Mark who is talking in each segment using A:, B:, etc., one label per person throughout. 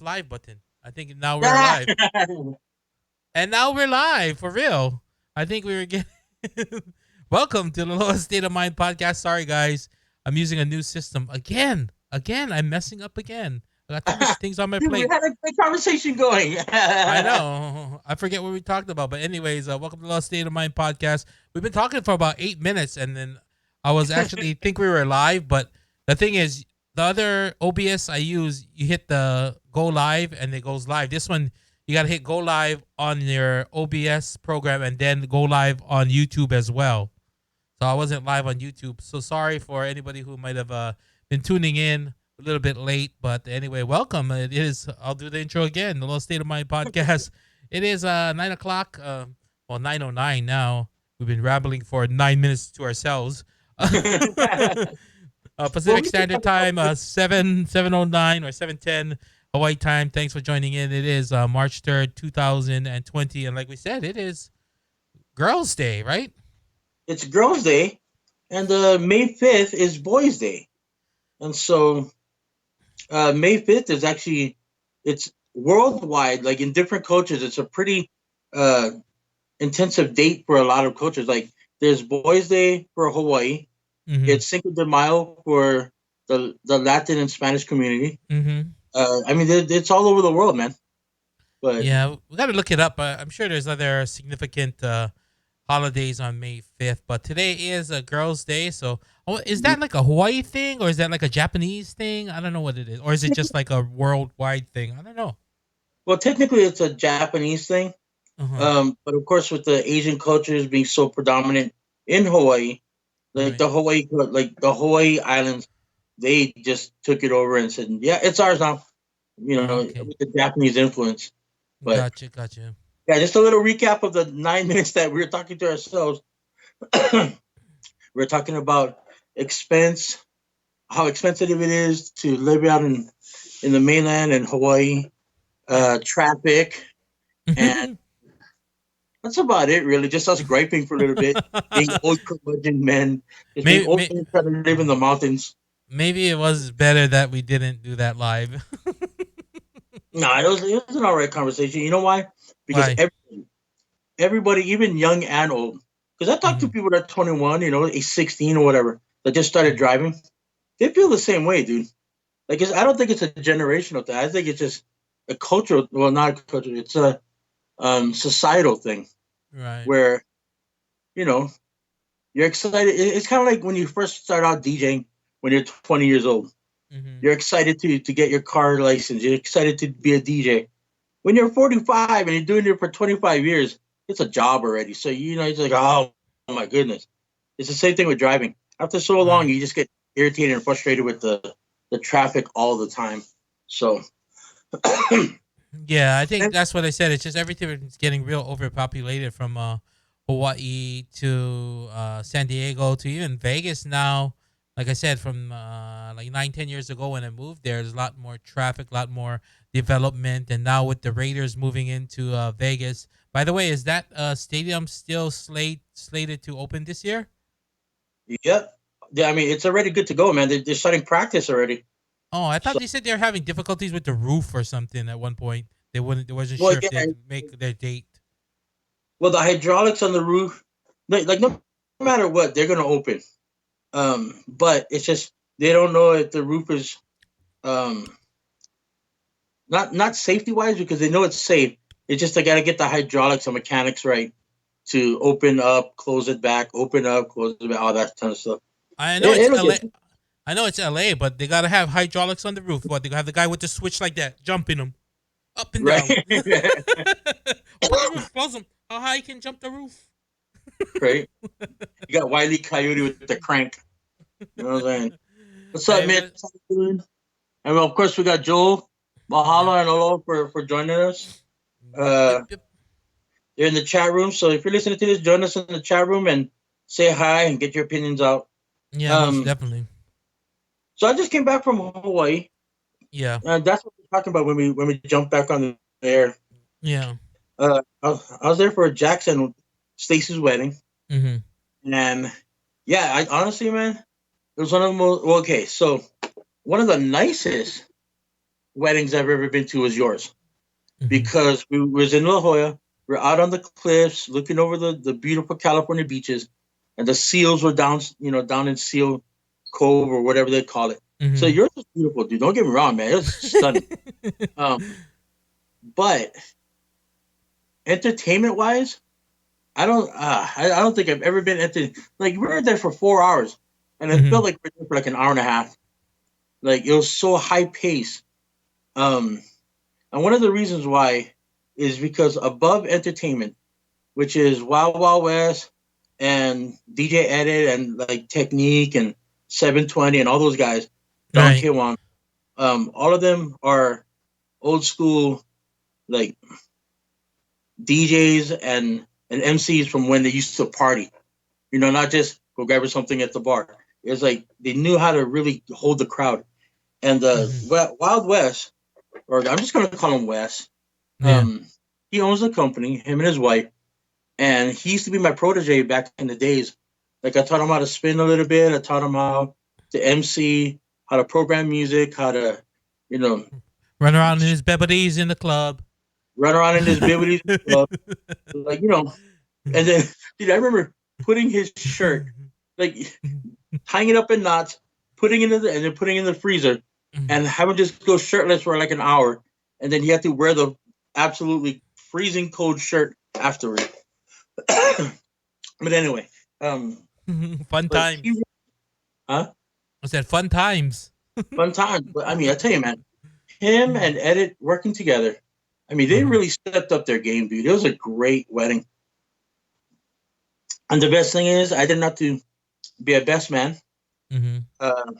A: live button. I think now we're live. And now we're live for real. I think we were getting. Welcome to the Lowest State of Mind podcast. Sorry, guys. I'm using a new system again. Again, I'm messing up again. I got too much things on my
B: Dude, we
A: plate.
B: had a great conversation going.
A: I know. I forget what we talked about. But, anyways, welcome to the Lowest State of Mind podcast. We've been talking for about 8 minutes, and then I was actually think we were live. But the thing is, the other OBS I use, you hit the go live and it goes live. This one, you got to hit go live on your OBS program and then go live on YouTube as well. So I wasn't live on YouTube. So sorry for anybody who might have been tuning in a little bit late. But anyway, welcome. It is, I'll do the intro again, the Low State of Mind podcast. It is 9 o'clock, 9:09 now. We've been rambling for 9 minutes to ourselves.
B: Well,
A: Pacific Standard Time, 7:09 or 7:10 Hawaii time. Thanks for joining in. It is March 3rd, 2020. And like we said, it is Girls' Day, right?
B: it's Girls' Day, and May 5th is Boys' Day. And so May 5th is actually, it's worldwide, like in different cultures. It's a pretty uh, intensive date for a lot of cultures. Like there's Boys' Day for Hawaii.
A: Mm-hmm.
B: It's Cinco de Mayo for the Latin and Spanish community.
A: Mm-hmm.
B: I mean, it's all over the world, man. But
A: Yeah, we got to look it up. I'm sure there's other significant holidays on May 5th, but today is a Girls' Day. So, is that like a Hawaii thing or is that like a Japanese thing? I don't know what it is. Or is it just like a worldwide thing? I don't know.
B: well, technically, it's a Japanese thing.
A: Uh huh.
B: But of course, with the Asian cultures being so predominant in Hawaii,
A: Right.
B: like the Hawaii Islands, they just took it over and said, "Yeah, it's ours now."
A: Okay.
B: With the Japanese influence. But
A: Gotcha. Gotcha.
B: yeah, just a little recap of the 9 minutes that we were talking to ourselves. We we're talking about expense, how expensive it is to live out in the mainland and Hawaii,
A: Yeah.
B: traffic, and that's about it, really. Just us griping for a little bit, being old curmudgeon men, just being
A: maybe,
B: old men trying to live in the mountains.
A: maybe it was better that we didn't do that live.
B: No, it was an all right conversation. You know why? Because
A: Why?
B: everybody, even young and old, because I talked to
A: Mm-hmm.
B: people that are 21, a 16 or whatever, that just started
A: Mm-hmm.
B: driving. They feel the same way, dude. Like, I don't think it's a generational thing. I think it's just a cultural, well, not a cultural, it's a societal thing
A: Right.
B: where, you know, you're excited. It's kind of like when you first start out DJing when you're 20 years old.
A: Mm-hmm.
B: You're excited to get your car license. You're excited to be a DJ. When you're 45 and you're doing it for 25 years, it's a job already. So, it's like, oh my goodness. It's the same thing with driving. After so long,
A: Right.
B: you just get irritated and frustrated with the traffic all the time. So,
A: Yeah, I think that's what I said. It's just everything is getting real overpopulated from Hawaii to San Diego to even Vegas now. Like I said, from like 9, 10 years ago when I moved there, there's a lot more traffic, a lot more development, and now with the Raiders moving into Vegas. By the way, is that stadium still slated to open this year?
B: yep. Yeah, I mean, it's already good to go, man. They're starting practice already.
A: Oh, I thought
B: So,
A: they said they were having difficulties with the roof or something at one point. They wasn't
B: well,
A: sure if
B: yeah,
A: they'd make their date.
B: well, the hydraulics on the roof, like no matter what, they're gonna open. But it's just they don't know if the roof is um not safety wise because they know it's safe. It's just they got to get the hydraulics and mechanics right to open up, close it back, open up, close it back, all that kind of stuff.
A: I know
B: It,
A: it's
B: it'll
A: LA.
B: get
A: I know it's LA, but they gotta have hydraulics on the roof. What they have the guy with the switch like that, jumping them up and
B: right,
A: down. Open the roof, close them. How high can jump the roof?
B: right. You got Wiley Coyote with the crank. You know what I'm saying? What's up,
A: Hey,
B: man?
A: but
B: And well, of course, we got Joel.
A: yep,
B: Mahalo and Aloha for joining us.
A: yep, yep,
B: Uh,
A: yep.
B: they're in the chat room. So if you're listening to this, join us in the chat room and say hi and get your opinions out.
A: Yeah, most
B: Um,
A: definitely.
B: so I just came back from Hawaii.
A: Yeah,
B: That's what we're talking about when we jump back on the air.
A: yeah.
B: I was there for Jackson Stacy's wedding,
A: Mm-hmm.
B: and yeah, I honestly, man, it was one of the most. Well, okay, so one of the nicest weddings I've ever been to was yours,
A: Mm-hmm.
B: because we was in La Jolla. We're out on the cliffs, looking over the beautiful California beaches, and the seals were down, down in Seal Cove or whatever they call it. So
A: Mm-hmm.
B: yours was beautiful, dude. Don't get me wrong, man. It was stunning. But entertainment wise, I don't think I've ever been like we were there for 4 hours, and it
A: Mm-hmm.
B: felt like we were there for like an hour and a half. Like it was so high paced. Um, and one of the reasons why is because above entertainment, which is Wild Wild West and DJ Edit and like Technique and 720 and all those guys, Don
A: Right.
B: K1, all of them are old school like DJs and MCs from when they used to party. Not just go grab something at the bar. It's like they knew how to really hold the crowd. And
A: Mm-hmm.
B: Wild West, or I'm just gonna call him Wes.
A: Yeah.
B: He owns the company, him and his wife, and he used to be my protege back in the days. Like I taught him how to spin a little bit. I taught him how to MC, how to program music, how to, you know,
A: Run around in his bebedies in the club.
B: run around in his abilities. Like and then, dude, I remember putting his shirt, like tying it up in knots, putting it in and then putting it in the freezer, and having just go shirtless for like an hour, and then you have to wear the absolutely freezing cold shirt afterward. But anyway,
A: Fun
B: but
A: times.
B: huh?
A: I said fun times.
B: Fun times. But I mean, I tell you, man, him and Edit working together. I mean, they
A: Uh-huh.
B: really stepped up their game, dude. It was a great wedding. And the best thing is, I didn't have to be a best man.
A: Mm-hmm.
B: Uh,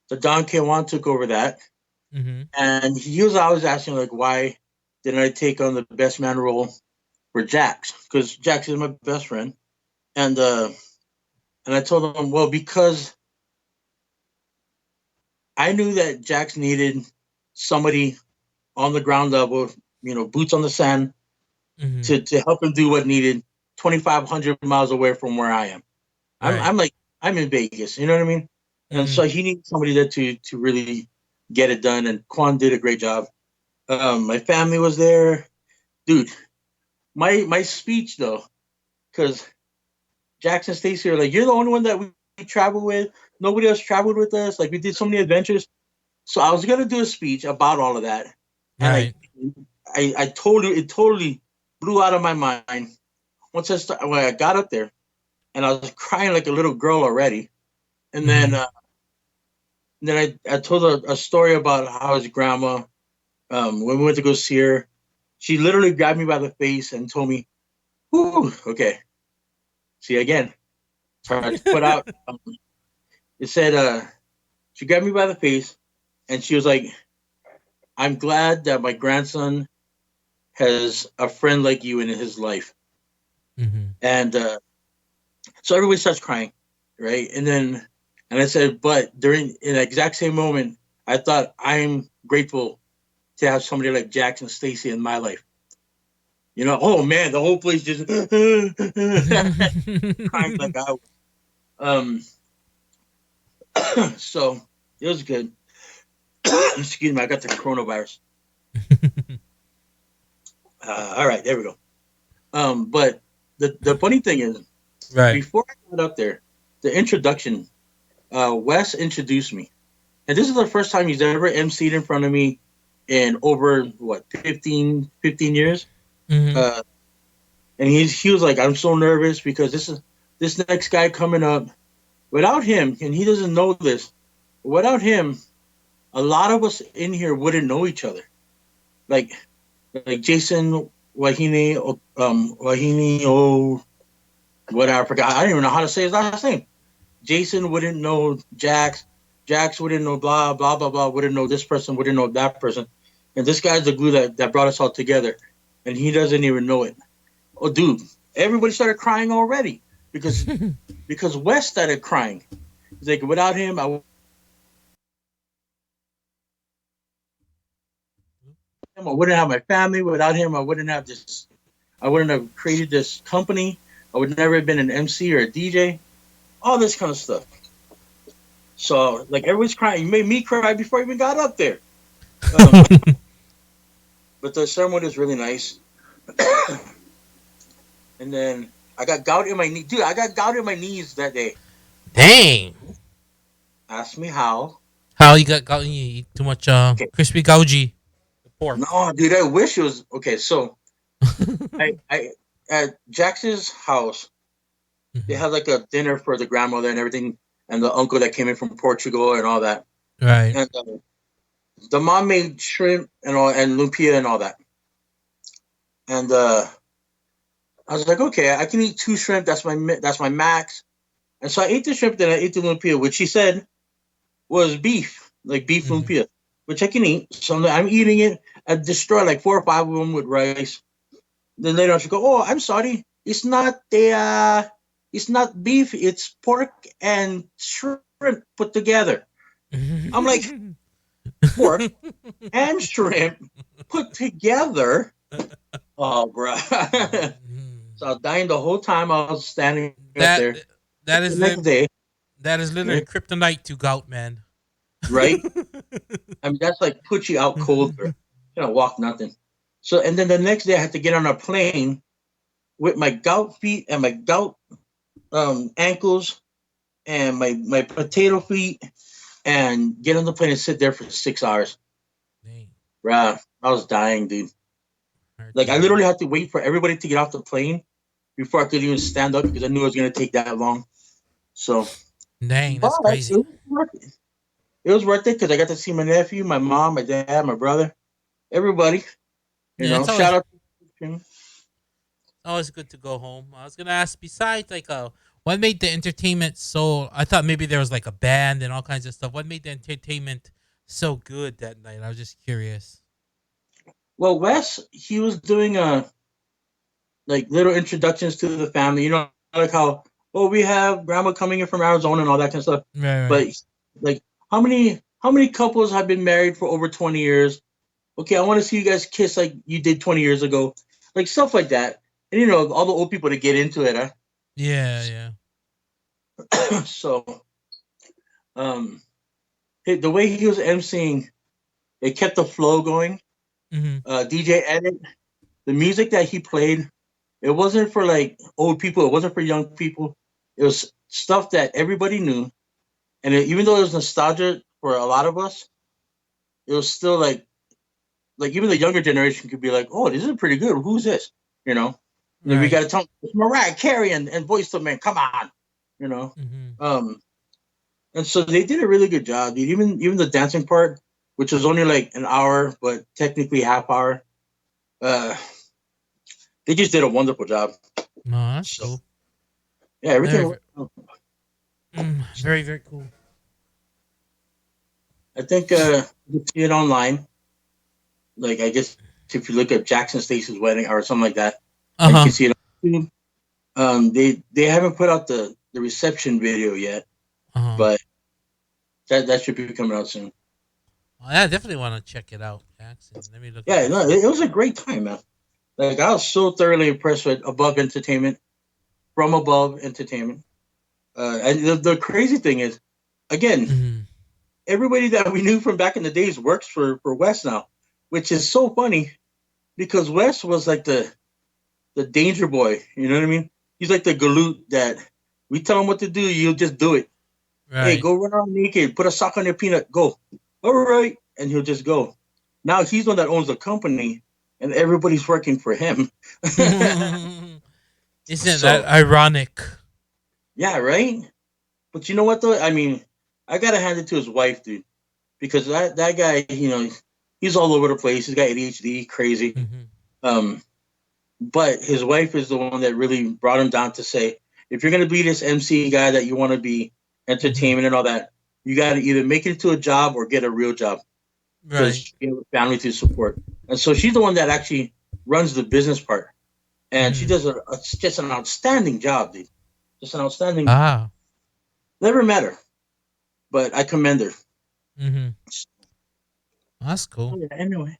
B: the Don K1 took over that.
A: Mm-hmm.
B: And he was always asking, like, why didn't I take on the best man role for Jax? Because Jax is my best friend. And I told him, well, because I knew that Jax needed somebody on the ground level, boots on the sand,
A: Mm-hmm.
B: to help him do what needed 2,500 miles away from where I am. I'm
A: Right.
B: I'm like I'm in Vegas, you know what I mean? And
A: Mm-hmm.
B: so he needs somebody there to really get it done. And Quan did a great job. My family was there, dude. My speech though, because Jackson Stacy are like, you're the only one that we travel with. Nobody else traveled with us. Like we did so many adventures. So I was gonna do a speech about all of that, and
A: Right.
B: I totally blew out of my mind when I got up there, and I was crying like a little girl already. And
A: Mm-hmm.
B: then I told a story about how his grandma, when we went to go see her, she literally grabbed me by the face and told me, "Whoo, okay, see again." So I just put out. It said, she grabbed me by the face and she was like, "I'm glad that my grandson has a friend like you in his life."
A: Mm-hmm.
B: And so everybody starts crying, right? And I said, but during in the exact same moment, I thought I'm grateful to have somebody like Jackson Stacy in my life. Oh man, the whole place just crying like I was. Um, so it was good. Excuse me, I got the coronavirus. All right, there we go. But the funny thing is,
A: Right.
B: before I got up there, the introduction, Wes introduced me, and this is the first time he's ever emceed in front of me in over what 15 years.
A: Mm-hmm.
B: Uh, and he was like, I'm so nervous because this next guy coming up. Without him, and he doesn't know this, without him, a lot of us in here wouldn't know each other. Like Jason Wahine, Wahine, whatever. I forgot. I don't even know how to say his last name. Jason wouldn't know Jax. Jax wouldn't know blah blah blah blah. Wouldn't know this person. Wouldn't know that person. And this guy's the glue that brought us all together, and he doesn't even know it. Oh, dude! Everybody started crying already because Wes started crying. He's like, without him, I wouldn't have my family. Without him, I wouldn't have this. I wouldn't have created this company. I would never have been an MC or a DJ. All this kind of stuff. So like everybody's crying. You made me cry before I even got up there. Um, but the ceremony was really nice. And then I got gout in my knee, dude. I got gout in my knees that day.
A: Dang.
B: Ask me how.
A: How you eat too much
B: Okay,
A: crispy gouji pork?
B: no, dude. I wish it was okay. So I at Jax's house, they
A: Mhm.
B: had like a dinner for the grandmother and everything, and the uncle that came in from Portugal and all that.
A: Right.
B: And the mom made shrimp and all and lumpia and all that. And I was like, okay, I can eat two shrimp. That's my max. And so I ate the shrimp, then I ate the lumpia, which she said was beef, like beef
A: Mhm.
B: lumpia, which I can eat. So I'm eating it. I destroy like 4 or 5 of them with rice. Then later on, she go, "Oh, I'm sorry. It's not beef. It's pork and shrimp put together." I'm like, pork and shrimp put together. Oh, bro. So I was dying the whole time I was standing up
A: that
B: there.
A: that
B: The
A: is
B: next day,
A: that is
B: yeah,
A: literally kryptonite to gout, man.
B: right? I mean, that's like put you out cold, bro. You know, walk nothing. So, and then the next day I had to get on a plane with my gout feet and my gout ankles and my potato feet and get on the plane and sit there for 6 hours.
A: Dang.
B: Bruh, I was dying, dude. Like, I
A: Hurting.
B: literally had to wait for everybody to get off the plane before I could even stand up because I knew it was going to take that long. So,
A: Dang,
B: but
A: that's crazy.
B: it was worth it. It was worth it because I got to see my nephew, my mom, my dad, my brother, everybody.
A: Yeah, it's
B: Shout out to him.
A: always good to go home. I was gonna ask, besides like what made the entertainment so? I thought maybe there was like a band and all kinds of stuff. What made the entertainment so good that night? I was just curious.
B: Well, Wes, he was doing like little introductions to the family. Like how we have grandma coming in from Arizona and all that kind of stuff.
A: Right, right.
B: But like, how many couples have been married for over 20 years? Okay, I want to see you guys kiss like you did 20 years ago, like stuff like that. And all the old people to get into it.
A: Yeah, yeah.
B: So um, the way he was emceeing, it kept the flow going.
A: Mm-hmm.
B: DJ Edit, the music that he played, it wasn't for like old people. It wasn't for young people. It was stuff that everybody knew, and even though it was nostalgia for a lot of us, it was still like even the younger generation could be like, "Oh, this is pretty good. Who's this?" You know. And then we
A: Right.
B: got to tell them, it's Mariah Carey and Voice of Man. Come on, you know.
A: Mm-hmm.
B: Um, and so they did a really good job, dude. Even the dancing part, which was only like an hour, but technically half hour. Uh, they just did a wonderful job.
A: No, that's
B: So
A: cool.
B: yeah,
A: Very,
B: everything.
A: very, very cool.
B: I think you can see it online. Like I guess if you look at Jackson Stacy's wedding or something like that,
A: Uh
B: you can
A: huh.
B: see it on YouTube. They haven't put out the reception video yet,
A: Uh huh.
B: but that should be coming out soon.
A: Well, I definitely want to check it out, Jackson. Let me look at
B: Yeah,
A: this
B: no,
A: shit.
B: it was a great time, man. Like I was so thoroughly impressed with Above Entertainment, from Above Entertainment. And the crazy thing is, again,
A: Mm-hmm.
B: everybody that we knew from back in the days works for Wes now, which is so funny because Wes was like the danger boy. You know what I mean? He's like the galoot that we tell him what to do, you'll just do it. Hey,
A: Right.
B: go run around naked, put a sock on your peanut, go. All right, and he'll just go. Now he's the one that owns the company, and everybody's working for him.
A: Isn't that
B: So
A: ironic?
B: yeah, right. But you know what though? I mean, I gotta hand it to his wife, dude, because that guy, he's all over the place. He's got ADHD, crazy.
A: Mm-hmm.
B: Um, but his wife is the one that really brought him down to say, if you're gonna be this MC guy that you want to be,
A: Mm-hmm.
B: entertainment and all that, you got to either make it into a job or get a real job
A: Right.
B: because you have a family to support. And so she's the one that actually runs the business part, and she
A: Mm-hmm.
B: does just an outstanding job, dude. Just an outstanding.
A: Ah.
B: Never met her, but I commend her.
A: Mm-hmm. That's
B: Oh,
A: cool.
B: yeah, anyway,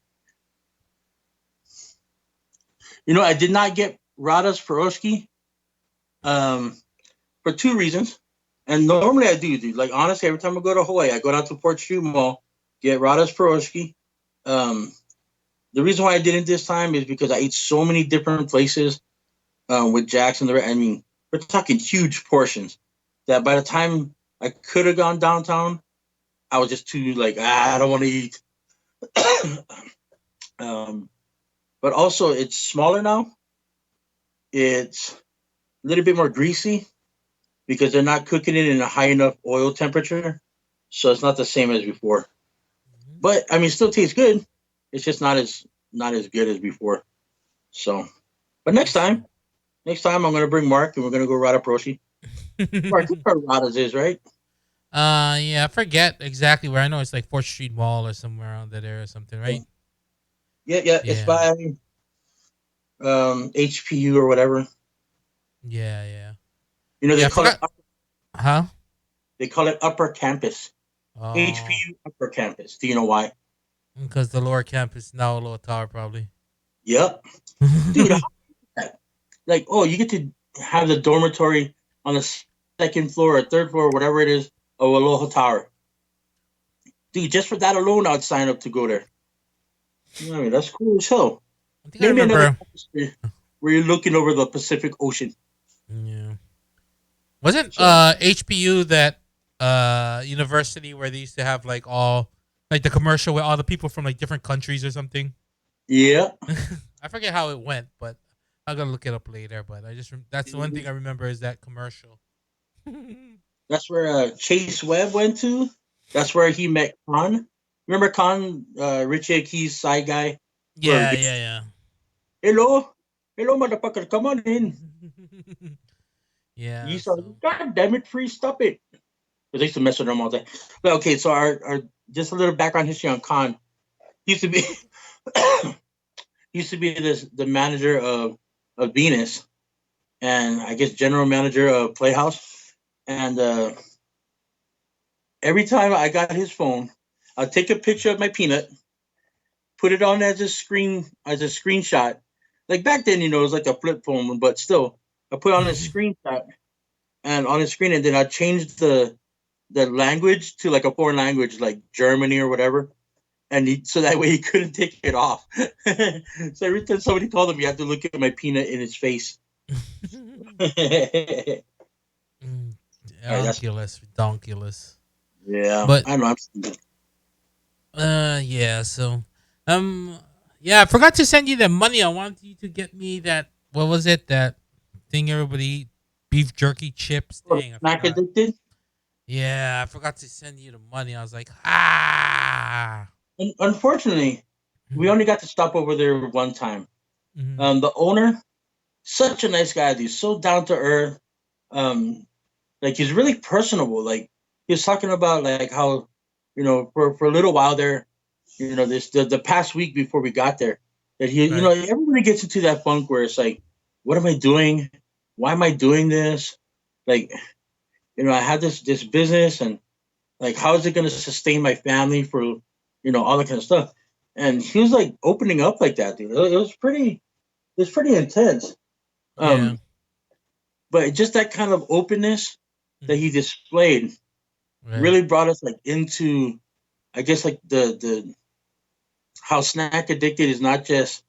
B: I did not get Rada's Pierogi um, for two reasons. And normally I do, dude. Like honestly, every time I go to Hawaii, I go down to Port Street Mall, get Rada's Pierogi. Um, the reason why I didn't this time is because I ate so many different places with Jackson. I mean, we're talking huge portions. That by the time I could have gone downtown, I was just too like, I don't want to eat. um, but also, it's smaller now. It's a little bit more greasy because they're not cooking it in a high enough oil temperature, so it's not the same as before.
A: Mhm.
B: But I mean, it still tastes good. It's just not as good as before. So, but
A: I see.
B: next time I'm gonna bring Mark and we're gonna go Rada Proshi. Mark, you know where Rada's is, right?
A: Yeah, I forget exactly where. I know it's like 4th Street Mall or somewhere around that area or something,
B: Yeah,
A: right?
B: yeah, yeah. It's
A: Yeah.
B: by HPU or whatever.
A: Yeah, yeah.
B: You know,
A: Yeah, I forgot. Huh?
B: they call it Upper Campus.
A: Oh,
B: HPU Upper Campus. Do you know why?
A: because the lower campus now lower tower probably.
B: Yep, dude. Like, oh, you get to have the dormitory on the second floor or third floor, whatever it is, of Aloha Tower. Dude, just for that alone, I'd sign up to go there. I mean, that's cool as hell.
A: I think I
B: Name me another
A: remember.
B: campus where you're looking over the Pacific Ocean.
A: Yeah. Wasn't
B: So,
A: HPU that university where they used to have like all like the commercial with all the people from like different countries or something?
B: yeah.
A: I forget how it went, but I'm gonna look it up later. But that's the one thing I remember is that commercial.
B: That's where Chase Webb went to. That's where he met Khan. Remember Khan, Richie Key's side guy? For
A: Yeah, yeah,
B: hello, hello, motherfucker, come on in.
A: yeah. Yeah.
B: He's like,
A: So.
B: God damn it, free, stop it. Because I used to mess with him all day. But okay, so our just a little background history on Khan. He used to be the manager of Venus and I guess general manager of Playhouse. And every time I got his phone, I'd take a picture of my peanut, put it on as a screenshot. Like back then, it was like a flip phone, but still, I put on a screenshot and on the screen, and then I changed the language to like a foreign language, like Germany or whatever, so that way he couldn't take it off. So every time somebody called him, you have to look at my peanut in his face. All right, that's
A: Donkulous.
B: yeah.
A: But
B: I know.
A: yeah. So um, yeah, I forgot to send you the money. I wanted you to get me that. What was it? That thing everybody eat? Beef jerky chips. Dang, I
B: Snack
A: forgot.
B: addicted.
A: Yeah, I forgot to send you the money. I was like, ah.
B: Unfortunately, we
A: Mhm,
B: only got to stop over there one time.
A: mhm,
B: The owner, such a nice guy, dude. So down to earth. Um, like he's really personable. Like he was talking about like how, for a little while there, this the past week before we got there, that
A: right.
B: everybody gets into that funk where it's like, what am I doing? Why am I doing this? Like, I had this business and like how is it going to sustain my family for all that kind of stuff. And he was like opening up like that, dude. It was pretty intense.
A: Yeah.
B: um but just that kind of openness that
A: Mhm,
B: he displayed
A: right.
B: really brought us like into, I guess, like the how Snack Addicted is not just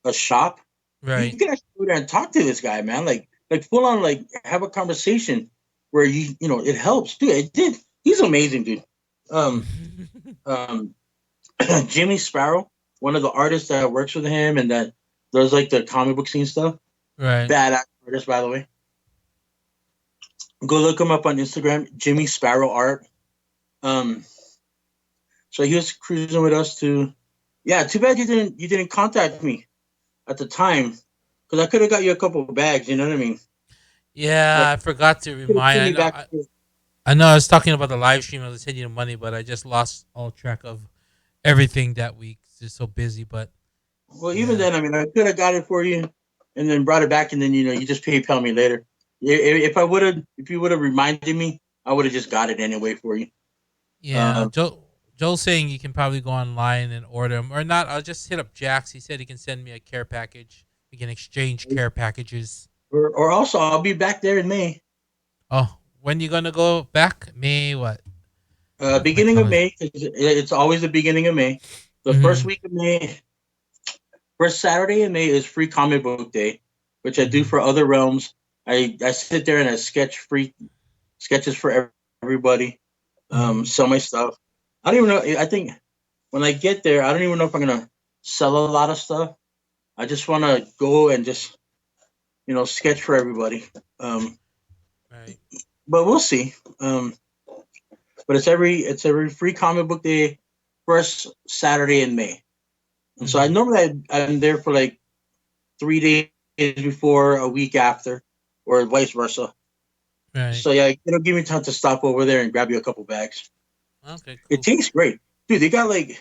B: a shop. You
A: Right.
B: can actually go there and talk to this guy, man. Like full on, like have a conversation where it helps, dude. It did. He's amazing, dude. um um Jimmy Sparrow, one of the artists that works with him and that does like the comic book scene stuff.
A: Right.
B: Badass artist, by the way. Go look him up on Instagram, Jimmy Sparrow Art. Um, so he was cruising with us to. Yeah, too bad you didn't contact me at the time because I could have got you a couple of bags. You know what I mean?
A: Yeah,
B: Like
A: I forgot to
B: could have
A: remind.
B: sent
A: I
B: me
A: know.
B: back.
A: I know. I was talking about the live stream. I was sending you the money, but I just lost all track of everything that week. Just so busy. But
B: Well, even
A: yeah.
B: then, I mean, I could have got it for you, and then brought it back, and then you just PayPal me later. If you would have reminded me, I would have just got it anyway for you.
A: Yeah,
B: Um,
A: Joel's saying you can probably go online and order them or not. I'll just hit up Jax. He said he can send me a care package. We can exchange care packages.
B: or also, I'll be back there in May.
A: Oh, when you gonna go back? May what? What's my
B: Beginning of
A: calendar?
B: May. It's always the beginning of May. The first
A: Mm-hmm.
B: week of May, first Saturday in May is free comic book day, which I do
A: Mm-hmm.
B: for other realms. I sit there and I sketch free sketches for everybody.
A: Mm-hmm.
B: Sell my stuff. I don't even know. I think when I get there, I don't even know if I'm gonna sell a lot of stuff. I just want to go and just sketch for everybody. Um,
A: Right.
B: but we'll see. But it's every free comic book day, first Saturday in May, and so I
A: Mm-hmm.
B: normally I'm there for like 3 days before, a week after, or vice versa.
A: Right.
B: So yeah, it'll give me time to stop over there and grab you a couple bags.
A: Okay.
B: It
A: Cool.
B: tastes great, dude. They got like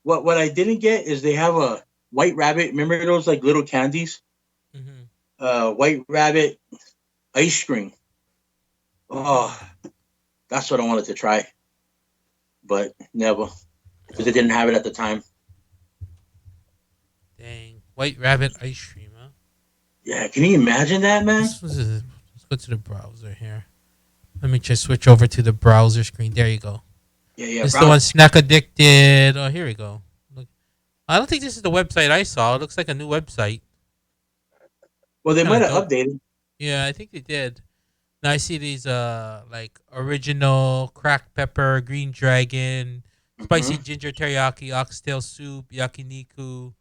B: what I didn't get is they have a white rabbit. Remember those like little candies?
A: Mm-hmm.
B: White rabbit ice cream. Oh,
A: Hmm.
B: that's what I wanted to try, but never because they didn't have it at the time.
A: Dang. White rabbit ice cream, huh?
B: Yeah, can you imagine that, man?
A: Let's go to the browser here. Let me just switch over to the browser screen. There you go.
B: Yeah, yeah,
A: This is the
B: brown.
A: one snack addicted. Oh, here we go. Look, I don't think this is the website I saw. It looks like a new website.
B: Well,
A: Looks
B: they
A: kind
B: might
A: of
B: have
A: dope.
B: updated.
A: Yeah, I think they did. Now I see these like original cracked pepper, green dragon, spicy
B: Hmm.
A: ginger teriyaki, oxtail soup, yakiniku.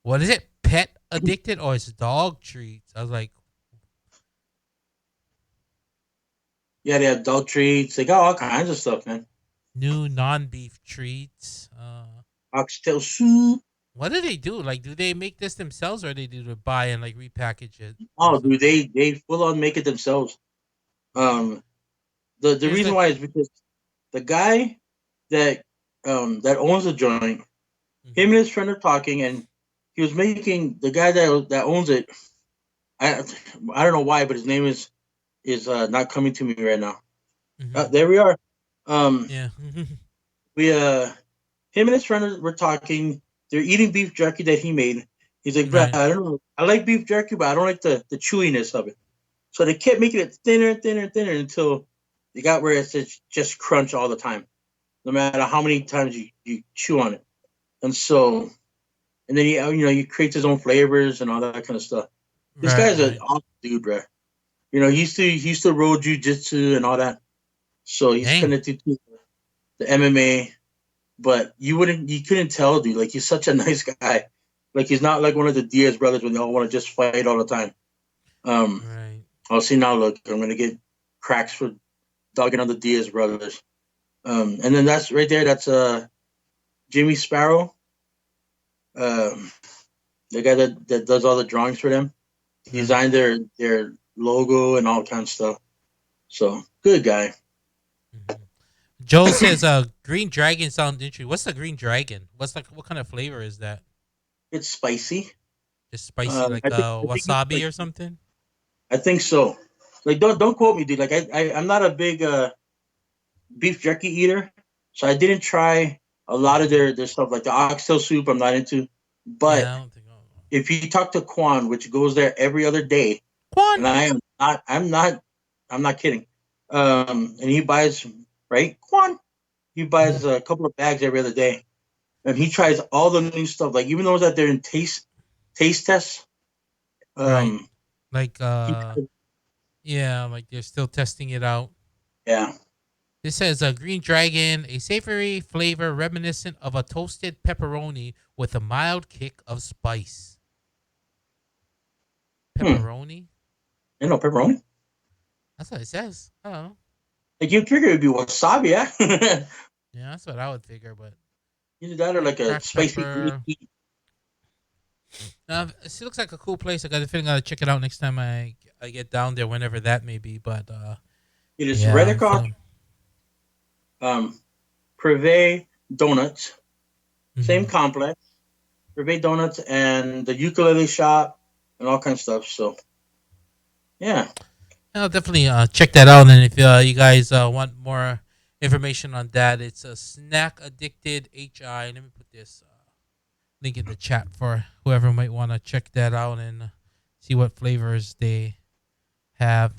A: What is it? Pet addicted or it's dog treats? I was like,
B: Yeah, they have dog treats. They got all kinds of stuff, man.
A: new non-beef treats.
B: Oxtail soup.
A: What do they do? Like, do they make this themselves or they do to buy and like repackage it or
B: Oh, dude,
A: something?
B: they full on make it themselves. Um, the
A: There's
B: reason
A: like,
B: why is because the guy that that owns the joint, him
A: mm-hmm,
B: and his friend are talking, and he was making the guy that owns it. I I don't know why, but his name is not coming to me right now.
A: mm-hmm,
B: There we are. Um,
A: yeah,
B: we him and his friend were talking. They're eating beef jerky that he made. He's like, bro,
A: right,
B: I don't know. I like beef jerky, but I don't like the chewiness of it. So they kept making it thinner and thinner and thinner until they got where it's just crunch all the time, no matter how many times you chew on it. And so, and then he creates his own flavors and all that kind of stuff. This
A: right,
B: guy's an
A: right.
B: awesome dude, bro. He used to roll jujitsu and all that. So he's
A: Dang.
B: connected to the MMA, but you couldn't tell, dude. Like he's such a nice guy. Like he's not like one of the Diaz brothers when they all want to just fight all the time. Um,
A: Right.
B: I'll see now. Look, I'm gonna get cracks for dogging on the Diaz brothers. And then that's right there. That's Jimmy Sparrow, um, the guy that does all the drawings for them. He
A: Right.
B: designed their logo and all kinds of stuff. So good guy.
A: Hmm. Joe says, green dragon sounds interesting. What's the green dragon? What's like, what kind of flavor is that?
B: It's spicy.
A: Just spicy, like
B: I think it's
A: wasabi
B: like
A: or something?
B: I think so. Like don't quote me, dude. Like I'm not a big beef jerky eater, so I didn't try a lot of
A: Hmm.
B: their stuff like the oxtail soup. I'm not into, but
A: Yeah, I don't think. Oh.
B: if you talk to Quan, which goes there every other day,
A: Quan.
B: and I'm not kidding. And he buys right, Quan. He buys
A: Hmm.
B: a couple of bags every other day, and he tries all the new stuff. Like even those that they're in taste tests.
A: Right.
B: Um,
A: Like,
B: he,
A: yeah, like they're still testing it out.
B: yeah.
A: This says a green dragon, a savory flavor reminiscent of a toasted pepperoni with a mild kick of spice.
B: Hmm.
A: Pepperoni?
B: You know pepperoni.
A: That's what it says. I don't know.
B: Like you figure it'd be wasabi, yeah.
A: Yeah, that's what I would figure, but
B: Either that or
A: yeah,
B: like a
A: cracked
B: spicy green
A: pepper.
B: tea.
A: It looks like a cool place. I got a feeling I'll check it out next time I get down there, whenever that may be. But
B: It is right
A: yeah, I'm
B: across
A: feeling.
B: um Privé Donuts, same
A: Hmm.
B: complex. Privé Donuts and the ukulele shop and all kinds of stuff. So yeah.
A: I'll definitely check that out. And if you guys want more information on that, it's a snack addicted HI. Let me put this link in the chat for whoever might want to check that out and see what flavors they have.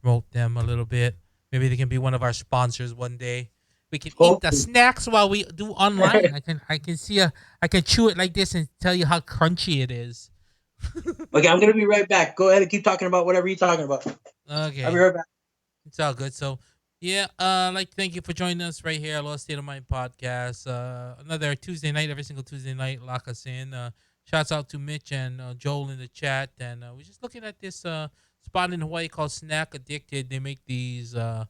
A: Promote them a little bit. Maybe they can be one of our sponsors one day. We can eat the
B: Hopefully.
A: snacks while we do online. I can see I can chew it like this and tell you how crunchy it is.
B: Okay, I'm gonna be right back. Go ahead and keep talking about whatever you're talking about. I'll be
A: Okay.
B: right back.
A: It's all good. So, yeah, like thank you for joining us right here at Lost State of Mind podcast. Another Tuesday night, every single Tuesday night, lock us in. Shouts out to Mitch and Joel in the chat, and we're just looking at this spot in Hawaii called Snack Addicted. They make these, I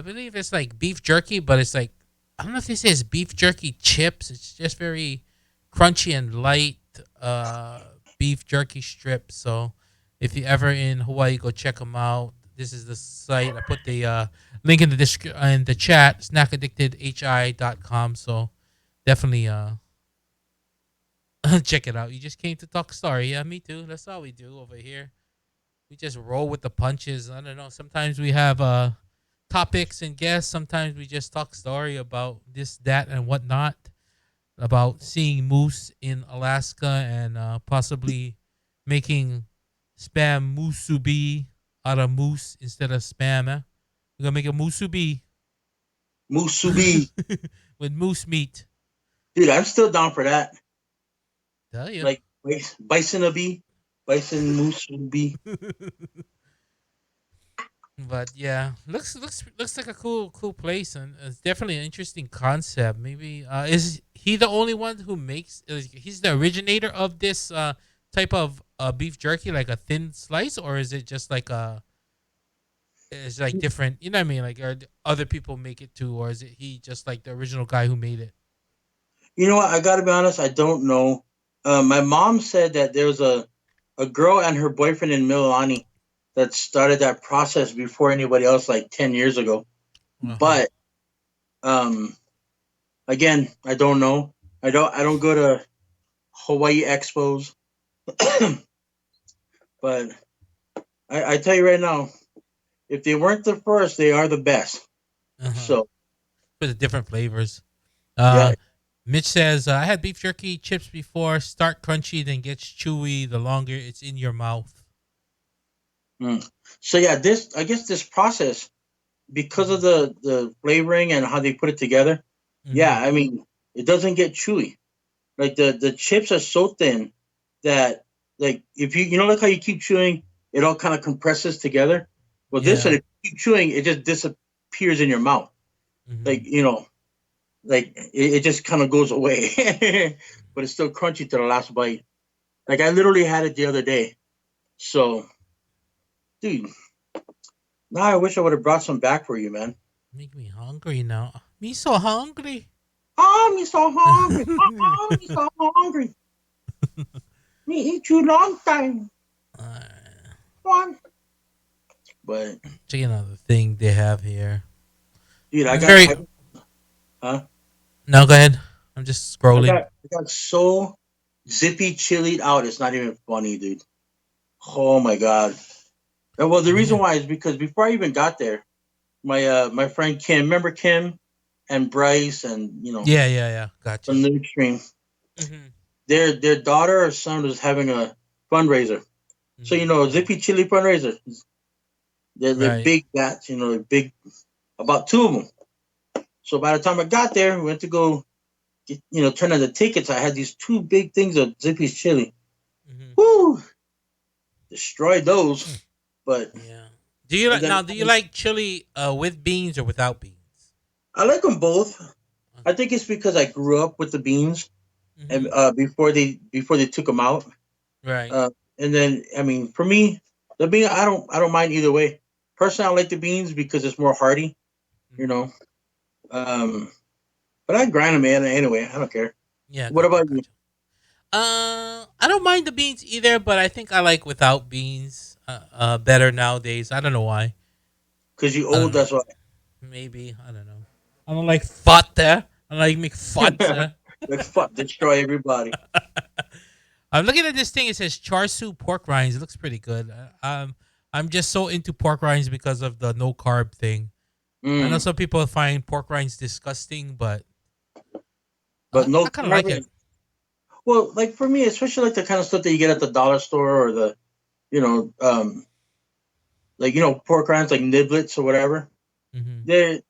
A: believe it's like beef jerky, but it's like I don't know if they say it's beef jerky chips. It's just very crunchy and light beef jerky strips. So if you ever in Hawaii, go check them out. This is the site. I put the link in the in the chat, snackaddictedhi.com. So definitely check it out. You just came to talk story. Yeah, me too. That's all we do over here. We just roll with the punches. I don't know. Sometimes we have topics and guests. Sometimes we just talk story about this, that, and whatnot. About seeing moose in Alaska and possibly making spam musubi out of moose instead of spam. Eh? We're gonna make a musubi
B: Musubi.
A: with moose meat.
B: Dude, I'm still down for that.
A: Tell you.
B: Like bison a bee, bison musubi.
A: But yeah, looks like a cool place, and it's definitely an interesting concept. Maybe is he the only one who makes? He's the originator of this type of beef jerky, like a thin slice, or is it just like a? It's like different. You know what I mean? Like, are other people make it too, or is it he just like the original guy who made it?
B: You know what? I gotta be honest. I don't know. My mom said that there was a girl and her boyfriend in Mililani that started that process before anybody else, like 10 years ago.
A: Uh huh.
B: But um, again, I don't know. I don't go to Hawaii expos, but I tell you right now, if they weren't the first, they are the best.
A: Uh huh.
B: So
A: For the different flavors.
B: yeah.
A: Uh, Mitch says I had beef jerky chips before. Start crunchy, then gets chewy. The longer it's in your mouth.
B: Mm. So yeah, this I guess this process because of
A: Mm-hmm.
B: the flavoring and how they put it together. Yeah,
A: Mm-hmm.
B: I mean it doesn't get chewy. Like the chips are so thin that like if you know like how you keep chewing, it all kind of compresses together. Well, this one
A: Yeah.
B: if you keep chewing, it just disappears in your mouth.
A: Mm-hmm.
B: Like like it just kind of goes away, but it's still crunchy to the last bite. Like I literally had it the other day. So, dude, now I wish I would have brought some back for you, man.
A: Make me hungry now. Me so hungry.
B: Oh, me so hungry. Oh, me so hungry. Me eat you long time.
A: uh,
B: One. But
A: check another thing they have here.
B: dude,
A: It's very.
B: huh?
A: No, go ahead. I'm just scrolling.
B: I got so zippy chilied out. It's not even funny, dude. Oh my god. And well, the reason
A: Yeah.
B: why is because before I even got there, my friend Kim, remember Kim and Bryce and
A: Yeah. Yeah. Yeah. Gotcha.
B: from the extreme,
A: Mm-hmm.
B: their daughter or son was having a fundraiser. So
A: Mm-hmm.
B: Zippy Chili fundraiser. They're
A: Right.
B: big bats. They're big, about two of them. So by the time I got there, we went to go turn in the tickets. I had these two big things of Zippy's chili.
A: Mm-hmm.
B: Whoo! Destroyed those. But
A: Yeah. Do you
B: and
A: like
B: then
A: now? Do you like chili with beans or without beans?
B: I like them both. I
A: Okay.
B: think it's because I grew up with the beans and
A: Mm-hmm.
B: before they took them out.
A: Right.
B: Uh, and then I mean, for me, the bean I don't mind either way. Personally, I like the beans because it's more hearty. You
A: Mm-hmm.
B: know. Um, but I grind them in anyway. I don't care.
A: Yeah.
B: What
A: Gotcha.
B: about you?
A: Gotcha. I don't mind the beans either, but I think I like without beans better nowadays. I don't know why.
B: Because you
A: I don't
B: old,
A: know.
B: that's why.
A: Maybe I don't know. I don't like fata. I like make fata.
B: Like fuck, destroy everybody.
A: I'm looking at this thing. It says char siu pork rinds. It looks pretty good. I'm just so into pork rinds because of the no carb thing. I know
B: Mm.
A: some people find pork rinds disgusting, but
B: But
A: I
B: no
A: kind of like
B: carb.
A: it.
B: Well, like for me, especially like the kind of stuff that you get at the dollar store or the, you know, like pork rinds like niblets or whatever.
A: Hmm.
B: They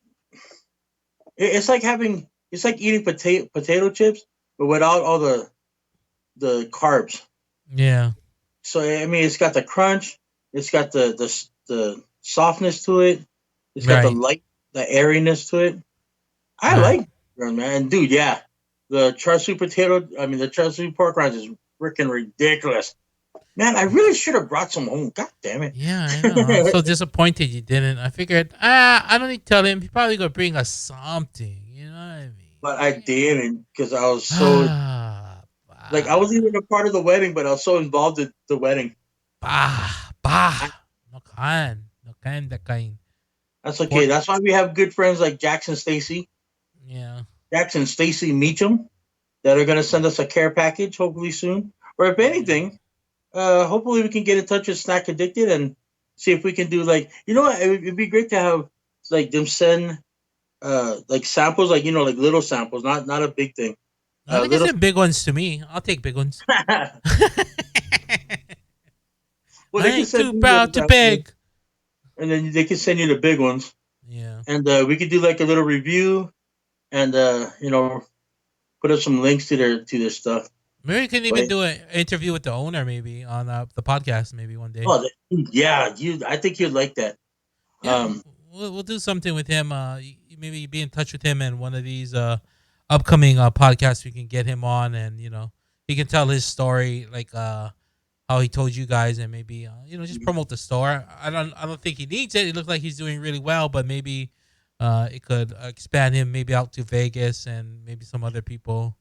B: It's like having it's like eating potato chips, but without all the carbs.
A: Yeah.
B: So I mean, it's got the crunch, it's got the softness to it, it's got
A: Right.
B: the airiness to it. I
A: Right.
B: like it, man, dude. Yeah, the char siu potato. I mean, the char siu pork rinds is freaking ridiculous. Man, I really should have brought some home. God damn it.
A: Yeah, I know. I'm so disappointed you didn't. I figured, I don't need to tell him. He probably gonna bring us something. You know what I
B: But I
A: mean?
B: didn't because I was so
A: Ah,
B: like I wasn't
A: bah,
B: even a part of the wedding, but I was so involved in the wedding.
A: bah.
B: I,
A: No can, the kind.
B: that's okay.
A: Pork.
B: That's why we have good friends like
A: Yeah.
B: Jackson Stacy Meacham, that are gonna send us a care package hopefully soon. Or if
A: Yeah.
B: anything, hopefully we can get in touch with Snack Addicted and see if we can do like what it'd be great to have like them send like samples, like like little samples, not a big thing.
A: No, they can
B: Little
A: send big ones to me. I'll take big ones.
B: well, they
A: I
B: can
A: ain't
B: send
A: too
B: me little
A: proud to
B: samples,
A: beg.
B: and then they can send you the big ones,
A: Yeah.
B: and we could do like a little review, and put up some links to their stuff.
A: Maybe we can even
B: But
A: do an interview with the owner, maybe on the podcast, maybe one day.
B: yeah, I think you'd like that.
A: Yeah,
B: Um,
A: we'll do something with him. Maybe be in touch with him, and one of these upcoming podcasts we can get him on, and he can tell his story, like how he told you guys, and maybe just promote the store. I don't think he needs it. It looks like he's doing really well, but maybe it could expand him maybe out to Vegas and maybe some other people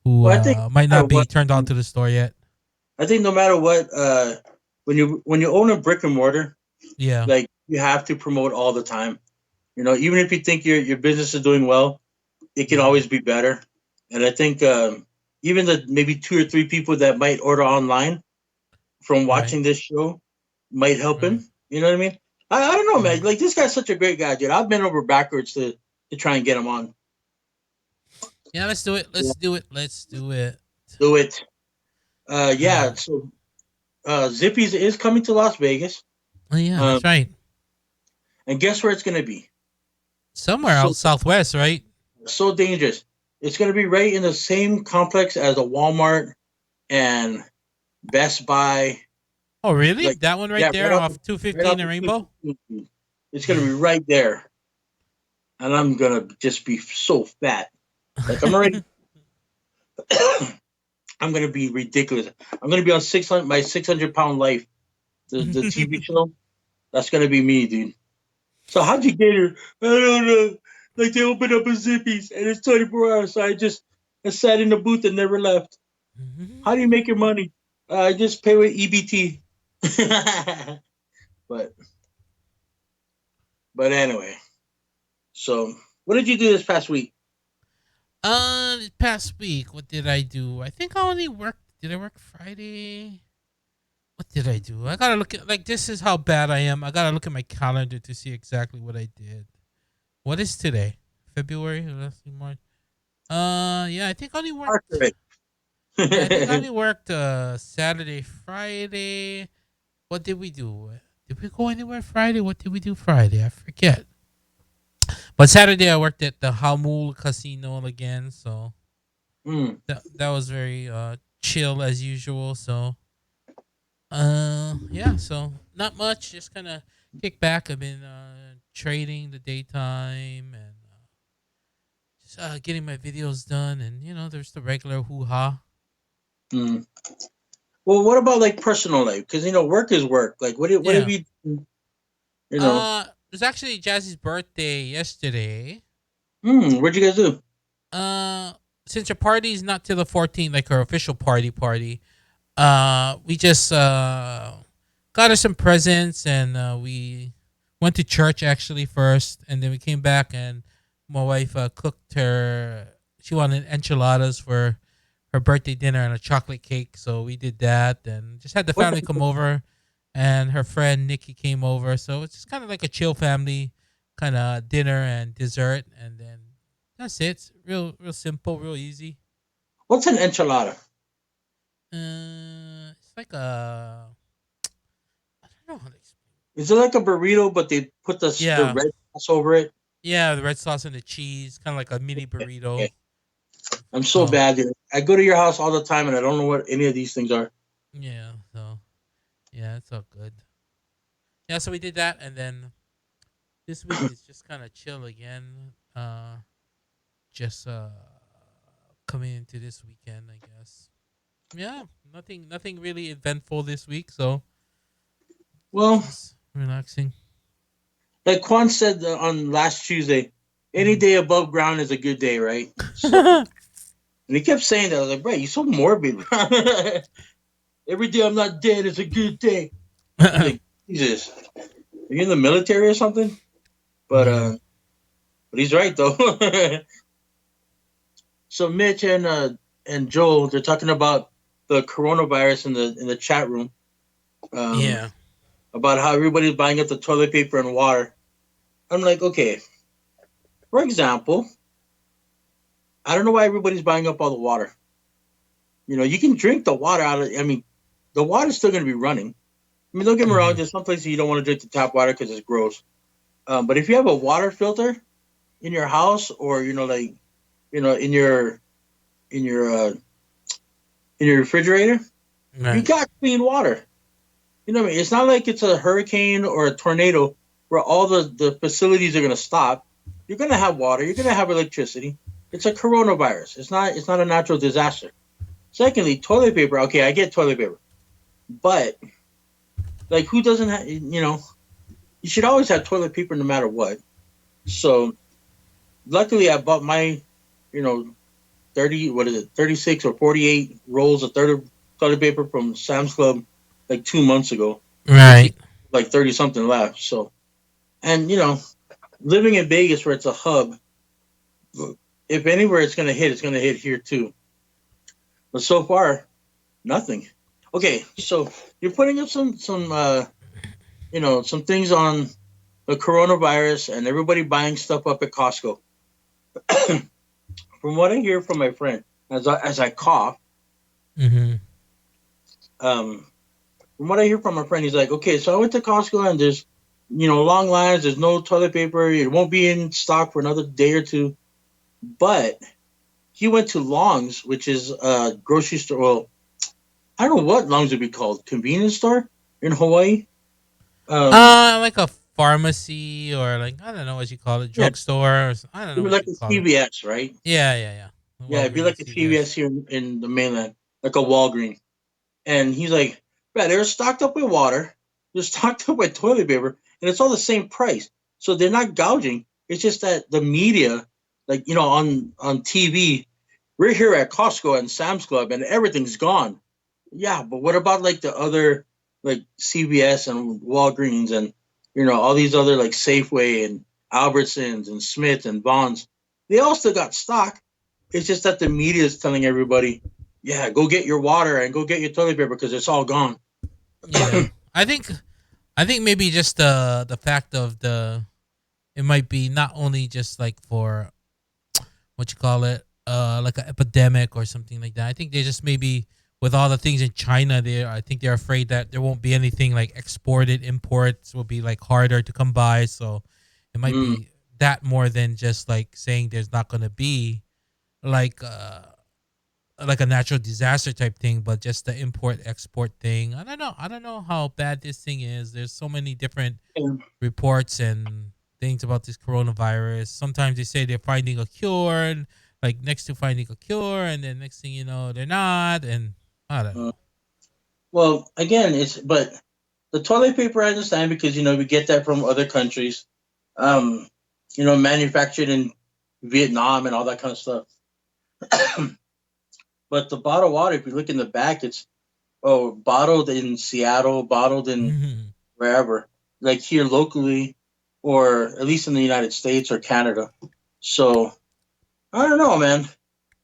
A: who
B: well, I think
A: might
B: no matter
A: not be
B: what,
A: turned on to the store yet.
B: I think no matter what, when you own a brick and mortar,
A: Yeah,
B: like you have to promote all the time. Even if you think your business is doing well, it can
A: yeah,
B: always be better. And I think even the maybe two or three people that might order online from
A: right,
B: watching this show might help
A: right,
B: him. You know what I mean? I don't know,
A: yeah,
B: man. Like this guy's such a great guy, dude. I've been over backwards to try and get him on.
A: yeah. Let's do it.
B: Yeah,
A: Let's do it. Let's do it.
B: do it. Yeah. So Zippy's is coming to Las Vegas.
A: Oh yeah,
B: Um,
A: that's right.
B: and guess where it's gonna be?
A: Somewhere
B: So
A: out southwest, right?
B: so dangerous. It's gonna be right in the same complex as a Walmart and Best Buy.
A: Oh really?
B: Like
A: That one right
B: yeah,
A: there off two
B: right
A: fifty in
B: off
A: the
B: the
A: Rainbow.
B: 215. It's gonna be right there, and I'm gonna just be so fat. Like I'm already. I'm gonna be ridiculous. I'm gonna be on 600 my 600 pound life. The TV show. That's gonna be me, dude. So how'd you get here? I don't know. Like they opened up a Zippy's and it's 24 hours. So I sat in the booth and never left. How do you make your money? I just pay with EBT. but but anyway. So what did you do this past week?
A: This past week, what did I do? I think I only worked. Did I work Friday? What did I do? I gotta look at, like, this is how bad I am. I gotta look at my calendar to see exactly what I did. What is today? February? Let's see, March. Yeah, I think I only worked.
B: Margaret.
A: Yeah, I think I only worked Saturday, Friday. What did we do? Did we go anywhere Friday? What did we do Friday? I forget. But Saturday I worked at the Hamul Casino again, so
B: Hmm.
A: that was very chill as usual. So yeah, so not much, just kind of kick back. I've been trading the daytime and just getting my videos done, and there's the regular hoo ha.
B: Hmm. Well, what about like personal life? Because work is work. Like, what have
A: Yeah.
B: you? You know,
A: It was actually Jazzy's birthday yesterday.
B: what'd you guys do?
A: Uh, since her party is not till the 14th, like her official party, we just got her some presents, and we went to church actually first, and then we came back, and my wife cooked her. She wanted enchiladas for her birthday dinner and a chocolate cake, so we did that, and just had the
B: What
A: family come
B: the?
A: over, and her friend Nikki came over, so it's just kind of like a chill family kind of dinner and dessert, and then that's it. It's real simple, real easy.
B: What's an enchilada?
A: It's like a, I don't know how to explain.
B: Is it like a burrito, but they put the
A: Yeah,
B: red sauce over it?
A: Yeah, the red sauce and the cheese, kind of like a mini
B: Yeah,
A: burrito.
B: I'm so
A: So
B: bad, dude. I go to your house all the time, and I don't know what any of these things are.
A: yeah, yeah, it's all good. Yeah, so we did that, and then this week is just kind of chill again. Just coming into this weekend, I guess. Yeah, nothing really eventful this week, so
B: Well,
A: just relaxing.
B: like Quan said on last Tuesday, any
A: Mm.
B: day above ground is a good day, right? So, and he kept saying that. I was like, bro, you're so morbid. Every day I'm not dead is a good day. I was like, Jesus, are you in the military or something? But
A: Yeah,
B: uh, but he's right though. So Mitch and Joel, they're talking about the coronavirus in the chat room. Um,
A: yeah.
B: about how everybody's buying up the toilet paper and water. I'm like, okay, for example, I don't know why everybody's buying up all the water. You know, you can drink the water out of. I mean, the water's still going to be running. I mean, don't get me wrong.
A: Hmm.
B: There's some places you don't want to drink the tap water because it's gross. But if you have a water filter in your house, or like in your in your refrigerator, you
A: Right.
B: got clean water. You know what I mean? It's not like it's a hurricane or a tornado where all the facilities are going to stop. You're going to have water. You're going to have electricity. It's a coronavirus. It's not a natural disaster. Secondly, toilet paper. Okay, I get toilet paper, but like, who doesn't have? You should always have toilet paper no matter what. So luckily, I bought my, you know, 30. What is it? 36 or 48 rolls of toilet paper from Sam's Club like 2 months ago because he
A: Right.
B: like 30 something left. So, and living in Vegas where it's a hub, if anywhere it's gonna hit here too. But so far, nothing. Okay, so you're putting up some things on the coronavirus and everybody buying stuff up at Costco. From what I hear from my friend, as I cough,
A: Hmm.
B: um, from what I hear from my friend, he's like, okay, so I went to Costco and there's long lines. There's no toilet paper. It won't be in stock for another day or two. But he went to Long's, which is a grocery store. Well, I don't know what Long's would be called. Convenience store in Hawaii. Um,
A: Like a pharmacy or like I don't know what you call it,
B: yeah,
A: drugstore. I don't
B: it'd
A: know
B: be
A: what
B: like
A: you
B: a
A: call it.
B: CVS, right?
A: Yeah.
B: Yeah, it'd be like
A: Walgreens,
B: a
A: CVS.
B: CVS here in the mainland, like a Walgreens. And he's like, "Man, they're stocked up with water, they're stocked up with toilet paper, and it's all the same price. So they're not gouging. It's just that the media, like on TV, we're here at Costco and Sam's Club, and everything's gone. Yeah, but what about like the other, like CVS and Walgreens and all these other like Safeway and Albertsons and Smith and Bonds? They all still got stock. It's just that the media is telling everybody, yeah, go get your water and go get your toilet paper because it's all gone.
A: Yeah, I think maybe just the fact of the it might be not only just like for what you call it, like an epidemic or something like that. I think they just maybe with all the things in China there, I think they're afraid that there won't be anything like exported. Imports will be like harder to come by, so it might
B: Mm.
A: be that more than just like saying there's not gonna be like like a natural disaster type thing, but just the import export thing. I don't know. I don't know how bad this thing is. There's so many different
B: And,
A: reports and things about this coronavirus. Sometimes they say they're finding a cure, and like next to finding a cure, and then next thing you know, they're not. And I don't
B: uh,
A: know.
B: well, again, but the toilet paper I understand because we get that from other countries, um, manufactured in Vietnam and all that kind of stuff. But the bottled water, if you look in the back, it's bottled in Seattle, bottled in
A: Mhm.
B: wherever, like here locally, or at least in the United States or Canada. So I don't know, man.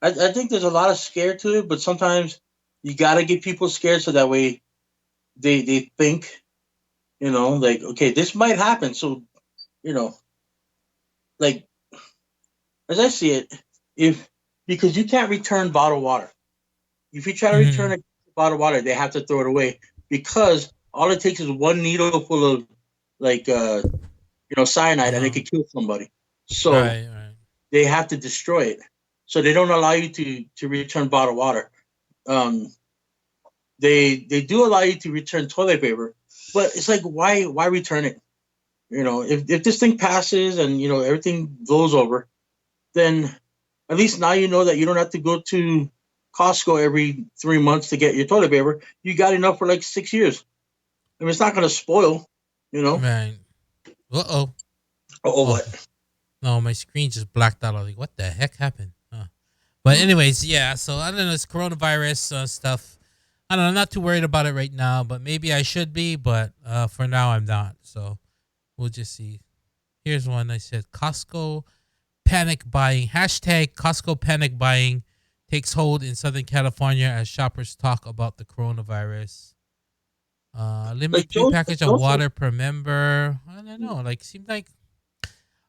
B: I think there's a lot of scare to it, but sometimes you gotta get people scared so that way they think, like, okay, this might happen. So, you know, like, as I see it, if because you can't return bottled water. If you try to return
A: Mhm.
B: a bottled water, they have to throw it away because all it takes is one needle full of like cyanide and it
A: Uh-huh.
B: could kill somebody. So
A: Right, right.
B: they have to destroy it. So they don't allow you to return bottled water. Um, they do allow you to return toilet paper, but it's like why return it? If this thing passes and everything blows over, then at least now you know that you don't have to go to Costco every 3 months to get your toilet paper. You got enough for like 6 years. I mean, it's not going to spoil, you know.
A: Right. Uh-oh.
B: Oh,
A: Oh,
B: what?
A: no, my screen just blacked out. I was like, what the heck happened? But anyways, yeah, so I don't know, it's coronavirus stuff. I don't know, I'm not too worried about it right now, but maybe I should be, but for now I'm not. So we'll just see. Here's one I said Costco panic buying. Hashtag Costco panic buying takes hold in Southern California as shoppers talk about the coronavirus.
B: Like
A: Limit three
B: Joe,
A: package of
B: Joe said,
A: water per member. I don't know. Like, seems like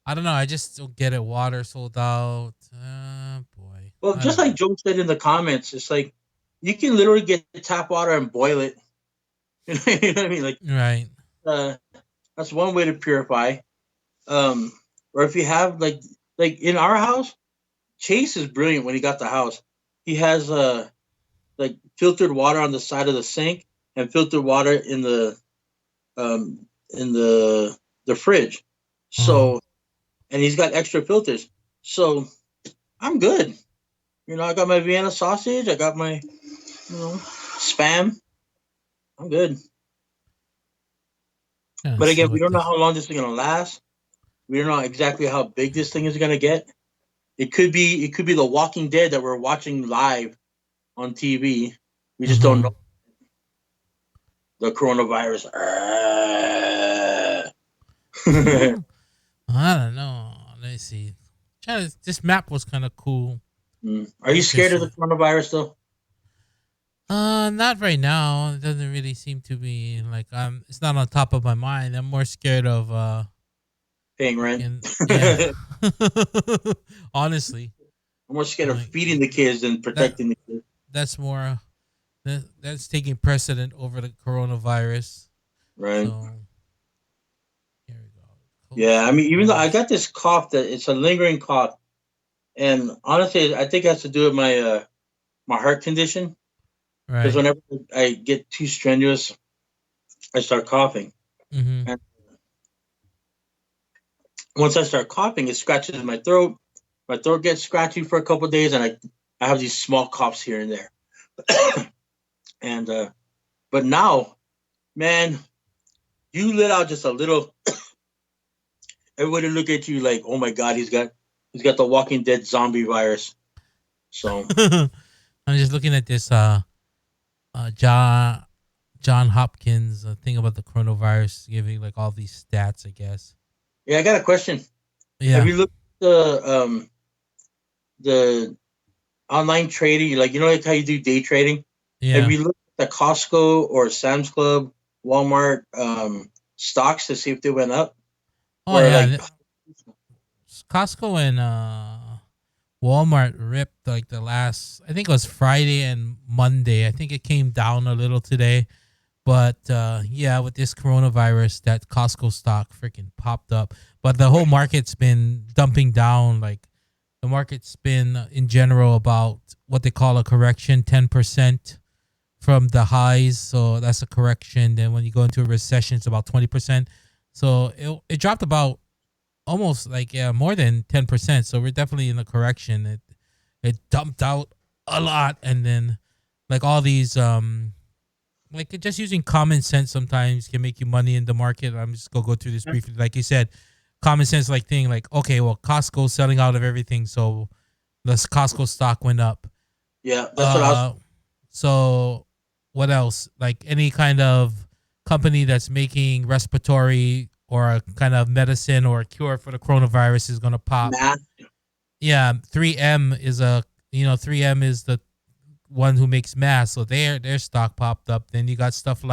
A: I don't know. I just don't get it. Water sold out. Boy,
B: well,
A: I
B: just
A: don't
B: like
A: know.
B: Joe said in the comments, it's like you can literally get tap water and boil it. You know what I mean? Like,
A: Right.
B: uh, that's one way to purify. Um, or if you have like in our house, Chase is brilliant when he got the house. He has like filtered water on the side of the sink and filtered water in the fridge.
A: Uh-huh.
B: So and he's got extra filters. So I'm good. I got my Vienna sausage. I got my spam. I'm good.
A: Trying to
B: But
A: see
B: again, we
A: what
B: don't know
A: this.
B: how long this is gonna last. We don't know exactly how big this thing is gonna get. It could be the Walking Dead that we're watching live on TV. We just don't
A: Uh-huh.
B: know the coronavirus.
A: I don't know. Let's see. This map was kind of cool.
B: Are you scared of the
A: Interesting.
B: coronavirus though?
A: Not right now. It doesn't really seem to be like it's not on top of my mind. I'm more scared of
B: Paying rent.
A: freaking yeah.
B: I'm
A: Honestly,
B: more scared
A: I'm
B: of
A: like
B: feeding the kids than
A: that
B: protecting the kids.
A: that's more that's taking precedent over the coronavirus.
B: Right.
A: So here we go.
B: Yeah. I
A: Coastal
B: mean, even though I
A: Cross.
B: got this cough that it's a lingering cough, and honestly, I think it has to do with my heart condition. Because
A: Right.
B: whenever I get too strenuous, I start coughing.
A: Mm-hmm.
B: And once I start coughing, it scratches my throat. My throat gets scratchy for a couple of days, and I have these small coughs here and there. and but now, man, you let out just a little. Everybody look at you like, oh my god, he's got the Walking Dead zombie virus. So
A: I'm just looking at this John Hopkins thing about the coronavirus giving like all these stats, I guess.
B: yeah, I got a question. Have
A: Yeah.
B: you looked at the online trading? Like how you do day trading? Have
A: Yeah.
B: you looked at the Costco or Sam's Club, Walmart stocks to see if they went up
A: Oh
B: or
A: yeah.
B: like
A: Costco and Walmart ripped like the last I think it was Friday and Monday. I think it came down a little today. But yeah, with this coronavirus, that Costco stock freaking popped up. But the whole market's been dumping down. Like the market's been in general about what they call a correction, 10% from the highs. So that's a correction. Then when you go into a recession, it's about 20%. So it dropped about almost like yeah more than 10%. So we're definitely in a correction. It dumped out a lot, and then like all these like just using common sense sometimes can make you money in the market. I'm just gonna go through this briefly. Like you said, common sense like thing like okay, well Costco's selling out of everything, so the Costco stock went up.
B: yeah, that's what I was.
A: Uh, so what else? Like any kind of company that's making respiratory or a kind of medicine or a cure for the coronavirus is gonna pop.
B: Math.
A: Yeah, 3M is a 3M is the one who makes masks, so their stock popped up. Then you got stuff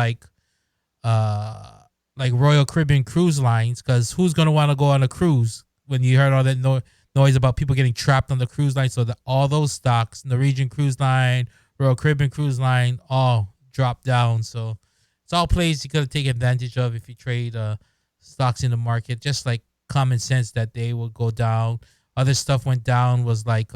A: uh like Royal Caribbean Cruise Lines, because who's gonna want to go on a cruise when you heard all that noise about people getting trapped on the cruise line? So that all those stocks, Norwegian Cruise Line, Royal Caribbean Cruise Line, all dropped down. So it's all plays you gotta take advantage of if you trade stocks in the market, just like common sense that they would go down. Other stuff went down was like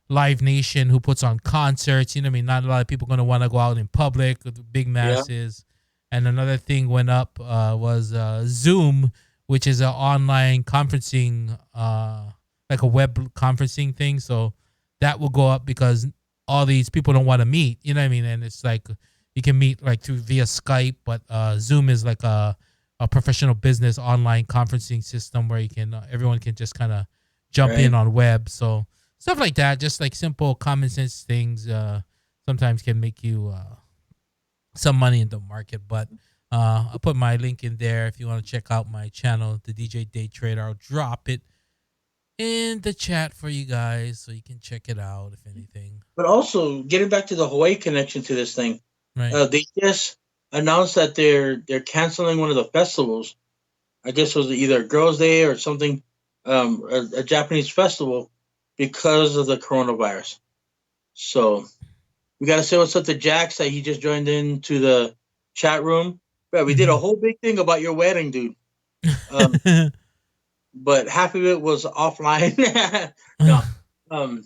A: Live Nation, who puts on concerts. You know what I mean? Not a lot of people going to want to go out in public with the big
B: Yeah.
A: masses. And another thing went up was Zoom, which is an online conferencing, like a web conferencing thing. So that will go up because all these people don't want to meet. You know what I mean? And it's like you can meet like through via Skype, but Zoom is like a professional business online conferencing system where you can everyone can just kind of jump in
B: Right.
A: on web. So stuff like that, just like simple common sense things, sometimes can make you some money in the market. But I'll put my link in there if you want to check out my channel, the DJ Day Trader. I'll drop it in the chat for you guys so you can check it out if anything.
B: But also, getting back to the Hawaii connection to this thing,
A: Right.
B: they just announced that they're canceling one of the festivals. I guess it was either Girls' Day or something, a Japanese festival, because of the coronavirus. So we got to say what's up to Jax that he just joined into the chat room. Yeah, we did a whole big thing about your wedding, dude. Um, but half of it was offline. No, um,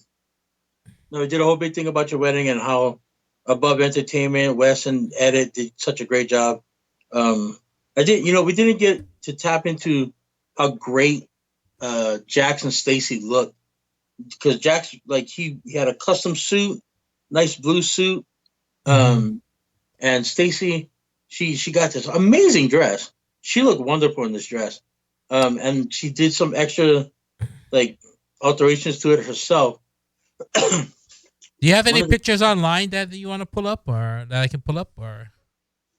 B: no, we did a whole big thing about your wedding and how Above Entertainment, Wes and Edit did such a great job. I did, we didn't get to tap into how great Jax and Stacy looked because Jax, like, he had a custom suit, nice blue suit. And Stacy, she got this amazing dress. She looked wonderful in this dress. And she did some extra like alterations to it herself.
A: Do you have any
B: One of the,
A: pictures online that you want to pull up or that I can pull up or?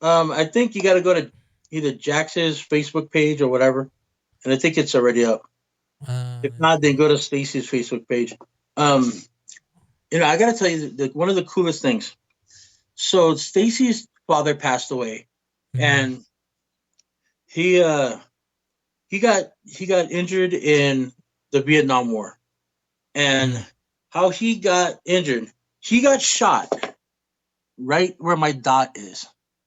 B: I think you got to go to either Jax's Facebook page or whatever, and I think it's already up. If
A: Let's
B: not, then
A: see.
B: go to Stacy's Facebook page. Um, I got to tell you that one of the coolest things. So Stacy's father passed away,
A: Mhm.
B: and he he got injured in the Vietnam War, and
A: Mm.
B: how he got injured, he got shot right where my dot is.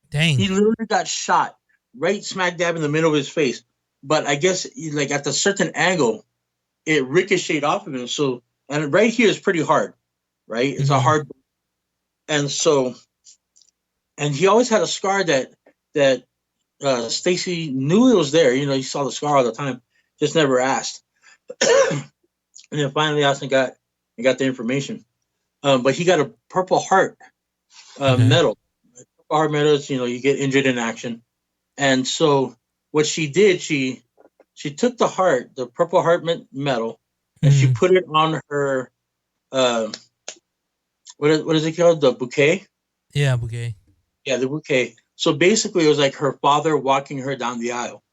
A: Dang.
B: He literally got shot right smack dab in the middle of his face. But I guess like at a certain angle, it ricocheted off of him. So and right here is pretty hard, right? It's a
A: Mhm.
B: hard, and so and he always had a scar that Stacy knew it was there. He saw the scar all the time, just never asked. And then finally asked and got the information. But he got a Purple Heart
A: Okay.
B: medal. Purple Heart medal is, you get injured in action. And so what she did, she took the Purple Heart medal, and she
A: Mhm.
B: put it on her uh, what is it called? The bouquet.
A: Yeah, okay.
B: Yeah, the bouquet. So basically, it was like her father walking her down the aisle.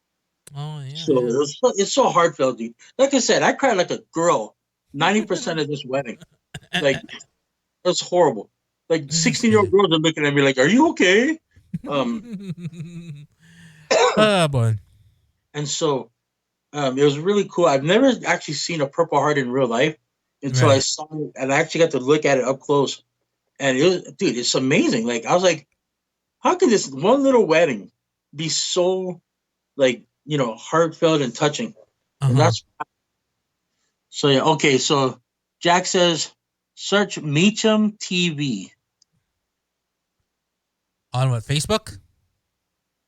A: Oh yeah,
B: So it's so heartfelt, dude. Like I said, I cried like a girl 90% of this wedding. Like,
A: yeah.
B: it was horrible. Like
A: Yeah.
B: 16-year-old girls are looking at me like, "Are you okay?" Um,
A: Oh boy.
B: and so it was really cool. I've never actually seen a Purple Heart in real life until I
A: Right.
B: saw it, and I actually got to look at it up close. And it was, dude, it's amazing. Like, I was like, how could this one little wedding be so like heartfelt and touching?
A: Uh
B: And
A: huh.
B: that's so yeah. Okay, so Jack says, search Meacham TV.
A: On what, Facebook?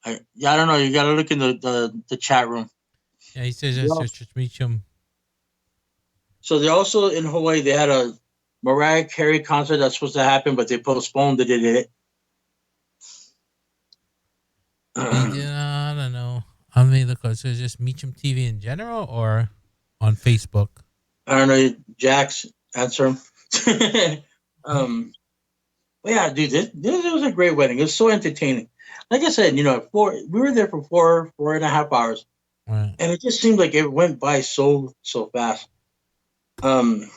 B: I don't know. You got to look in the chat room.
A: Yeah, he says just search Meacham.
B: So they're also in Hawaii. They had a Mariah Carey concert that's supposed to happen, but they postponed it.
A: I don't know. I mean, look, so it's just Meacham TV in general or on Facebook.
B: I don't know. Jack's answer him. um, but yeah, dude, this was a great wedding. It was so entertaining. Like I said, we were there for 4.5 hours,
A: Right.
B: and it just seemed like it went by so fast. Um,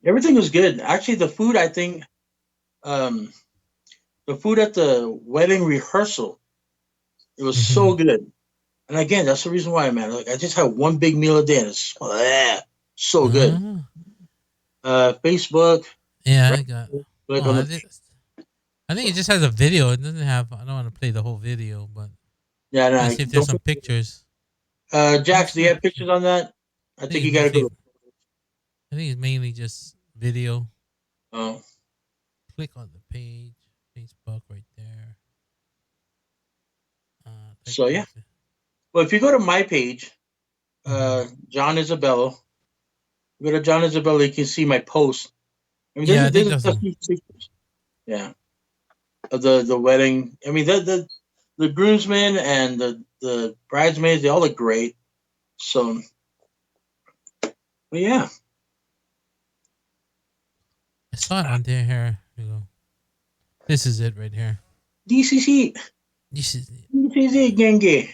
B: Everything was good. Actually, the food, I think, um, the food at the wedding rehearsal, it was
A: Mm-hmm.
B: so good. And again, that's the reason why, man. Like, I just had one big meal a day, and it's so good. Facebook,
A: Yeah,
B: right?
A: I got.
B: Like
A: Oh,
B: on
A: I
B: the
A: think it just has a video. It doesn't have. I don't want to play the whole video, but
B: Yeah,
A: Let's
B: no,
A: see if there's
B: don't.
A: some pictures.
B: Jax,
A: That's
B: do you
A: not.
B: have pictures on that? I
A: I think
B: think
A: it's
B: you got to
A: mostly.
B: go.
A: I think it's mainly just video.
B: Oh,
A: Click on the page, Facebook right there. Type
B: so yeah.
A: into.
B: Well, if you go to my page,
A: Mm-hmm.
B: John Isabello, go to John Isabello, you can see my post. I mean,
A: Yeah, I think
B: there's
A: that's
B: a
A: a.
B: few pictures. Yeah, of the wedding. I mean, the groomsmen and the bridesmaids, they all look great. So, but yeah,
A: I saw it on there. Here you go. This is it right here.
B: DCC,
A: This is it.
B: DCC, genge.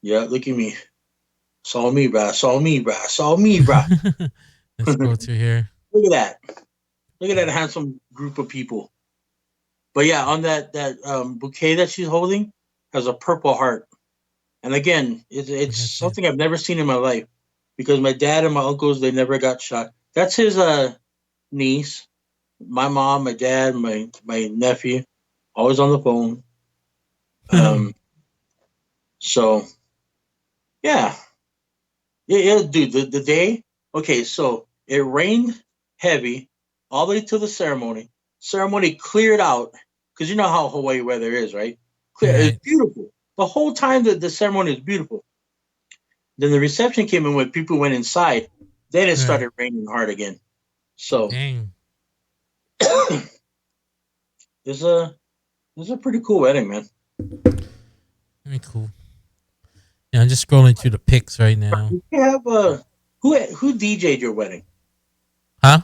B: Yeah, look at me. Saw me, bruh. Saw me, bruh. Saw me, bruh.
A: Let's go
B: Look
A: to here.
B: at that. Look at that
A: Yeah,
B: handsome group of people. But yeah, on that bouquet that she's holding has a purple heart. And again, it's
A: that's it.
B: something I've never seen in my life because my dad and my uncles they never got shot. That's his niece, my mom, my dad, my nephew, always on the phone. Um, so yeah, yeah, dude. The day, okay, so it rained heavy all the way to the ceremony. Ceremony cleared out because you know how Hawaii weather is, right? Clear, it's
A: Right.
B: beautiful. The whole time that the ceremony is beautiful. Then the reception came in when people went inside. Then it
A: Right.
B: started raining hard again. So
A: Dang.
B: it's a it's a pretty cool wedding, man.
A: Very cool. Yeah, I'm just scrolling through the pics right now.
B: You have who DJ'd your wedding?
A: Huh?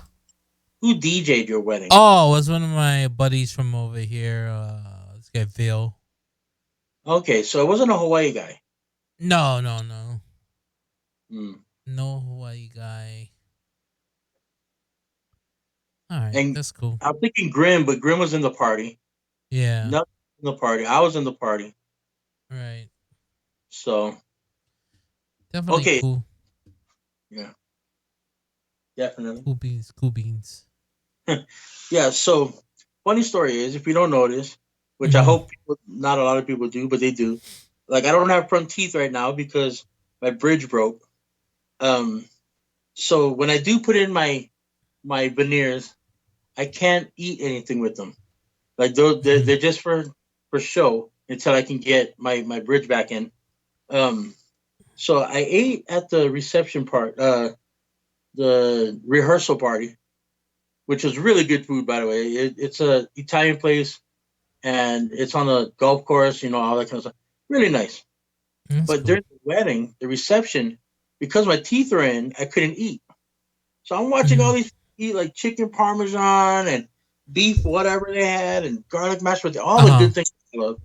B: Who DJ'd your wedding?
A: Oh, it was one of my buddies from over here. This guy Phil.
B: Okay, so it wasn't a Hawaii guy.
A: No, no, no.
B: Hmm.
A: No Hawaii guy. All right,
B: And
A: that's cool.
B: I'm thinking Grim, but Grim was in the party.
A: Yeah,
B: Not in the party. I was in the party.
A: right.
B: So
A: Definitely
B: okay,
A: cool.
B: yeah, definitely.
A: Cool beans, cool beans.
B: Yeah. So funny story is, if you don't notice, which I
A: Mm-hmm.
B: hope people, not a lot of people do, but they do. Like I don't have front teeth right now because my bridge broke. Um, so when I do put in my veneers, I can't eat anything with them. Like
A: Mm-hmm.
B: they're just for show until I can get my bridge back in. Um, so I ate at the reception part, the rehearsal party, which was really good food, by the way. It's a Italian place, and it's on a golf course, you know, all that kind of stuff. Really nice.
A: That's
B: But
A: cool.
B: during the wedding, the reception, because my teeth are in, I couldn't eat. So I'm watching
A: Mm-hmm.
B: all these eat like chicken parmesan and beef, whatever they had, and garlic mashed potatoes, all
A: Uh
B: the
A: huh.
B: good things I love.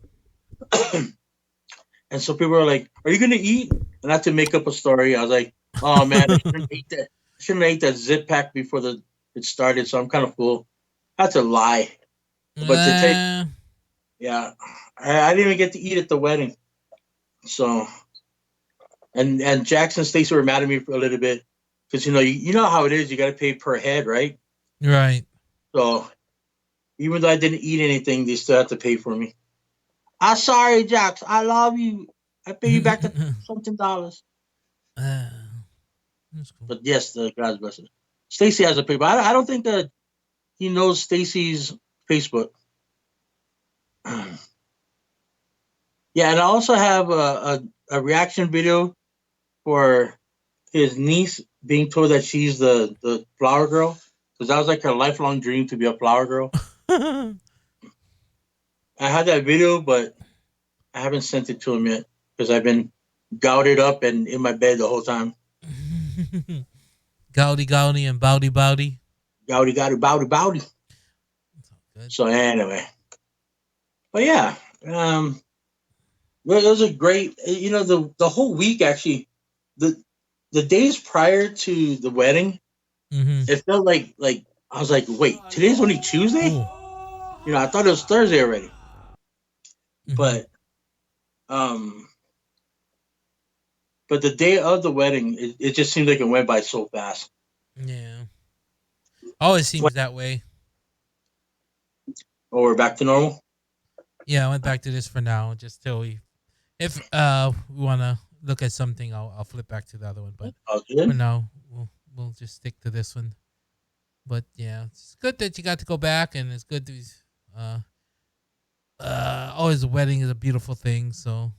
B: And so people are like, "Are you gonna eat?" And I had to make up a story. I was like, "Oh man, I shouldn't have ate that. I shouldn't have ate that zip pack before the it started." So I'm kind of full. I had to lie, but to take,
A: uh,
B: yeah, I didn't even get to eat at the wedding. So and Jackson and Stacey were mad at me for a little bit because you know how it is. You got to pay per head, right?
A: right.
B: So even though I didn't eat anything, they still had to pay for me. I'm sorry, Jax. I love you. I pay you back the something dollars.
A: uh, that's cool.
B: But yes, the God's blessing. Stacy has a pay, but I don't think that he knows Stacy's Facebook. Yeah, and I also have a reaction video for his niece being told that she's the flower girl because that was like her lifelong dream to be a flower girl. I had that video, but I haven't sent it to him yet because I've been gouted up and in my bed the whole time.
A: Goudy, goudy, and bowdy, bowdy.
B: Gouty, gouty, bowdy, bowdy.
A: That's all good.
B: So anyway, but yeah, well, it was a great. The whole week actually, the the days prior to the wedding,
A: Mm-hmm.
B: it felt like I was like, wait, today's only Tuesday.
A: Ooh.
B: I thought it was Thursday already.
A: Mm-hmm.
B: But um, but the day of the wedding, it just seemed like it went by so fast.
A: Yeah. Always seems that way.
B: Oh, we're back to normal.
A: Yeah, I went back to this for now, just till we If we wanna look at something, I'll flip back to the other one. But
B: All
A: for
B: good.
A: now, we'll just stick to this one. But yeah, it's good that you got to go back, and it's good to uh always a wedding is a beautiful thing. So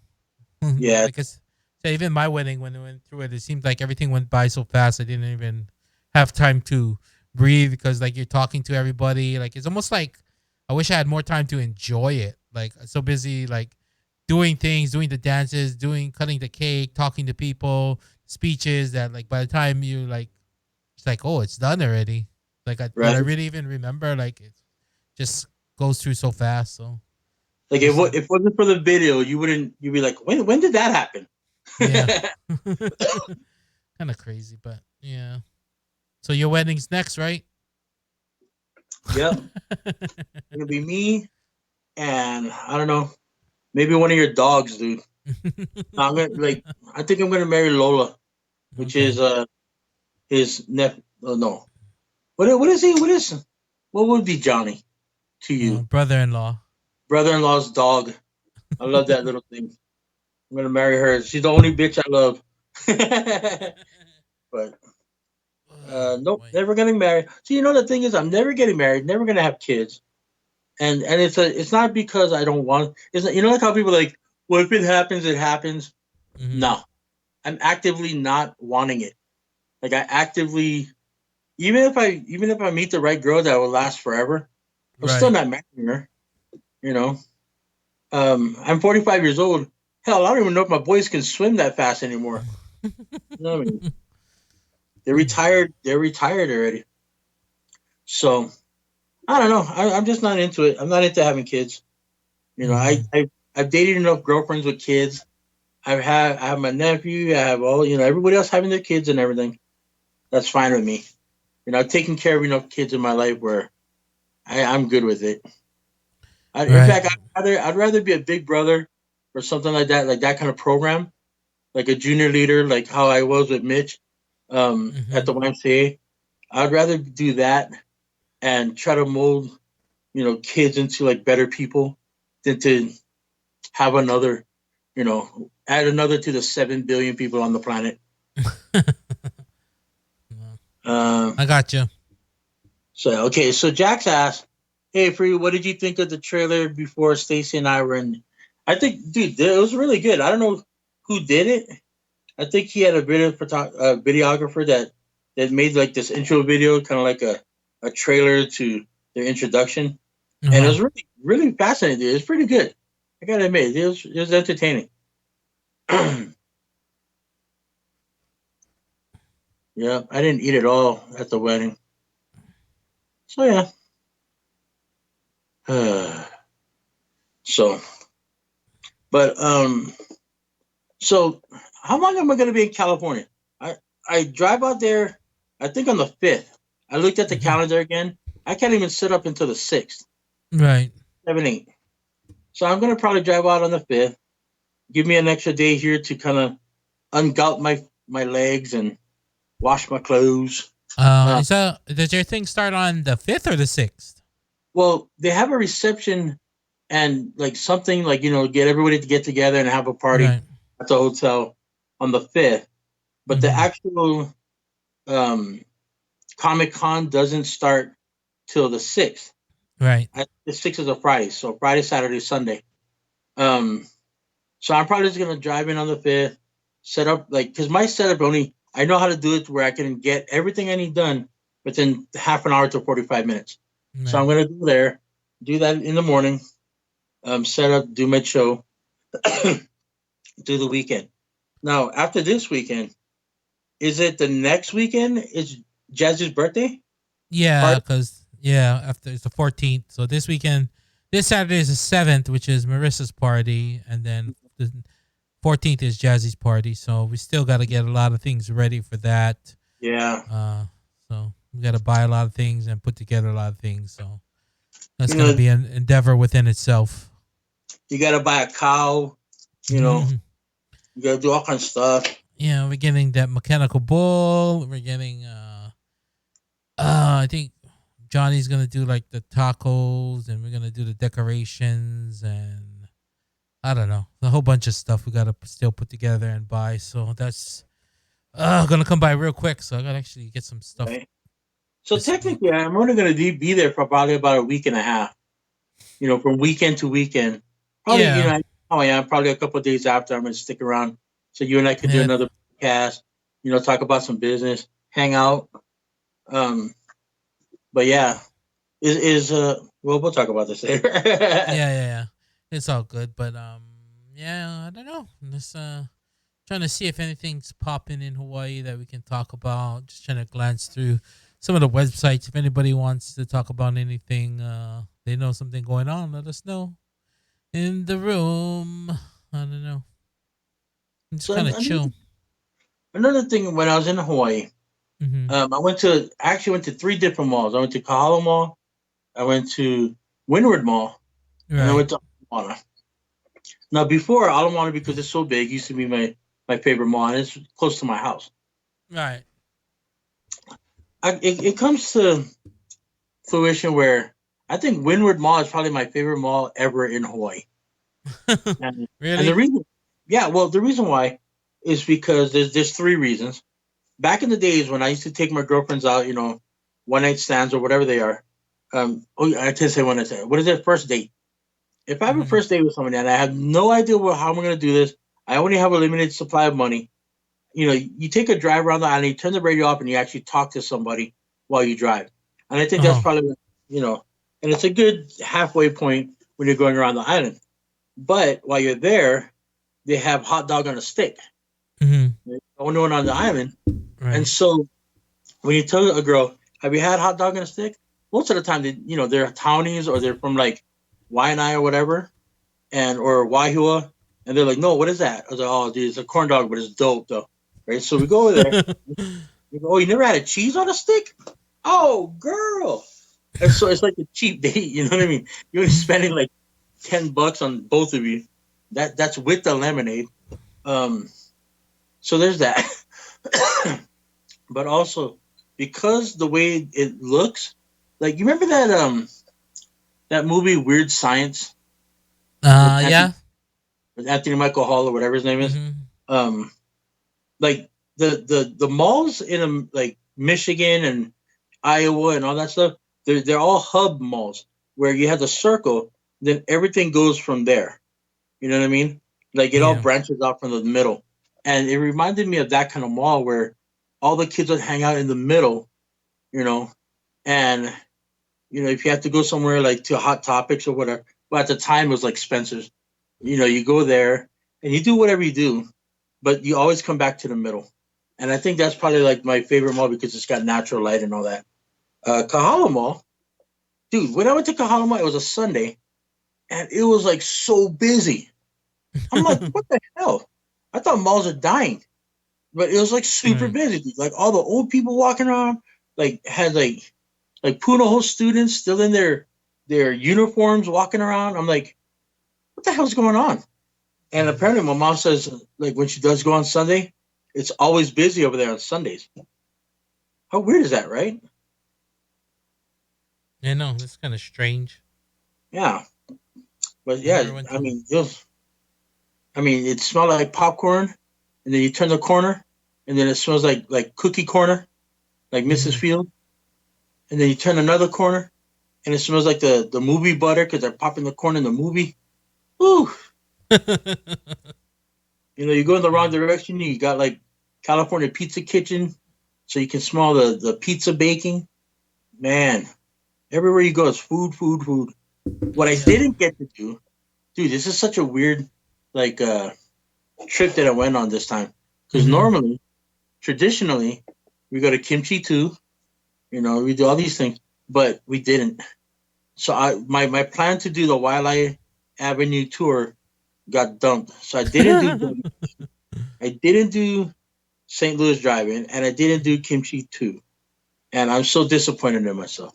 B: Yeah,
A: like I said, even my wedding when I went through it, it seemed like everything went by so fast. I didn't even have time to breathe because like you're talking to everybody. Like it's almost like I wish I had more time to enjoy it. Like so busy like doing things, doing the dances, doing cutting the cake, talking to people, speeches that like by the time you like it's like oh it's done already. Like did I
B: right.
A: really even remember? Like it just goes through so fast. So
B: Like
A: we'll see.
B: if it wasn't for the video, you wouldn't. You'd be like, when did that happen?
A: Yeah. Kind of crazy, but yeah. So your wedding's next, right?
B: Yep, it'll be me and I don't know, maybe one of your dogs, dude. I'm gonna like. I think I'm gonna marry Lola, which
A: Okay.
B: is his nephew. Oh no, what is he? What would be Johnny to you?
A: Brother-in-law.
B: Brother-in-law's dog. I love that little thing. I'm gonna marry her. She's the only bitch I love. But
A: Oh
B: nope,
A: boy.
B: never getting married. So you know the thing is, I'm never getting married. Never gonna have kids. And it's not because I don't want. It's not, you know like how people are like, well, if it happens, it happens.
A: Hmm.
B: No, I'm actively not wanting it. Like I actively, even if I meet the right girl that will last forever, I'm still
A: Right.
B: not marrying her. You know, I'm 45 years old. Hell, I don't even know if my boys can swim that fast anymore. You know what I mean? They're retired. They're retired already. So I don't know. I'm just not into it. I'm not into having kids. You know,
A: Hmm.
B: I've dated enough girlfriends with kids. I have my nephew. I have all everybody else having their kids and everything. That's fine with me. You know, I've taken care of enough kids in my life where I'm good with it. In
A: Right.
B: fact, I'd rather be a big brother or something like that kind of program, like a junior leader, like how I was with Mitch at
A: Hmm.
B: the YMCA. I'd rather do that and try to mold kids into like better people than to have another, add another to the 7 billion people on the planet. Um,
A: I got you.
B: so okay, so Jax asked, "Hey, Free, what did you think of the trailer before Stacy and I were in?" I think, dude, it was really good. I don't know who did it. I think he had a videographer that made like this intro video, kind of like a trailer to their introduction, and it
A: Uh-huh.
B: was really really fascinating. Dude. It was pretty good. I gotta admit, it was entertaining. Yeah, I didn't eat it all at the wedding, so yeah. So, but so how long am I gonna be in California? I I drive out there. I think on the 5th. I looked at the
A: Hmm.
B: calendar again. I can't even sit up until the 6th,
A: Right.
B: 7, 8. So I'm gonna probably drive out on the 5th. Give me an extra day here to kind of ungout my legs and wash my clothes. Uh,
A: So does your thing start on the 5th or the 6th?
B: well, they have a reception and like something like get everybody to get together and have a party
A: Right.
B: at the hotel on the 5th. But the
A: Hmm.
B: actual um, Comic Con doesn't start till the 6th.
A: Right.
B: The 6th is a Friday, so Friday, Saturday, Sunday. Um, so I'm probably just gonna drive in on the 5th, set up like because my setup only I know how to do it where I can get everything I need done within half an hour to 45 minutes. So
A: Right.
B: I'm gonna go there, do that in the morning, set up, do my show, do the weekend. Now after this weekend, is it the next weekend? Is Jazz's birthday
A: Yeah,
B: party?
A: because yeah, after it's the 14th. So this weekend, this Saturday is the 7th, which is Marissa's party, and then the 14th is Jazzy's party. So we still got to get a lot of things ready for that.
B: Yeah,
A: Uh, so we got to buy a lot of things and put together a lot of things. So that's
B: you
A: gonna
B: know
A: be an endeavor within itself.
B: you gotta buy a cow. You know you gotta do all kinds of stuff.
A: Yeah, we're getting that mechanical bull. We're getting I think Johnny's gonna do like the tacos, and we're gonna do the decorations, and I don't know, a whole bunch of stuff we gotta still put together and buy. So that's gonna come by real quick. So I gotta actually get some stuff
B: Right. So
A: this
B: technically,
A: week.
B: I'm only going to be there for probably about a week and a half. From weekend to weekend. Probably,
A: Yeah,
B: oh yeah, probably a couple of days after I'm going to stick around, so you and I could do
A: yeah,
B: another podcast. Talk about some business, hang out. Um, but yeah, is well, we'll talk about this later.
A: yeah. It's all good, but yeah, I don't know. Just trying to see if anything's popping in Hawaii that we can talk about. Just trying to glance through some of the websites. If anybody wants to talk about anything, they know something going on, let us know in the room. I don't know. Just
B: So
A: kind of chill.
B: another thing, when I was in Hawaii,
A: Mm-hmm.
B: I actually went to three different malls. I went to Kahala Mall, I went to Windward Mall, and I
A: Right,
B: went to Ala. Now, before Ala, because it's so big, used to be my favorite mall, and it's close to my house.
A: right.
B: It comes to fruition where I think Windward Mall is probably my favorite mall ever in Hawaii. And the
A: Really?
B: reason, yeah, well, the reason why is because there's three reasons. Back in the days when I used to take my girlfriends out, one night stands or whatever they are. I can't say one night stand. What is it? First date. If I have a
A: Mm-hmm.
B: first date with somebody and I have no idea how I'm going to do this, I only have a limited supply of money. You take a drive around the island, you turn the radio off, and you actually talk to somebody while you drive. And I think that's
A: Oh.
B: probably, you know, and it's a good halfway point when you're going around the island. But while you're there, they have hot dog on a stick.
A: Mm-hmm.
B: The only one on the island. And
A: Right.
B: so when you tell a girl, "Have you had hot dog on a stick?" Most of the time, they're townies or they're from like Waianae or whatever, and or Waihua, and they're like, "No, what is that?" I was like, "Oh, dude, it's a corn dog, but it's dope though." Right? So we go over there. You go, "Oh, you never had a cheese on a stick?" "Oh, girl!" And so it's like a cheap date. You know what I mean? You're only spending like $10 on both of you. That's with the lemonade. Um, so there's that. But also because the way it looks, like you remember that movie Weird Science with
A: Yeah.
B: Anthony Michael Hall or whatever his name is.
A: Mm-hmm.
B: Um, like the malls in like Michigan and Iowa and all that stuff, they're all hub malls where you have the circle, then everything goes from there. You know what I mean? Like it all
A: Yeah.
B: branches out from the middle, and it reminded me of that kind of mall where all the kids would hang out in the middle. You know, and if you have to go somewhere like to Hot Topics or whatever, but at the time it was like Spencer's. You go there and you do whatever you do, but you always come back to the middle. And I think that's probably like my favorite mall because it's got natural light and all that. Kahala Mall, dude. When I went to Kahala Mall, it was a Sunday, and it was like so busy. I'm like, what the hell? I thought malls are dying, but it was like super
A: Right.
B: busy. Dude. Like all the old people walking around, like had like Punahou students still in their uniforms walking around. I'm like, what the hell's going on? And
A: Mm.
B: apparently, my mom says like when she does go on Sunday, it's always busy over there on Sundays. How weird is that, right?
A: Yeah, no, that's kind of strange.
B: Yeah, but
A: I
B: yeah,
A: never went
B: I
A: to.
B: mean, it smelled like popcorn, and then you turn the corner, and then it smells like cookie corner, like Mrs.
A: Mm-hmm.
B: Field, and then you turn another corner, and it smells like the movie butter because they're popping the corn in the movie. Ooh, you go in the wrong
A: Yeah.
B: direction. You got like California Pizza Kitchen, so you can smell the pizza baking. Man, everywhere you go is food, food, food. What I
A: Yeah.
B: didn't get to do, dude, this is such a weird like trip that I went on this time. Because
A: Mm-hmm.
B: normally, traditionally, we go to Kimchi too. We do all these things, but we didn't. So my plan to do the Waialae Avenue tour got dumped. So I didn't do I didn't do St. Louis Drive-In, and I didn't do Kimchi too. And I'm so disappointed in myself.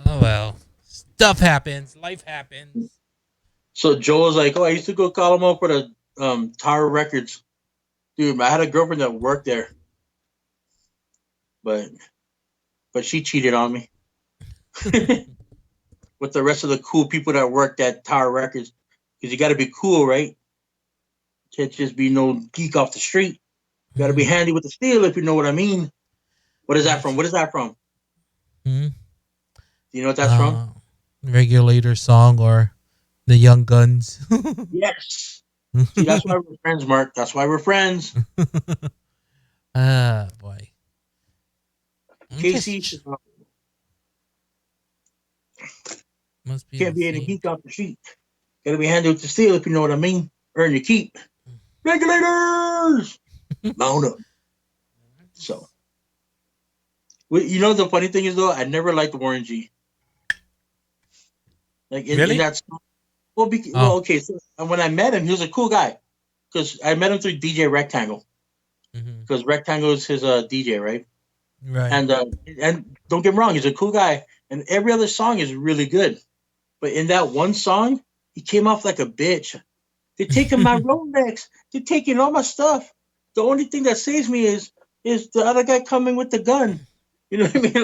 A: Oh well, stuff happens. Life happens.
B: So Joe was like, "Oh, I used to go call him up for the Tower Records, dude. I had a girlfriend that worked there, but she cheated on me." with the rest of the cool people that worked at Tower Records. Because you got to be cool, right? Can't just be no geek off the street. You got to be
A: Mm-hmm.
B: handy with the steel, if you know what I mean. What is that from?
A: That's
B: What is that from?
A: hmm
B: Do you know what that's from?
A: uh regulator song or the Young Guns.
B: Yes. See, that's why we're friends, Mark. That's why we're friends.
A: Ah, boy. I'm
B: Casey
A: just must be
B: can't
A: the
B: be any
A: same.
B: geek off the street. Got to be handy with the steel, if you know what I mean. Earn your keep. Regulators! Mount up. So, you know, the funny thing is, though, I never liked Warren G. Like, in
A: Really?
B: that song. Well,
A: Oh.
B: okay. So, when I met him, he was a cool guy. Because I met him through DJ Rectangle.
A: Hmm.
B: Because Rectangle is his DJ, right?
A: Right.
B: And don't get me wrong, he's a cool guy. And every other song is really good. But in that one song, he came off like a bitch. They're taking my Rolex. They're taking all my stuff. The only thing that saves me is the other guy coming with the gun. You know what I mean?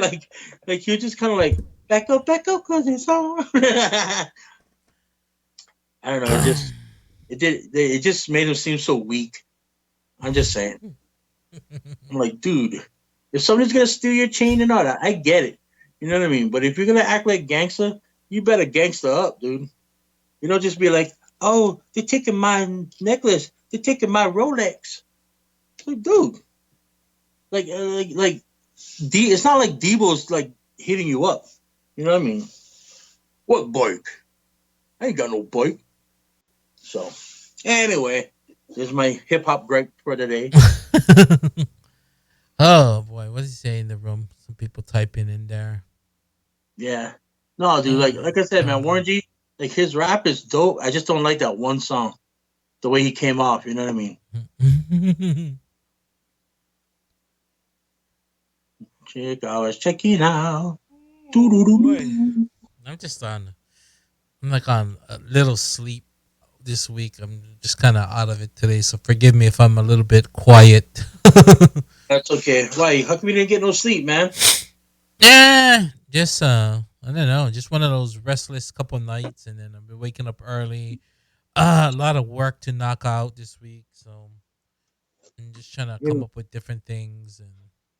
B: Like you're just kind of like back up, cause it's on. I don't know. It just made him seem so weak. I'm just saying. I'm like, dude, if somebody's gonna steal your chain and all that, I get it. You know what I mean? But if you're gonna act like gangster, you better gangster up, dude. You don't just be like, oh, they're taking my necklace. They're taking my Rolex. Like, dude, like, it's not like Debo's like hitting you up. You know what I mean? What bike? I ain't got no bike. So, anyway, this is my hip hop gripe for today.
A: Oh boy, what does he say in the room? Some people typing in there.
B: Yeah. No, dude, like I said, man, Warren
A: Jungle.
B: G, like his rap is dope. I just don't like that one song. The way he came off, you know what I mean? Check, I was checking out.
A: Oh boy,
B: Doo-doo-doo-doo.
A: I'm just on. I'm like on a little sleep this week. I'm just kind of out of it today, so forgive me if I'm a little bit quiet.
B: That's okay. Why? How come you didn't get no sleep, man?
A: Yeah, just I don't know, just one of those restless couple nights, and then I've been waking up early. A lot of work to knock out this week, so I'm just trying to come
B: You
A: up with different things and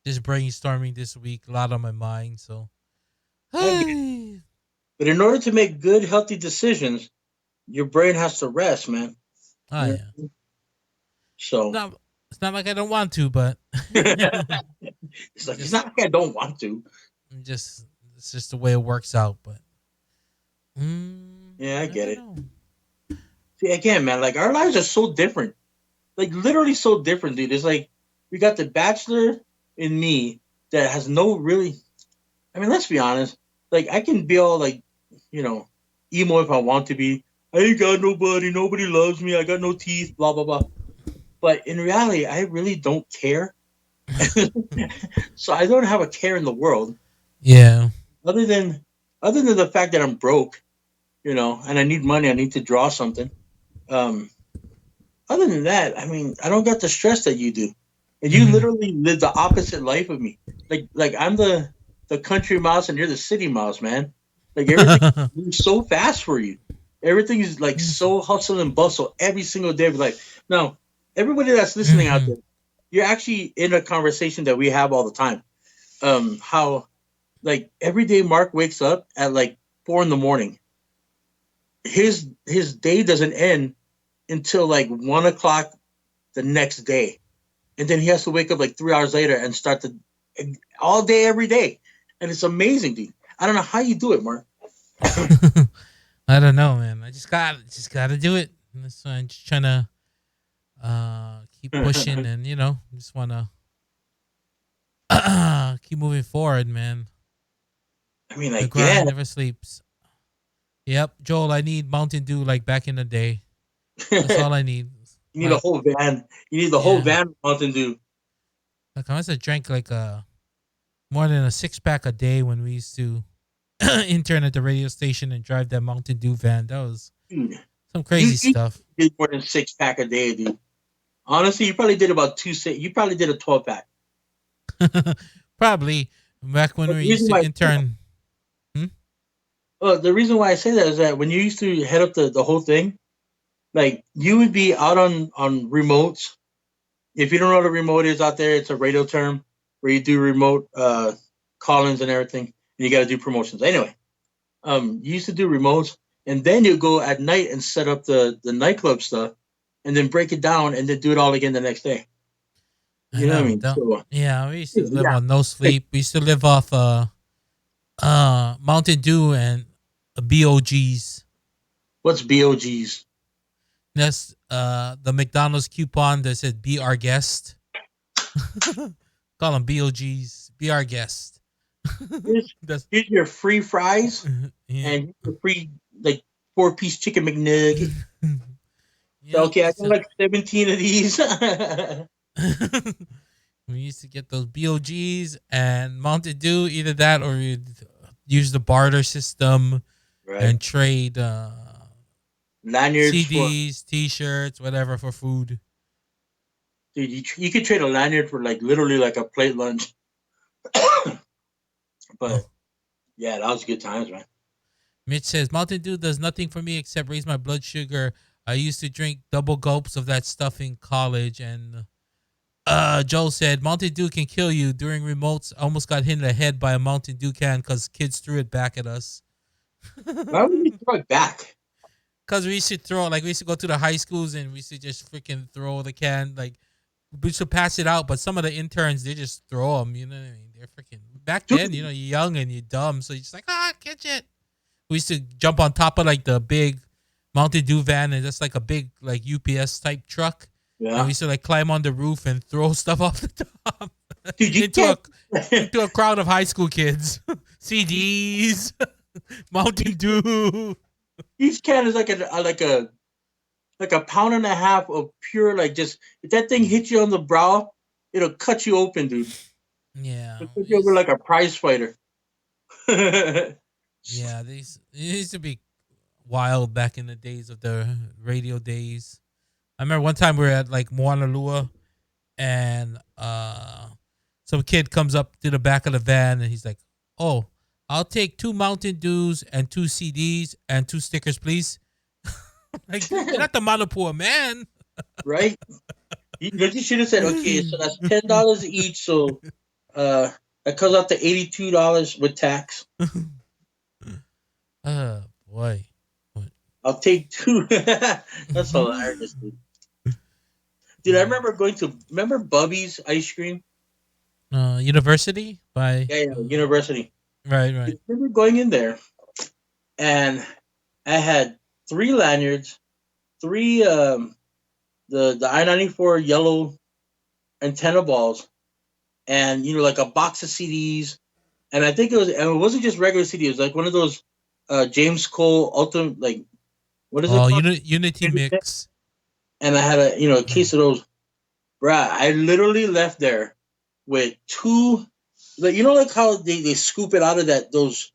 A: just brainstorming this week. A lot on my mind, so
B: I get it. But in order to make good, healthy decisions, your brain has to rest, man.
A: oh
B: You
A: yeah,
B: know? So
A: not it's not like I don't want to, but
B: it's like it's
A: just
B: not like I don't want to.
A: just it's just the way it works out. But
B: Yeah, I
A: I
B: get
A: don't
B: it.
A: know.
B: See, again, man, like our lives are so different. Like literally so different, dude. It's like we got the bachelor in me that has no really. I mean, let's be honest. Like I can be all like, you know, emo if I want to be. I ain't got nobody. Nobody loves me. I got no teeth. Blah blah blah. But in reality, I really don't care. So I don't have a care in the world
A: Yeah.
B: other than other than the fact that I'm broke, and I need money. I need to draw something. Um, Other than that, I mean, I don't got the stress that you do, and you
A: Hmm.
B: literally live the opposite life of me. Like I'm the country mouse, and you're the city mouse, man. Like everything moves so fast for you. Everything is like so hustle and bustle every single day of life. Now, everybody that's listening out
A: Hmm.
B: there, you're actually in a conversation that we have all the time. How like every day Mark wakes up at like 4 in the morning. His day doesn't end until like 1 o'clock the next day, and then he has to wake up like 3 hours later and start the all day every day, and it's amazing, dude. I don't know how you do it, Mark.
A: I don't know, man. I just gotta do it. That's why I'm just trying to keep pushing,
B: I
A: and just wanna keep moving forward, man.
B: mean, I
A: The
B: guess
A: grind never sleeps. Yep, Joel. I need Mountain Dew like back in the day. That's
B: you
A: all I need.
B: need a
A: Like,
B: whole van. You need the whole
A: yeah,
B: van of Mountain Dew.
A: like I must have drank like more than a 6 pack a day when we used to intern at the radio station and drive that Mountain Dew van. That was
B: Dude,
A: some
B: you
A: crazy
B: you
A: stuff.
B: did more than 6 pack a day, dude. Honestly, you probably did about two. You probably did a 12 pack.
A: Probably back when
B: But
A: we
B: the
A: used
B: reason
A: to
B: why
A: intern. Hmm?
B: Well, the reason why I say that is that when you used to head up the whole thing, like you would be out on remotes. If you don't know what a remote is out there, it's a radio term where you do remote call-ins and everything, and you got to do promotions. Anyway, you used to do remotes, and then you go at night and set up the nightclub stuff, and then break it down, and then do it all again the next day.
A: I
B: You know what I
A: know.
B: mean?
A: Don't.
B: So
A: Yeah, we used to live
B: yeah,
A: on no sleep. We used to live off Mountain Dew and BOGs.
B: what's BOGs?
A: That's the McDonald's coupon that said "Be our guest." Call them BOGs. Be our guest.
B: Here's,
A: That's
B: here's your free fries
A: yeah.
B: and your free like 4-piece chicken McNugget. So,
A: Yep.
B: okay, I got like 17 of these.
A: We used to get those BOGs and Mountain Dew, either that or you'd use the barter system
B: Right.
A: and trade
B: Lanyards for
A: CDs, T-shirts, whatever for food.
B: dude. You could trade a lanyard for like literally like a plate lunch. But
A: Oh,
B: yeah, that was good times, man.
A: Mitch says Mountain Dew does nothing for me except raise my blood sugar. I used to drink double gulps of that stuff in college, and Joe said Mountain Dew can kill you. During remotes, I almost got hit in the head by a Mountain Dew can because kids threw it back at us.
B: Why would you throw it back?
A: Because we used to throw, like, we used to go to the high schools and we used to just freaking throw the can. Like, we used to pass it out, but some of the interns, they just throw them. You know what I mean? They're freaking, back then,
B: Dude,
A: you're young and you're dumb. So you're just like, catch it. We used to jump on top of, like, the big Mountain Dew van, and that's like a big, like, UPS type truck. And we
B: yeah,
A: used to, like, climb on the roof and throw stuff off the top
B: dude, you
A: into a
B: can't.
A: into a crowd of high school kids. CDs, Mountain Dew.
B: Each can is like a pound and a half of pure like just if that thing hits you on the brow, it'll cut you open, dude.
A: Yeah,
B: It'll put you over like a prize fighter.
A: yeah. These it used to be wild back in the days of the radio days. I remember one time we were at like Moanalua, and some kid comes up to the back of the van and he's like, "Oh, I'll take 2 Mountain Dews and 2 CDs and 2 stickers, please." Like, dude, you're not the Manapua man.
B: Right? You should have said, okay, so that's $10 each, so uh that comes out to $82 with tax.
A: Oh boy. What?
B: I'll take two. That's hilarious, dude. Dude, I
A: Yeah.
B: remember going to remember Bubby's ice cream?
A: University by
B: Yeah, yeah, university.
A: right,
B: I
A: right.
B: remember going in there and I had three lanyards, three the I-94 yellow antenna balls, and like a box of CDs. And I think and it wasn't just regular CD, it was like one of those James Cole ultimate like what is it
A: Oh,
B: called?
A: Unity Mix.
B: And I had a case of those. Bruh, I literally left there with two, like like how they scoop it out of those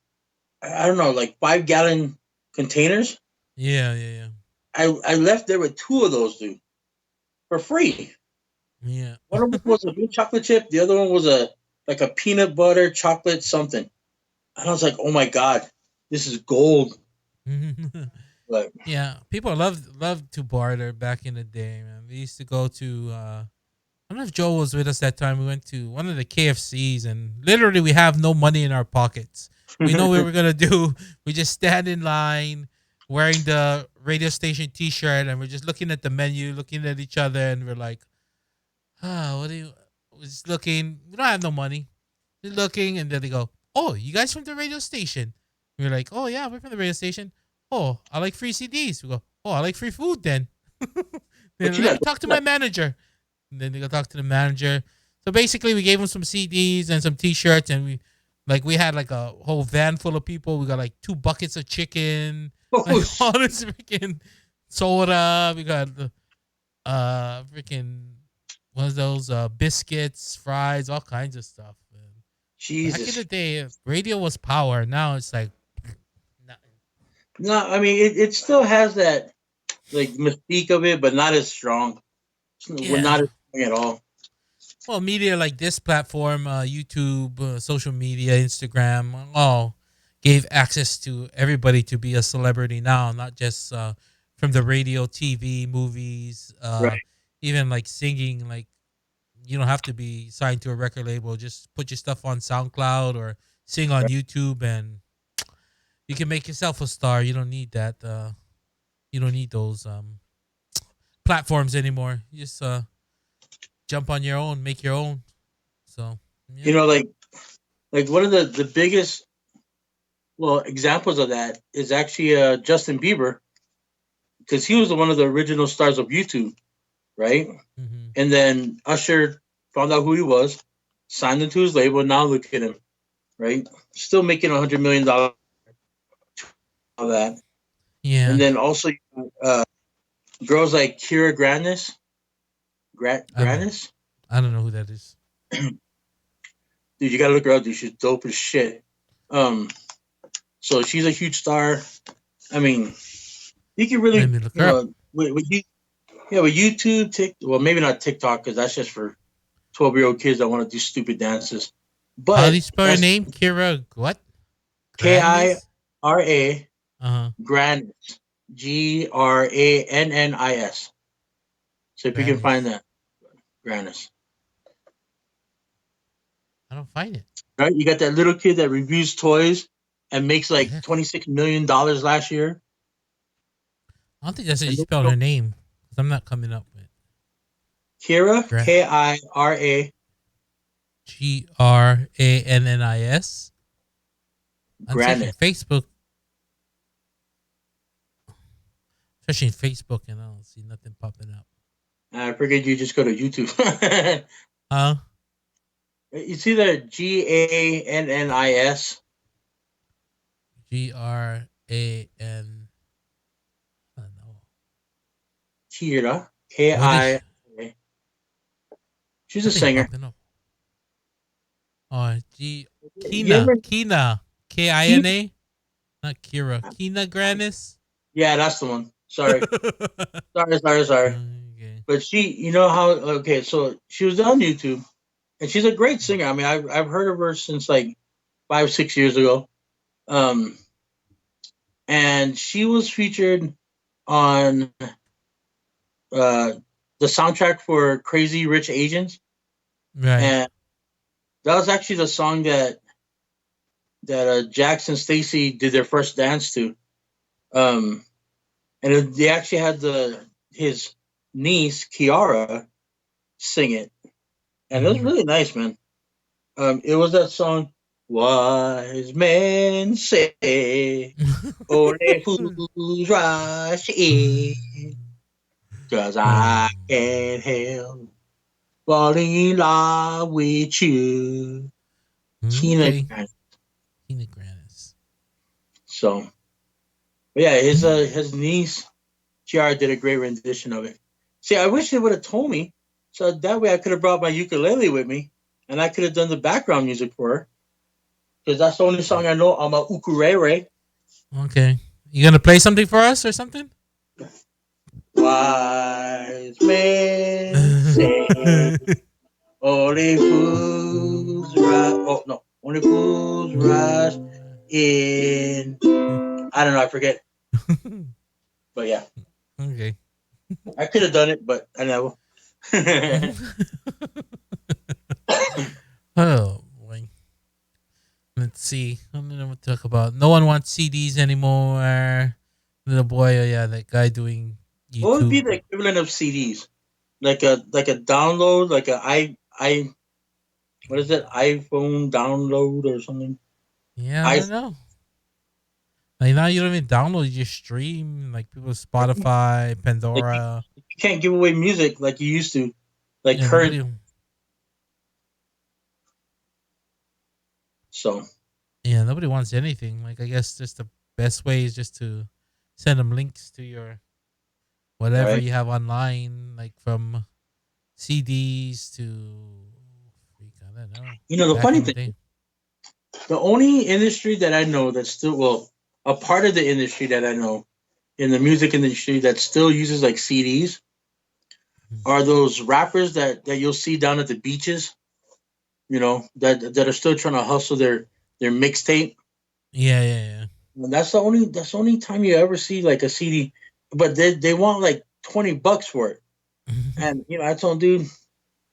B: I don't know, like 5 gallon containers.
A: Yeah, yeah, yeah.
B: I left there with two of those, dude, for free.
A: Yeah.
B: One of them was a mint chocolate chip. The other one was like a peanut butter chocolate something. And I was like, oh my god, this is gold. Like,
A: Yeah, people loved to barter back in the day, man. We used to go to I don't know if Joe was with us that time. We went to one of the KFCs, and literally we have no money in our pockets. We know what we're gonna do. We just stand in line wearing the radio station T-shirt, and we're just looking at the menu, looking at each other, and we're like, what do you? We're just looking. We don't have no money. We're looking, and then they go, "Oh, you guys from the radio station?" We're like, "Oh yeah, we're from the radio station." "Oh, I like free CDs." We go, "Oh, I like free food then."
B: but
A: Then let me talk to my manager. And then they go talk to the manager. So basically, we gave him some CDs and some T-shirts, and we had like a whole van full of people. We got like 2 buckets of chicken, like
B: oh,
A: all this freaking soda. We got freaking one of those biscuits, fries, all kinds of stuff. Man. Back in the
B: Jesus.
A: day, radio was power. Now it's like nothing.
B: No, I mean it still has that like mystique of it, but not as strong. We're
A: Yeah.
B: not as strong at all.
A: Well, media like this platform, YouTube, social media, Instagram, all gave access to everybody to be a celebrity now, not just from the radio, TV, movies,
B: Right.
A: even like singing. Like you don't have to be signed to a record label. Just put your stuff on SoundCloud or sing on
B: Right.
A: YouTube, and you can make yourself a star. You don't need that. You don't need those platforms anymore. You just jump on your own, make your own. So yeah.
B: You know, like one of the biggest examples of that is actually Justin Bieber, because he was one of the original stars of YouTube, right?
A: Mm-hmm.
B: And then Usher found out who he was, signed him to his label. Now look at him, right? Still making $100 million of that. And
A: Yeah,
B: then also uh, girls like Kira Granis,
A: I don't.
B: Granis,
A: I don't know who that is.
B: dude, you gotta look her up. Dude, she's dope as shit. Um, so she's a huge star. I mean, you can
A: Let
B: really,
A: me look her up.
B: with YouTube, well, maybe not TikTok because that's just for 12-year-old kids that want to do stupid dances.
A: How do
B: But
A: you spell your
B: that's
A: name? Kira what?
B: K I
A: Granis?
B: R A
A: Uh-huh.
B: Granis, Grannis. So if you can find
A: Granis.
B: that, Granis,
A: I don't find it.
B: right? You got that little kid that reviews toys and makes
A: The
B: like
A: heck?
B: $26 million last year.
A: I don't think that's how you
B: And
A: spell her name. 'Cause I'm not coming up with
B: Kira,
A: Gra-
B: Kira,
A: Grannis. I'm searching
B: Granis.
A: Facebook. Searching Facebook and I don't see nothing popping up.
B: I figured you just go to YouTube.
A: Huh?
B: You see that Gannis?
A: Gran. I don't know.
B: Kira,
A: What is?
B: Kia. She's a
A: Nothing
B: singer.
A: popping up. Oh, G.
B: You ever
A: Kina.
B: Ki?
A: Kina. Not Kira. Kina Granis.
B: Yeah, that's the one. Sorry.
A: Okay.
B: But she, you know how? Okay, so she was on YouTube, and she's a great singer. I mean, I've heard of her since like 5 6 years ago. Um, and she was featured on uh the soundtrack for Crazy Rich Asians,
A: Right.
B: and that was actually the song that Jackson Stacy did their first dance to. Um, they actually had his niece Kiara sing it, and it was
A: Mm-hmm.
B: really nice, man. It was that song, "Wise Men Say Only Fools Rush In, 'Cause I can't help falling in love with you." Tina.
A: Okay. Kina Granis.
B: So, but yeah, his niece Kiara did a great rendition of it. See, I wish they would have told me, so that way I could have brought my ukulele with me, and I could have done the background music for her, because that's the only song I know on my ukulele.
A: Okay. You gonna play something for us or something?
B: Wise men say only fools rush. Oh no, only fools rush in. I don't know, I forget, but yeah,
A: Okay.
B: I could have done it, but I never.
A: Oh boy. Let's see. I'm gonna talk about. No one wants CDs anymore. Little boy, oh yeah, that guy doing
B: What would be
A: YouTube.
B: the equivalent of CDs? Like a download, like a I what is it? iPhone download or something?
A: Yeah, I
B: I
A: don't know. Like now you don't even download, you just stream. Like people Spotify,
B: like
A: Pandora.
B: you can't give away music like you used to, like
A: Yeah,
B: current.
A: nobody.
B: So
A: Yeah, nobody wants anything. Like I guess just the best way is just to send them links to your whatever
B: right,
A: you have online, like from CDs to freak. I don't know.
B: the
A: Back
B: funny
A: in the
B: thing,
A: day.
B: the only industry that I know that's still a part of the industry that I know in the music industry that still uses like CDs are those rappers that you'll see down at the beaches. That are still trying to hustle their mixtape.
A: Yeah.
B: And that's the only time you ever see like a CD, but they want like $20 for it.
A: Yeah.
B: And I told him, dude,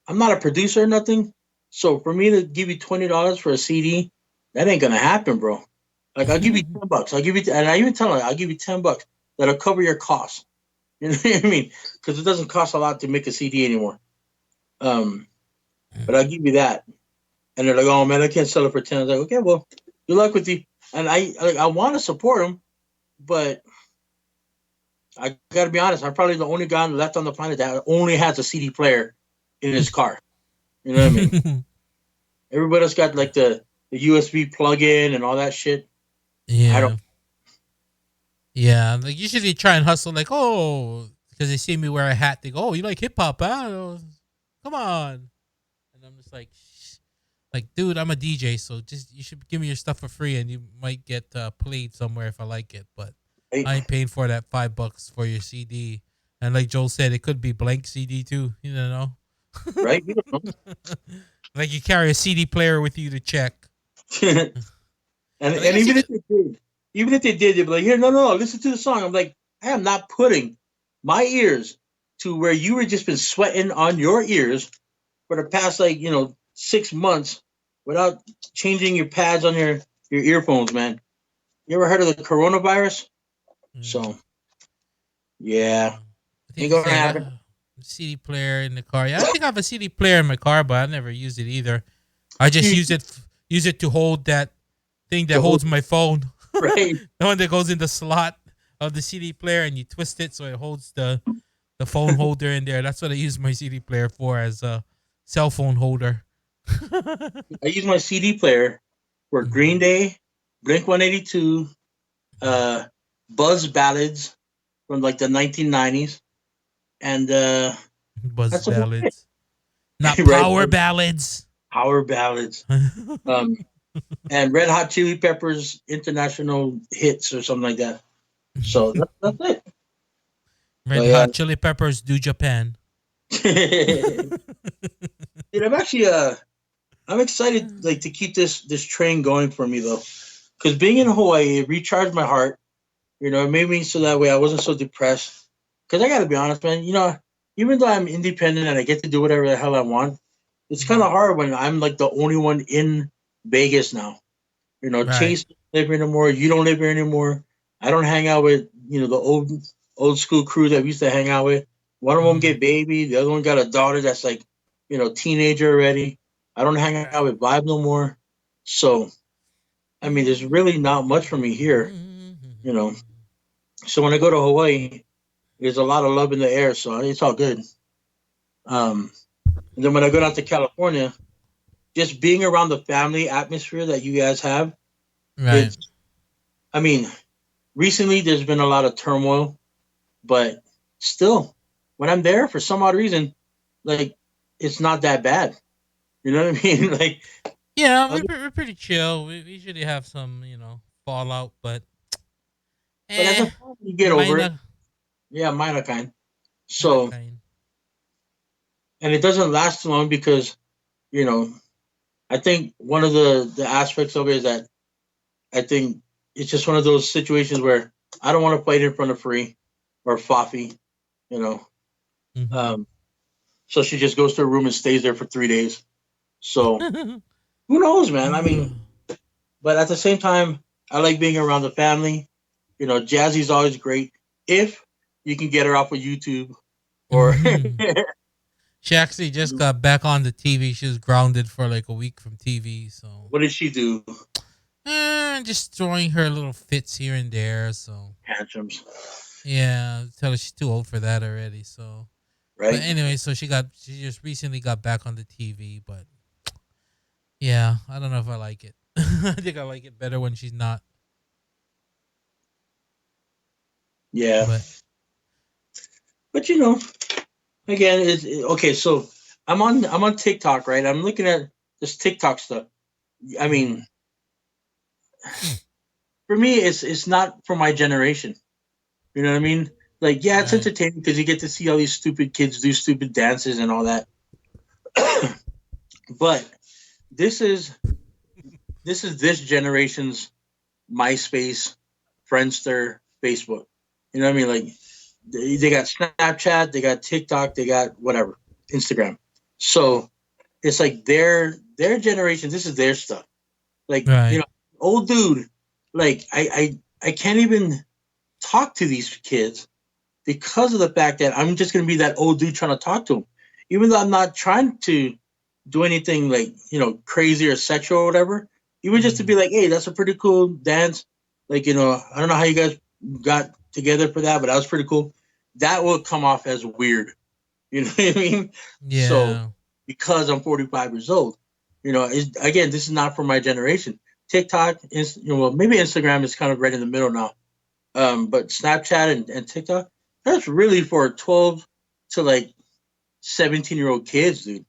B: I'm not a producer or nothing, so for me to give you $20 for a CD, that ain't gonna happen, bro. Like I'll give you $10. I'll give you, and I even tell him I'll give you $10 that'll cover your costs. You know what I mean? Because it doesn't cost a lot to make a CD anymore. Um, but I'll give you that. And they're like, "Oh man, I can't sell it for 10." I was like, "Okay, well, good luck with you." And I want to support them, but I gotta be honest. I'm probably the only guy left on the planet that only has a CD player in his car. You know what I mean? Everybody else got like the USB plug-in and all that shit. I don't.
A: Yeah. Yeah. Like usually try and hustle like, oh, because they see me wear a hat, they go, oh, you like hip hop, huh? Oh, come on. And I'm just like, like, dude, I'm a DJ, so just you should give me your stuff for free, and you might get played somewhere if I like it. But
B: Right?
A: I ain't paying for that $5 for your CD. And like Joel said, it could be blank CD too. You don't know.
B: Right? You don't
A: Like you carry a CD player with you to check.
B: know.
A: But I
B: And
A: guess you
B: even if
A: could.
B: they did, they'd be like, "Here, no, no, no, listen to the song." I'm like, I am not putting my ears to where you were just been sweating on your ears for the past 6 months without changing your pads on your earphones, man. You ever heard of the coronavirus?
A: Mm,
B: So yeah,
A: yeah, I think
B: ain't
A: you
B: gonna
A: said
B: happen.
A: CD player in the car. Yeah, I think I have a CD player in my car, but I never used it either. I just
B: You
A: use it to hold that thing that
B: to hold
A: holds my phone.
B: right.
A: The one that goes in the slot of the CD player and you twist it so it holds the phone holder in there. That's what I use my CD player for as a cell phone holder.
B: I use my CD player for Green
A: Mhm.
B: Day, Blink 182, uh, Buzz ballads from like the 1990s, and
A: Buzz
B: that's about it.
A: ballads, not
B: Right?
A: power ballads.
B: Power ballads, um, and Red Hot Chili Peppers international hits or something like that. So that's it. But
A: Red
B: yeah,
A: Hot Chili Peppers do Japan.
B: dude, I'm actually I'm excited like to keep this train going for me though, because being in Hawaii it recharged my heart. It made me so that way I wasn't so depressed. Because I got to be honest, man. Even though I'm independent and I get to do whatever the hell I want, it's kind
A: Mhm.
B: of hard when I'm like the only one in Vegas now.
A: Right.
B: Chase doesn't live here anymore. You don't live here anymore. I don't hang out with the old school crew that we used to hang out with. One of them
A: Mhm.
B: get baby. The other one got a daughter that's like teenager already. I don't hang out
A: Right.
B: with Vibe no more. So I mean, there's really not much for me here. You know. So when I go to Hawaii, there's a lot of love in the air, so it's all good. Um, and then when I go down to California, just being around the family atmosphere that you guys have,
A: Right.
B: it's, I mean, recently there's been a lot of turmoil, but still, when I'm there for some odd reason, like, it's not that bad. You know what I mean? Like,
A: Yeah,
B: other,
A: we're pretty chill. We usually have some, fallout, but
B: but as
A: eh,
B: a family, you get over it.
A: minor,
B: Yeah, minor kind.
A: minor
B: So,
A: kind.
B: and it doesn't last too long because, you know, I think one of the aspects of it is that I think it's just one of those situations where I don't want to fight in front of Free or Fafi, you know.
A: Mm-hmm.
B: Um, so she just goes to her room and stays there for 3 days. So who knows, man? I mean, but at the same time, I like being around the family. Jazzy's always great if you can get her off of YouTube or
A: She actually just got back on the TV. She was grounded for like a week from TV, so
B: what did she do?
A: just throwing her little fits here and there. So
B: Tantrums,
A: yeah, tell her she's too old for that already. So, but
B: right?
A: anyway, so she just recently got back on the TV, but yeah, I don't know if I like it. I think I like it better when she's not.
B: Yeah,
A: But
B: but again, okay. So I'm on TikTok, right? I'm looking at this TikTok stuff. I
A: mm,
B: mean, for me, it's not for my generation. You know what I mean? Like, yeah, it's
A: right.
B: entertaining because you get to see all these stupid kids do stupid dances and all that. But this is this generation's. MySpace, Friendster, Facebook. You know what I mean? Like they got Snapchat, they got TikTok, they got whatever, Instagram. So it's like their generation. This is their stuff. Like
A: Right.
B: old dude. Like I can't even talk to these kids because of the fact that I'm just gonna be that old dude trying to talk to them, even though I'm not trying to do anything like crazy or sexual or whatever. Even just to be
A: Mm.
B: like, hey, that's a pretty cool dance. Like I don't know how you guys got together for that, but that was pretty cool. That will come off as weird. You know what I mean? So
A: Yeah.
B: because I'm 45 years old, again, this is not for my generation. TikTok is, well, maybe Instagram is kind of right in the middle now. But Snapchat and TikTok, that's really for 12 to like 17-year-old kids, dude.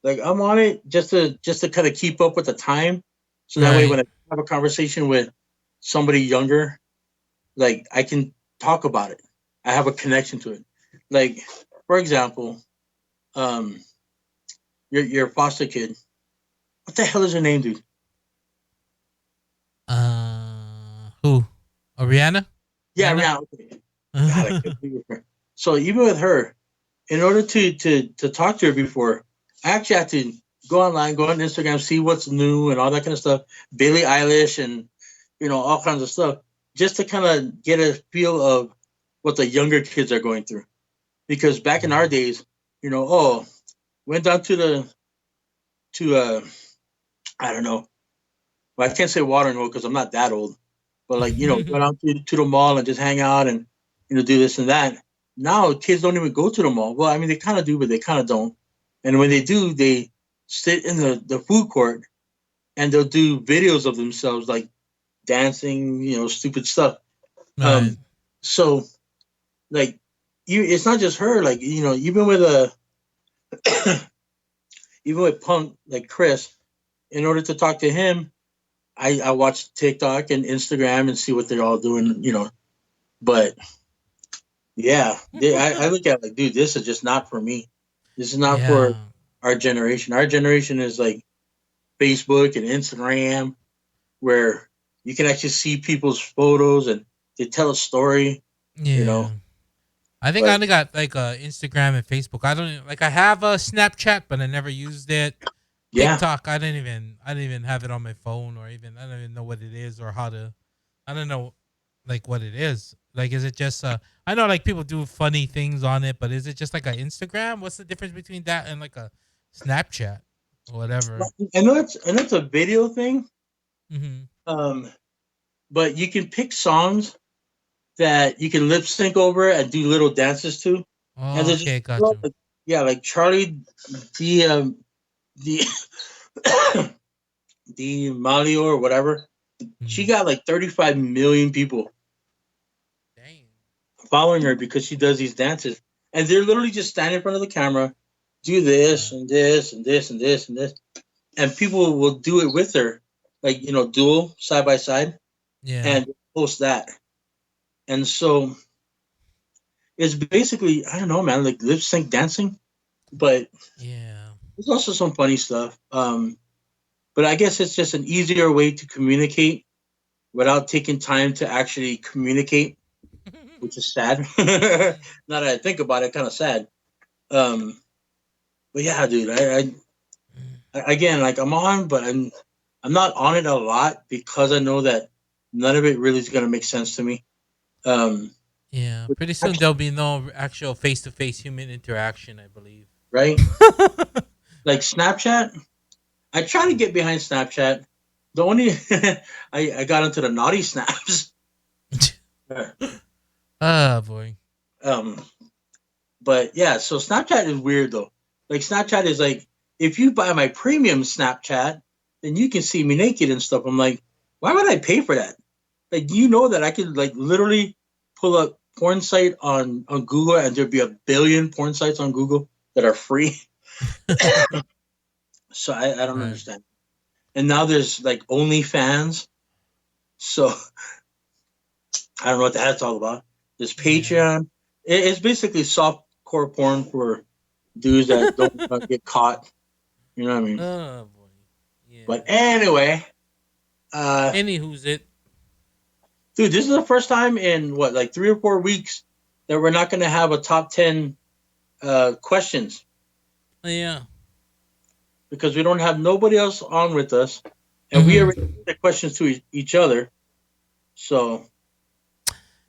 B: Like I'm on it just to kind of keep up with the time, so that way when
A: Right.
B: I have a conversation with somebody younger, like I can talk about it. I have a connection to it. Like for example, um, your foster kid. What the hell is her name, dude?
A: Who? Rihanna?
B: Yeah,
A: Rihanna?
B: Rihanna. Okay. God, I can't believe her. So even with her, in order to talk to her before, I actually had to go online, go on Instagram, see what's new and all that kind of stuff. Billie Eilish and all kinds of stuff, just to kind of get a feel of what the younger kids are going through. Because back in our
A: Mm.
B: days, oh, went down to I don't know. Well, I can't say watering hole because I'm not that old. But like go down to the mall and just hang out and do this and that. Now kids don't even go to the mall. Well, I mean they kind of do, but they kind of don't. And when they do, they sit in the food court and they'll do videos of themselves like dancing, stupid stuff.
A: Right.
B: Um, so like it's not just her. Like even with a even with punk like Chris, in order to talk to him, I watch TikTok and Instagram and see what they're all doing. But yeah, I look at it like, dude, this is just not for me. This is not for
A: Yeah.
B: our generation. Our generation is like Facebook and Instagram, where you can actually see people's photos and they tell a story, you know.
A: Yeah. I think I
B: But
A: only got like Instagram and Facebook. I don't like. I have a Snapchat, but I never used it.
B: yeah,
A: TikTok, I didn't even have it on my phone, or even I don't even know what it is or how to. I don't know, like what it is. Like, is it just? I know like people do funny things on it, but is it just like a Instagram? What's the difference between that and like a Snapchat or whatever?
B: I know it's a video thing.
A: Mm-hmm.
B: Um, but you can pick songs that you can lip sync over and do little dances to, and
A: Oh,
B: there's just
A: okay, got you.
B: like, yeah, like Charlie the the Malio or whatever. She
A: Mm.
B: got like 35 million people
A: Dang.
B: following her because she does these dances, and they're literally just standing in front of the camera, do this
A: Right.
B: and this and this and this and this, and people will do it with her, like dual side by side,
A: Yeah.
B: and post that. And so it's basically, I don't know, man, like lip sync dancing, but
A: Yeah.
B: there's also some funny stuff. But I guess it's just an easier way to communicate without taking time to actually communicate, which is sad. Now that I think about it, kind of sad. Um, but yeah, dude, again, like I'm on, but I'm not on it a lot because I know that none of it really is gonna make sense to me. Um,
A: Yeah. Pretty soon
B: actually,
A: there'll be no actual face to face human interaction, I believe.
B: right? Like Snapchat, I try to get behind Snapchat. The only I got into the naughty snaps.
A: Oh boy.
B: um, but yeah, so Snapchat is weird though. Like Snapchat is like, if you buy my premium Snapchat, then you can see me naked and stuff. I'm like, why would I pay for that? Like, do you know that I could like literally pull up porn site on Google and there'd be a billion porn sites on Google that are free? So I don't
A: Right.
B: understand. And now there's like OnlyFans. So I don't know what that's all about. There's
A: Yeah.
B: Patreon. It's basically soft core porn for dudes that don't get caught. You know what I mean?
A: Oh boy.
B: But
A: Yeah.
B: anyway, Uh,
A: Any who's it?
B: Dude, this is the first time in what, like 3 or 4 weeks that we're not going to have a top 10 questions
A: Yeah.
B: because we don't have nobody else on with us, and we
A: Mm-hmm.
B: already put the questions to each other. So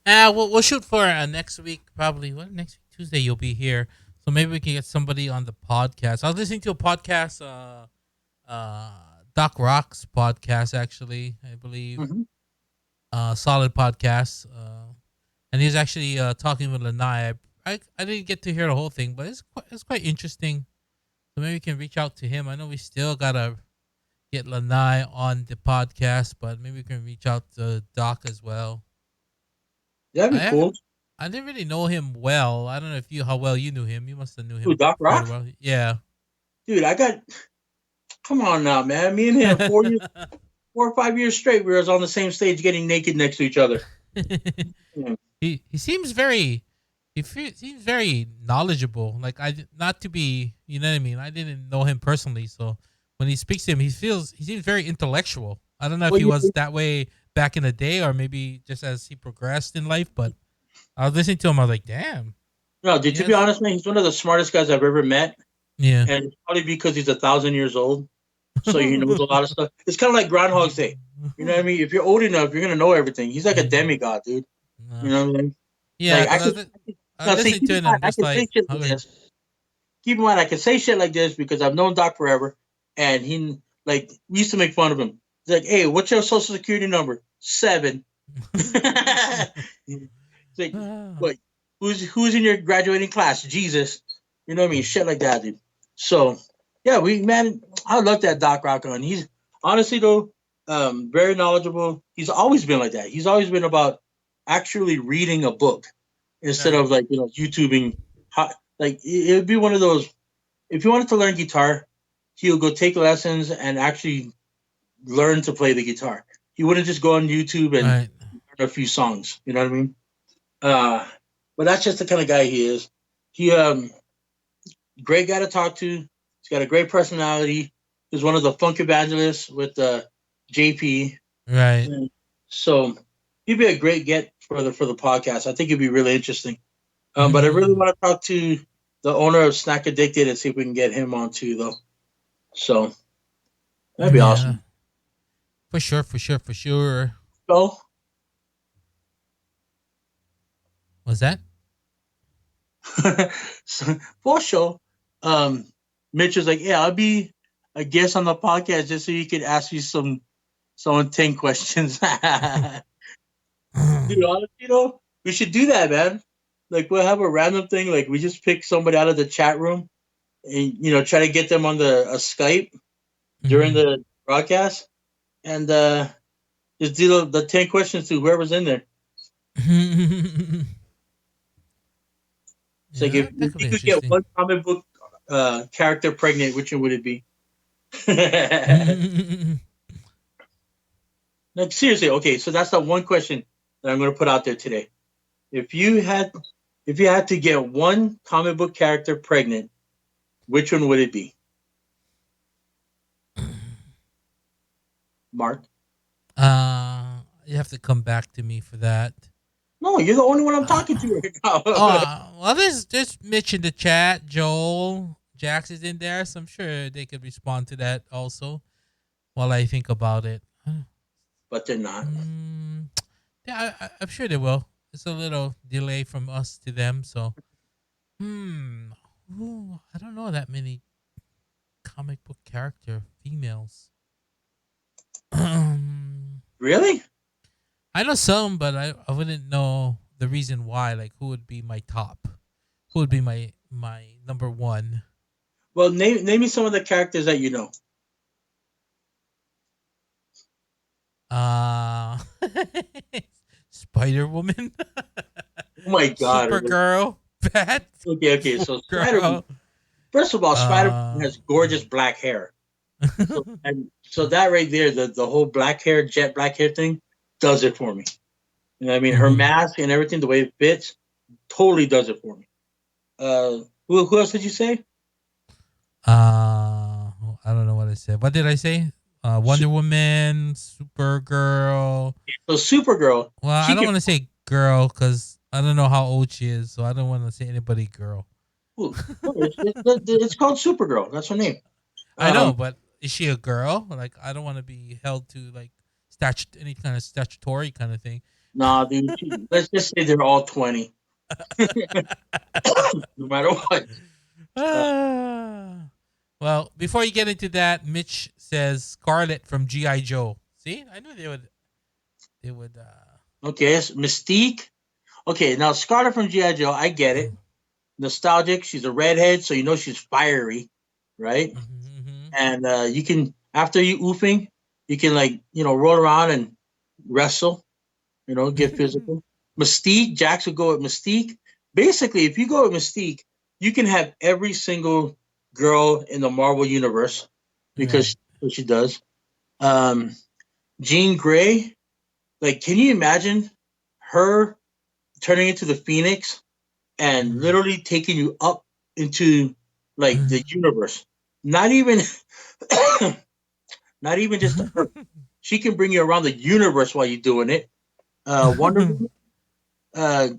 A: We'll shoot for next week. Probably what next week Tuesday you'll be here, so maybe we can get somebody on the podcast. I was listening to a podcast, uh, Doc Rock's podcast actually, I believe,
B: mhm.
A: solid podcast. And he's actually talking with Lanai. I didn't get to hear the whole thing, but it's quite interesting. So maybe we can reach out to him. I know we still gotta get Lanai on the podcast, but maybe we can reach out to Doc as well.
B: That'd be
A: I
B: cool.
A: I didn't really know him well. I don't know if you how well you knew him. You must have knew
B: Dude,
A: him
B: Doc
A: quite a
B: Rock?
A: while. Yeah.
B: Dude, I got, come on now, man. Me and him, 4 years, 4 or 5 years straight, we was on the same stage getting naked next to each other. Mm.
A: He seems very seems very knowledgeable. Like not to be, you know what I mean. I didn't know him personally, so when he speaks to him, he seems very intellectual. I don't know if
B: Well,
A: he
B: you,
A: was that way back in the day or maybe just as he progressed in life. But I was listening to him. I was like, damn.
B: no, dude, to be
A: Yes.
B: honest, man, he's one of the smartest guys I've ever met.
A: Yeah.
B: And it's probably because he's 1,000 years old. So he knows a lot of stuff. It's kind of like Groundhog's Day. You know what I mean? If you're old enough, you're gonna know everything. He's like a demigod, dude. You
A: No.
B: know what I mean?
A: Yeah,
B: Like
A: because I was
B: now see,
A: listening
B: keep
A: to
B: in
A: it and
B: mind,
A: I'm
B: I
A: just
B: can say
A: like,
B: shit like
A: okay.
B: this. Keep in mind, I can say shit like this because I've known Doc forever, and he like we used to make fun of him. He's like, "Hey, what's your social security number? 7." It's like,
A: Ah.
B: what? Who's in your graduating class? Jesus. You know what I mean? Shit like that, dude. So yeah, man, I love that Doc Rock on. He's honestly though, very knowledgeable. He's always been like that. He's always been about actually reading a book instead
A: Right.
B: of like YouTubing. How, like it would be one of those. If you wanted to learn guitar, he'll go take lessons and actually learn to play the guitar. He wouldn't just go on YouTube and
A: Right.
B: learn a few songs. You know what I mean? Uh, but that's just the kind of guy he is. He great guy to talk to. He's got a great personality. He's one of the funk evangelists with JP.
A: Right.
B: And so he'd be a great get for the podcast. I think it'd be really interesting. But I really want to talk to the owner of Snack Addicted and see if we can get him on too, though. So that'd be
A: Yeah.
B: awesome.
A: For sure, for sure, for sure.
B: So,
A: Was that?
B: so for sure, um, Mitch was like, "Yeah, I'll be a guest on the podcast just so you could ask me some 10 questions." Dude, honestly, we should do that, man. Like, we'll have a random thing. Like, we just pick somebody out of the chat room and, try to get them on the Skype during
A: Mhm.
B: the broadcast and just do the 10 questions to whoever's in there. It's like,
A: Yeah,
B: if
A: that could be
B: you could get
A: interesting.
B: one comic book character pregnant, which one would it be? Like, seriously, okay, so that's the one question that I'm going to put out there today. If you had to get one comic book character pregnant, which one would it be? Mark?
A: You have to come back to me for that.
B: No, you're the only one I'm talking
A: Uh,
B: to right now.
A: well, there's Mitch in the chat. Joel, Jax is in there, so I'm sure they could respond to that also while I think about it.
B: But they're not.
A: Mm, yeah, I'm sure they will. It's a little delay from us to them, so hmm. Ooh, I don't know that many comic book character females.
B: Really?
A: I know some, but I wouldn't know the reason why. Like, who would be my top? Who would be my number one?
B: Well, name me some of the characters that you know.
A: Uh, Spider Woman,
B: Oh my god.
A: Supergirl, Bat
B: Okay. So Spider.
A: Girl.
B: First of all, Spider
A: Uh,
B: has gorgeous black hair. So that right there, the whole black hair, jet black hair thing, does it for me. You know what I mean? Her
A: mhm.
B: mask and everything, the way it fits, totally does it for me. Who else did you say?
A: uh, I don't know what I said. What did I say?
B: Su-
A: Wonder Woman, Supergirl.
B: So Supergirl,
A: Well, I
B: she
A: don't
B: can.
A: want to say girl because I don't know how old she is, so I don't want to say anybody girl.
B: Ooh, no, it's called Supergirl. That's her name.
A: I
B: Um,
A: know, but is she a girl? Like, I don't want to be held to like any kind of statutory kind of thing.
B: nah, dude. Let's just say they're all 20, no matter what. Uh,
A: Ah. Well, before you get into that, Mitch says Scarlet from GI Joe. See, I knew they would. They would.
B: okay, it's Mystique. Okay, now Scarlet from GI Joe, I get it. Nostalgic. She's a redhead, so you know she's fiery, right?
A: Mm-hmm.
B: And you can after you oofing, you can like roll around and wrestle. Get physical. Mystique. Jax would go with Mystique. Basically, if you go with Mystique, you can have every single girl in the Marvel universe because
A: Right.
B: what she does. Um, Jean Grey. Like, can you imagine her turning into the Phoenix and literally taking you up into like the universe? Not even, not even just the Earth. She can bring you around the universe while you're doing it. Wonder Woman. Uh,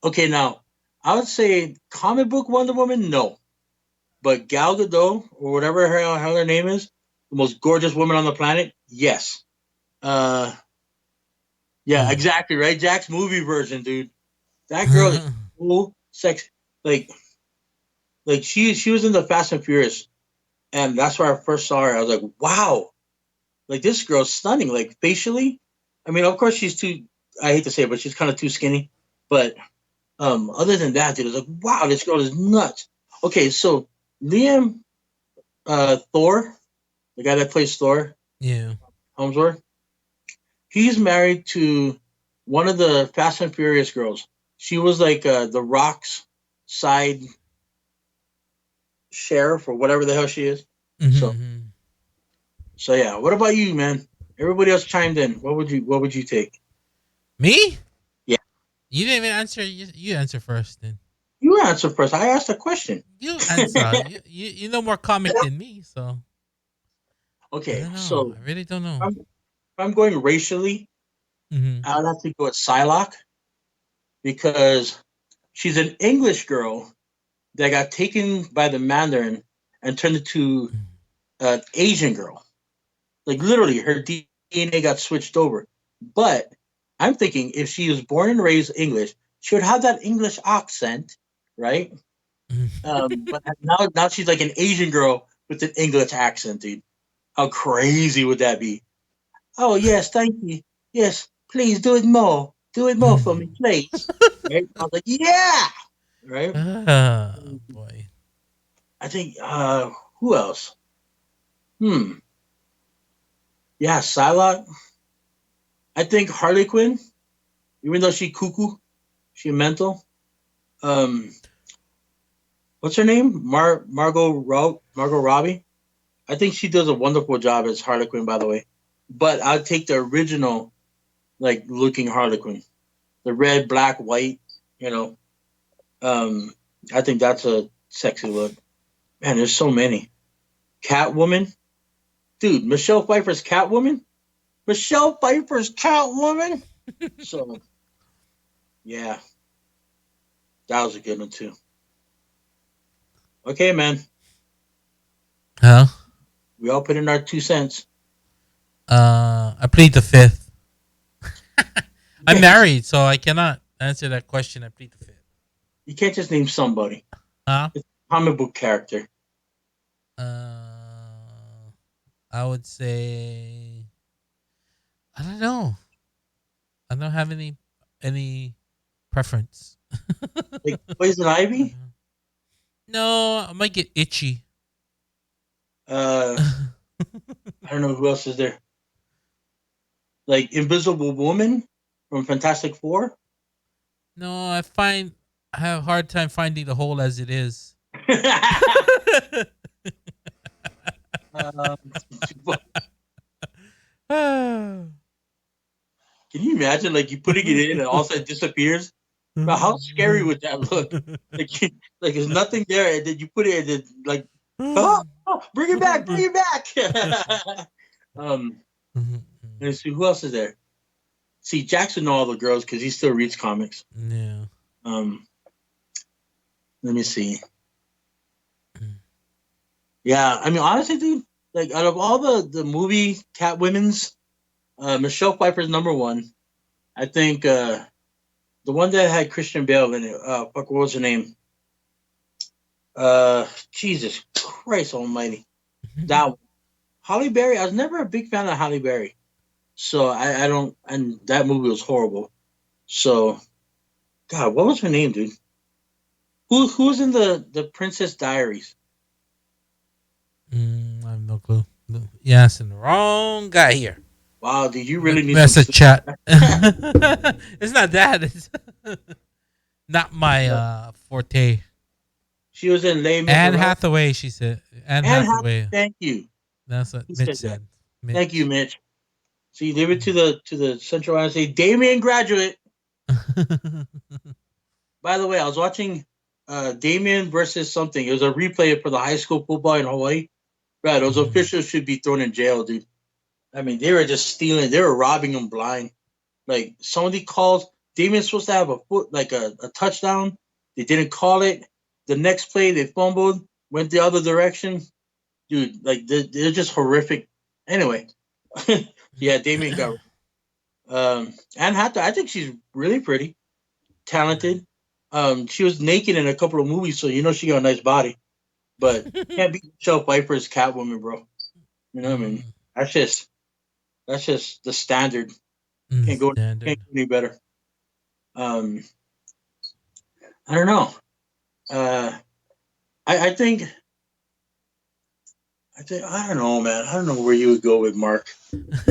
B: okay, now I would say comic book Wonder Woman, no, but Gal Gadot or whatever her name is, the most gorgeous woman on the planet, yes. Uh, yeah, exactly right. Jack's movie version, dude. That girl is cool, sex. Like, she was in the Fast and Furious, and that's where I first saw her. I was like, wow, like this girl's stunning. Like facially, I mean, of course she's too. I hate to say it, but she's kind of too skinny. But other than that, dude, I was like, wow, this girl is nuts. Okay, so Liam Thor, the guy that plays Thor,
A: Yeah.
B: Helmsworth, he's married to one of the Fast and Furious girls. She was like the Rock's side sheriff or whatever the hell she is. So
A: Mm-hmm.
B: so yeah. What about you, man? Everybody else chimed in. What would you take?
A: Me?
B: Yeah,
A: You didn't even answer. You answer first, then.
B: you answer first. I asked a question.
A: You answer. You know more comic than me, so I
B: Okay,
A: don't know.
B: so
A: I really don't know.
B: if I'm going racially,
A: Mm-hmm.
B: I'd have to go with Psylocke because she's an English girl that got taken by the Mandarin and turned into an Asian girl. Like literally, her DNA got switched over. But I'm thinking if she was born and raised English, she would have that English accent, right? But now she's like an Asian girl with an English accent, dude. How crazy would that be? Oh yes, thank you. Yes, please do it more. Do it more for me, please. Right? I was like, yeah. Right?
A: Ah, boy.
B: I think who else? Hmm. Yeah, Psylocke. I think Harley Quinn, even though she cuckoo, she mental. Um, what's her name? Margot Robbie. I think she does a wonderful job as Harley Quinn, by the way. But I'd take the original, like looking Harley Quinn, the red, black, white. You know, um, I think that's a sexy look. Man, there's so many. Catwoman, dude. Michelle Pfeiffer's Catwoman. Michelle Pfeiffer's Catwoman. So yeah, that was a good one too. Okay, man.
A: Huh?
B: We all put in our 2 cents.
A: I plead the fifth.
B: You
A: I'm
B: can't just
A: married, so I cannot answer that question. I plead the fifth.
B: you can't just name somebody.
A: Huh?
B: It's a comic book character.
A: Uh, I would say I don't know. I don't have any preference.
B: Like Poison Ivy.
A: No, I might get itchy.
B: Uh, I don't know who else is there. Like Invisible Woman from Fantastic Four.
A: No, I have a hard time finding the hole as it is.
B: um,
A: Ah.
B: can you imagine like you putting it in and all of a sudden it disappears? Bro, how scary would that look? Like, like there's nothing there, and then you put it, and then like, oh, bring it back, bring it back. Um,
A: Mhm.
B: let's see who else is there. See, Jackson know all the girls because he still reads comics.
A: Yeah.
B: Um, let me see. Yeah, I mean, honestly, dude, like out of all the movie Catwomen's, Michelle Pfeiffer's number one. I think the one that had Christian Bale in it. Fuck, what was her name? Jesus Christ Almighty. That one. Halle Berry. I was never a big fan of Halle Berry, so I don't. And that movie was horrible. So, God, what was her name, dude? Who's in the Princess Diaries?
A: I have no clue. No. Yeah, asking the wrong guy here.
B: Wow, dude, you really need some
A: Message
B: sleep.
A: chat. It's not that. It's not my
B: No,
A: forte.
B: she was in Les
A: Anne
B: Miserables.
A: Hathaway, she said. Anne
B: And
A: Hathaway.
B: thank you.
A: That's what
B: He
A: Mitch
B: said that.
A: said.
B: Thank you,
A: Mitch.
B: Mitch. So you leave it to the Central Iowa State Damien graduate. By the way, I was watching Damien versus something. It was a replay for the high school football in Hawaii. Right, those
A: Mhm.
B: officials should be thrown in jail, dude. I mean, they were just stealing. They were robbing them blind. Like somebody calls. Damien's supposed to have a foot, like a touchdown. They didn't call it. The next play, they fumbled, went the other direction. Dude, like they're just horrific. Anyway, yeah, Damien got Anne Hathaway. I think she's really pretty, talented. She was naked in a couple of movies, so you know she got a nice body. But can't beat Michelle Pfeiffer's Catwoman, bro. You know what I mean?
A: Mm,
B: That's just that's just the standard. Can't go
A: standard.
B: can't go any better. Um, I don't know. Uh, I think I don't know, man. I don't know where you would go with Mark.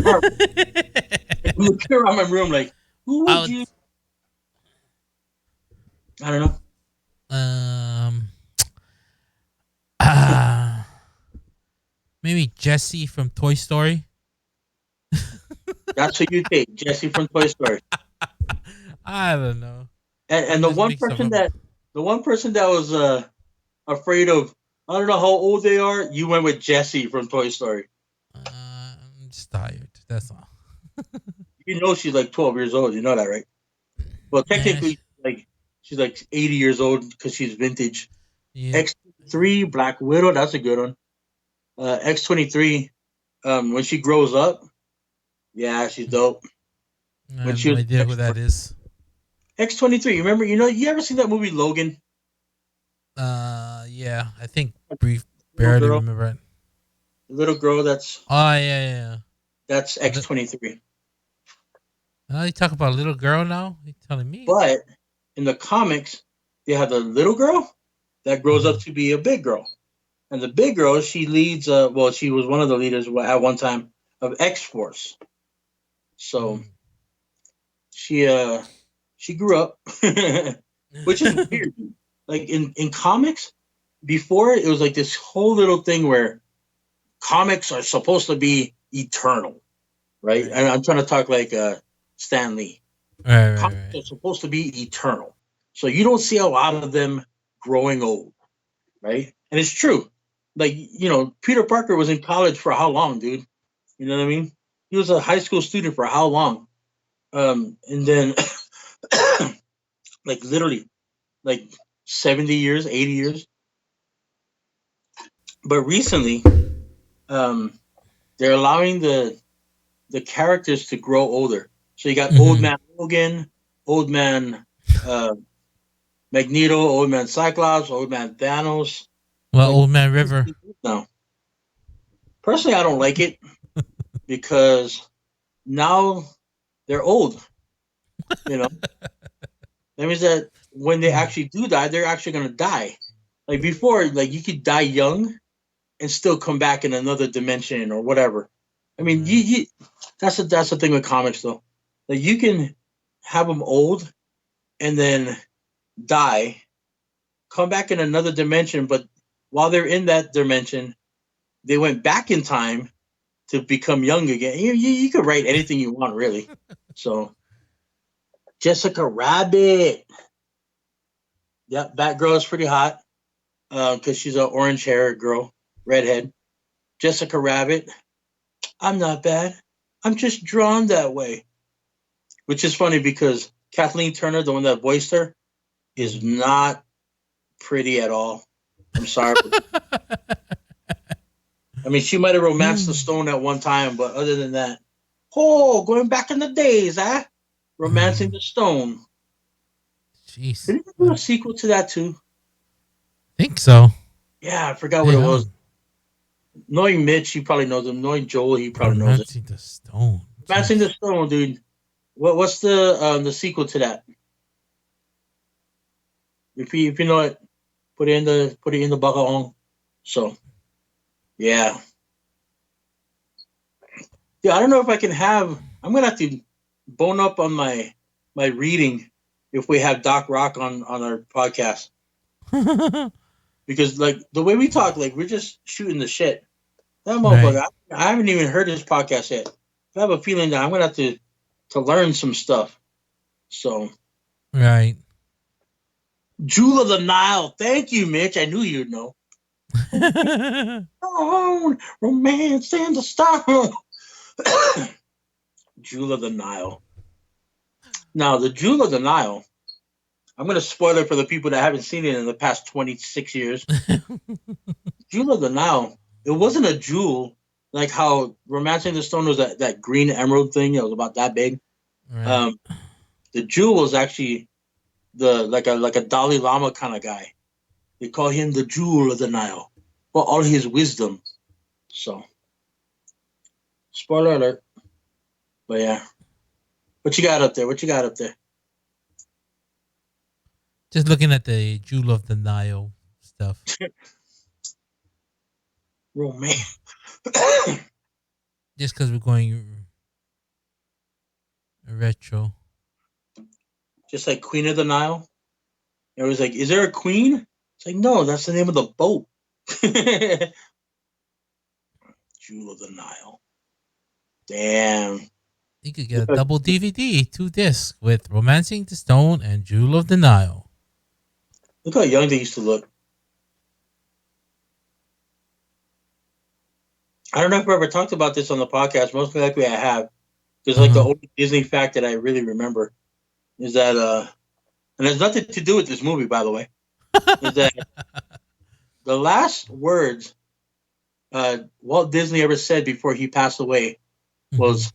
B: Mark, I'm looking around my room like, who
A: I
B: would
A: would
B: you? I don't know.
A: um uh, maybe Jesse from Toy Story.
B: That's who you take, Jesse from Toy Story.
A: I don't know.
B: And
A: I'm just make stuff up.
B: the one person that was afraid of I don't know how old they are. You went with Jessie from Toy Story.
A: I'm just tired. That's all.
B: You know she's like 12 years old. You know that, right? Well,
A: Yeah,
B: technically, like she's like 80 years old because she's vintage.
A: yep.
B: X3 Black Widow, that's a good one. X23, when she grows up, yeah, she's dope.
A: I
B: When
A: have
B: she
A: no
B: was
A: idea who that is.
B: X23, you remember? You ever seen that movie Logan?
A: Yeah, I think brief,
B: Little
A: barely
B: girl,
A: remember it.
B: the little girl
A: Oh yeah.
B: that's
A: The,
B: X23.
A: you talk about a little girl now? You telling me?
B: But in the comics, they have the little girl that grows
A: Uh-huh.
B: up to be a big girl. And the big girl, she leads, well, she was one of the leaders at one time of X Force. So
A: Mm.
B: she, uh, she grew up, which is weird. Like in comics, before it was like this whole little thing where comics are supposed to be eternal, right?
A: Right.
B: And I'm trying to talk like Stan Lee. Comics
A: Right.
B: are supposed to be eternal, so you don't see a lot of them growing old, right? And it's true. Like Peter Parker was in college for how long, dude? You know what I mean? He was a high school student for how long? And then like literally like 70 years, 80 years. But recently, um, they're allowing the characters to grow older. So you got Old
A: Mm-hmm.
B: Man Logan, Old Man uh, Magneto, Old Man Cyclops, Old Man Thanos.
A: Well,
B: Like
A: Old Man River.
B: now, personally, I don't like it because now they're old. You know, that means that when they
A: Mm.
B: actually do die, they're actually gonna die. Like before, like you could die young and still come back in another dimension or whatever. I mean,
A: Right.
B: that's the thing with comics though. Like you can have them old and then die, come back in another dimension, but while they're in that dimension, they went back in time to become young again. You could write anything you want, really. So Jessica Rabbit, yeah, Batgirl is pretty hot because she's an orange hair girl, redhead. Jessica Rabbit, I'm not bad. I'm just drawn that way. Which is funny because Kathleen Turner, the one that voiced her, is
A: Mhm.
B: not pretty at all. I'm sorry. I mean, she might have romanced the stone at one time, but other than that, oh, going back in the days, huh? Romancing the stone.
A: Jeez.
B: Didn't they do a sequel to that too?
A: Think so.
B: Yeah, I forgot what
A: Hey,
B: it
A: I
B: was.
A: don't.
B: Knowing Mitch, he probably knows him. Knowing Joel, he probably knows it.
A: Romancing the Stone.
B: Romancing the
A: Jeez.
B: stone, dude. What's the sequel to that? If you know it, put it in the bucket. So yeah, yeah. I don't know if I can have. I'm gonna have to bone up on my reading if we have Doc Rock on our podcast because like the way we talk, like we're just shooting the shit. That
A: Right.
B: motherfucker. I haven't even heard his podcast yet. I have a feeling that I'm gonna have to learn some stuff. So
A: Right.
B: Jewel of the Nile. Thank you, Mitch. I knew you'd know. Oh, romance and the stone. Jewel of the Nile. Now, the Jewel of the Nile, I'm going to spoil it for the people that haven't seen it in the past 26 years. Jewel of the Nile, it wasn't a jewel like how Romancing the Stone was that green emerald thing. It was about that big.
A: Right.
B: Um, the jewel was actually the like a Dalai Lama kind of guy. They call him the Jewel of the Nile for all his wisdom. So, spoiler alert. But yeah, what you got up there? What you got up there?
A: Just looking at the Jewel of the Nile stuff.
B: Romance.
A: Just because we're going retro.
B: Just like Queen of the Nile. It was like, is there a queen? It's like, no, that's the name of the boat. Jewel of the Nile. Damn.
A: You could get a double DVD, 2 discs with Romancing the Stone and Jewel of the Nile.
B: Look how young they used to look. I don't know if I ever talked about this on the podcast. Most likely I have. Because like the
A: Uh
B: only Disney fact that I really remember is that and it has nothing to do with this movie, by the way, is
A: huh.
B: that the last words Walt Disney ever said before he passed away
A: hmm
B: was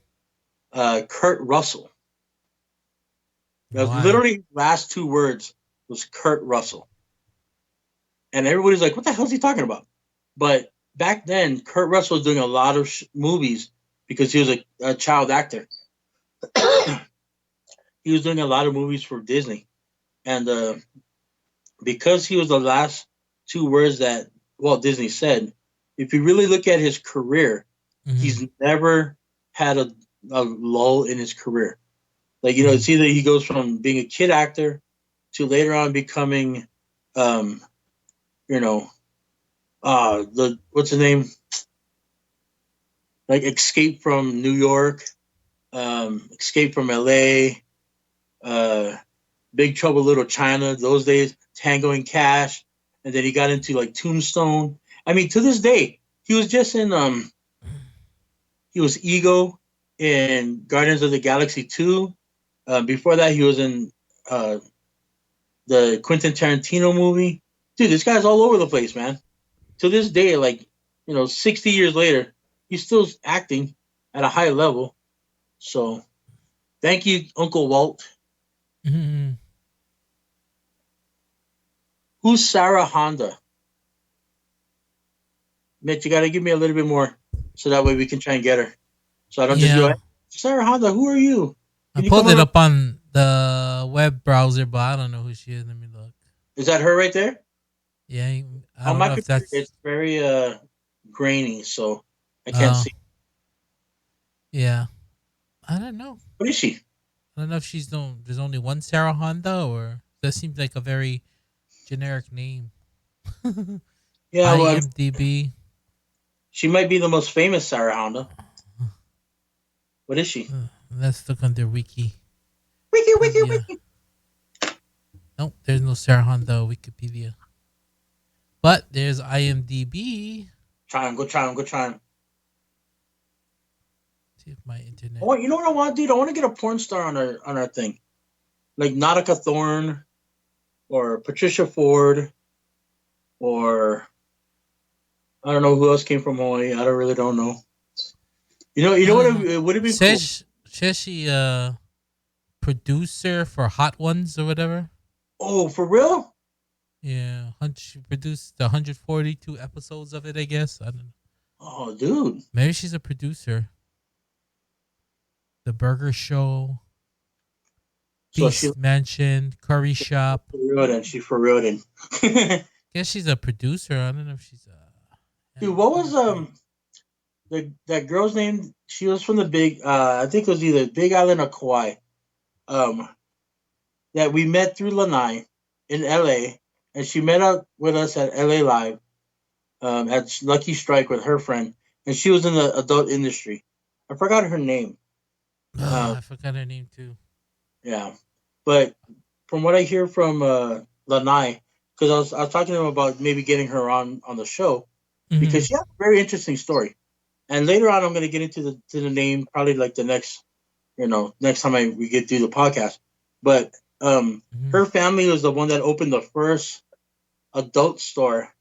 B: Kurt Russell. That was
A: Why?
B: literally his last two words was Kurt Russell. And everybody's like, what the hell is he talking about? But back then, Kurt Russell was doing a lot of movies because he was a child actor. He was doing a lot of movies for Disney. And because he was the last two words that Walt Disney said, if you really look at his career,
A: hmm
B: he's never had a lull in his career. Like,
A: hmm
B: it's either he goes from being a kid actor to later on becoming, um, you know, the what's his name? Like Escape from New York, Escape from LA, uh, Big Trouble Little China, those days, Tango and Cash, and then he got into like Tombstone. I mean, to this day, he was just in he was Ego in Guardians of the Galaxy 2. Before that, he was in uh, the Quentin Tarantino movie. Dude, this guy's all over the place, man. To this day, like 60 years later, he's still acting at a high level. So thank you, Uncle Walt.
A: hmm
B: Who's Sarah Honda? Mitch, you got to give me a little bit more so that way we can try and get her. So I don't just go,
A: Yeah.
B: Sarah Honda, who are you?
A: I
B: Can you come
A: pulled
B: on?
A: it up on the web browser, but I don't know who she is. Let me look.
B: Is that her right there?
A: Yeah, I
B: On
A: don't
B: my
A: know if
B: computer,
A: that's.
B: it's very grainy, so I can't
A: Oh,
B: see.
A: yeah. I don't know.
B: What is she?
A: I don't know if she's no. There's only one Sarah Honda, or that seems like a very generic name.
B: Yeah, well, I mean,
A: IMDb.
B: she might be the most famous Sarah Honda. What is she?
A: Let's look under Wikipedia.
B: Wiki, wiki, wiki.
A: Nope, there's no Sarah Honda Wikipedia. But there's IMDb.
B: Try him, go try him, go try him.
A: See if my
B: I
A: internet.
B: want, you know what I want, dude? I want to get a porn star on our thing, like Nautica Thorne or Patricia Ford or I don't know who else came from Hawaii. I don't really don't know. You
A: I
B: know what?
A: don't know.
B: It would have been cool.
A: Says she producer for Hot Ones or whatever.
B: Oh, for real?
A: Yeah, she produced the 142 episodes of it. I guess I don't know.
B: Oh, dude.
A: Maybe she's a producer. The Burger Show,
B: So she
A: Beast Mansion, Curry Shop.
B: for real then. She for real then.
A: Guess she's a producer. I don't know if she's a. Yeah,
B: Dude, what
A: let me
B: was
A: see.
B: that girl's name? She was from the big. I think it was either Big Island or Kauai. Um, that we met through Lanai in L.A. and she met up with us at L.A. Live at Lucky Strike with her friend, and she was in the adult industry. I forgot her name.
A: Oh,
B: Uh,
A: I forgot her name too.
B: yeah, but from what I hear from Lanai, because I was talking to him about maybe getting her on the show
A: Hmm.
B: because she has a very interesting story. And later on, I'm going to get into the name probably like the next next time we get through the podcast. But
A: Hmm.
B: her family was the one that opened the first adult store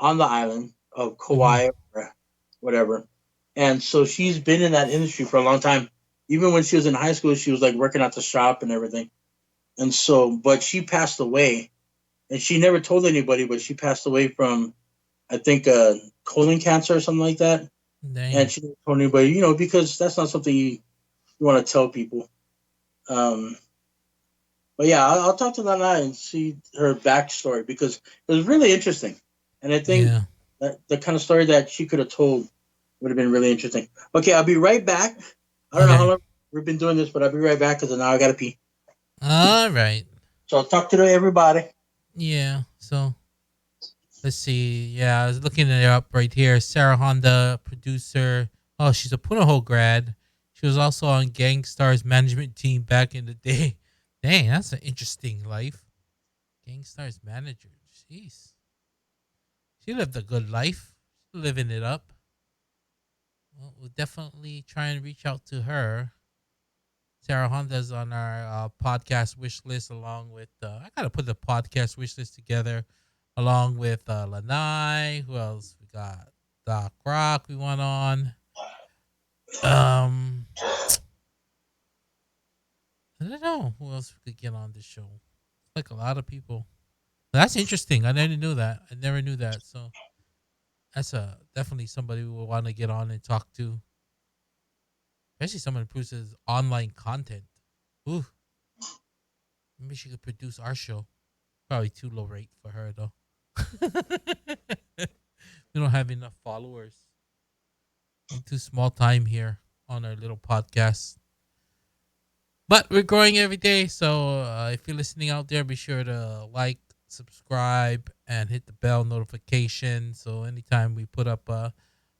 B: on the island of
A: Hmm.
B: Kauai or whatever. And so she's been in that industry for a long time. Even when she was in high school, she was like working at the shop and everything. And so, but she passed away, and she never told anybody. But she passed away from, I think, colon cancer or something like that. And
A: Dang.
B: she didn't tell anybody, because that's not something you want to tell people. Um, but yeah, I'll talk to Lana and see her backstory because it was really interesting, and I think
A: Yeah.
B: that the kind of story that she could have told would have been really interesting. Okay, I'll be right back. I don't know how
A: Okay.
B: long we've been doing this, but I'll be right back because now I gotta pee.
A: All right.
B: So I'll talk to everybody.
A: Yeah. So let's see. Yeah, I was looking it up right here. Sarah Honda, producer. Oh, she's a Punahou grad. She was also on Gangstar's management team back in the day. Dang, that's an interesting life. Gangstar's manager. Jeez. She lived a good life. She's living it up. Well, we'll definitely try and reach out to her. Sarah Honda's on our podcast wish list, along with I gotta put the podcast wish list together, along with Lanai. Who else we got? Doc Rock. We want on. Um, I don't know who else we could get on this show. Like a lot of people. That's interesting. I never knew that. I never knew that. So that's definitely somebody we will want to get on and talk to, especially someone who produces online content. Ooh, maybe she could produce our show. Probably too low rate for her though. We don't have enough followers. We're too small time here on our little podcast. But we're growing every day, so if you're listening out there, be sure to like, subscribe, and hit the bell notification. So anytime we put up a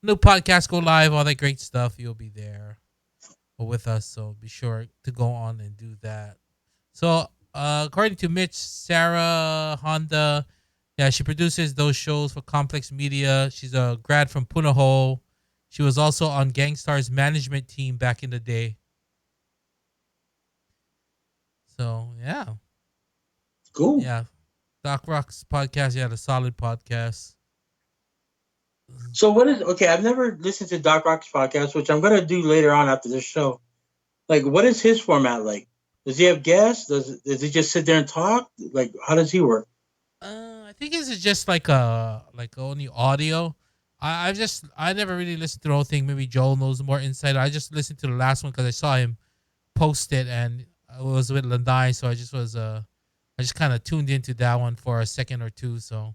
A: new podcast, go live, all that great stuff, you'll be there with us. So be sure to go on and do that. So according to Mitch, Sarah Honda, yeah, she produces those shows for Complex Media. She's a grad from Punahou. She was also on Gangstar's management team back in the day. So yeah,
B: Cool.
A: yeah. Doc Rock's podcast, yeah, the solid podcast.
B: So what is okay? I've never listened to Doc Rock's podcast, which I'm gonna do later on after this show. Like, what is his format like? Does he have guests? Does he just sit there and talk? Like, how does he work?
A: I think this is just like only audio. I never really listened to the whole thing. Maybe Joel knows more insight. I just listened to the last one because I saw him post it and it was with Landai, so I just kind of tuned into that one for a second or two. So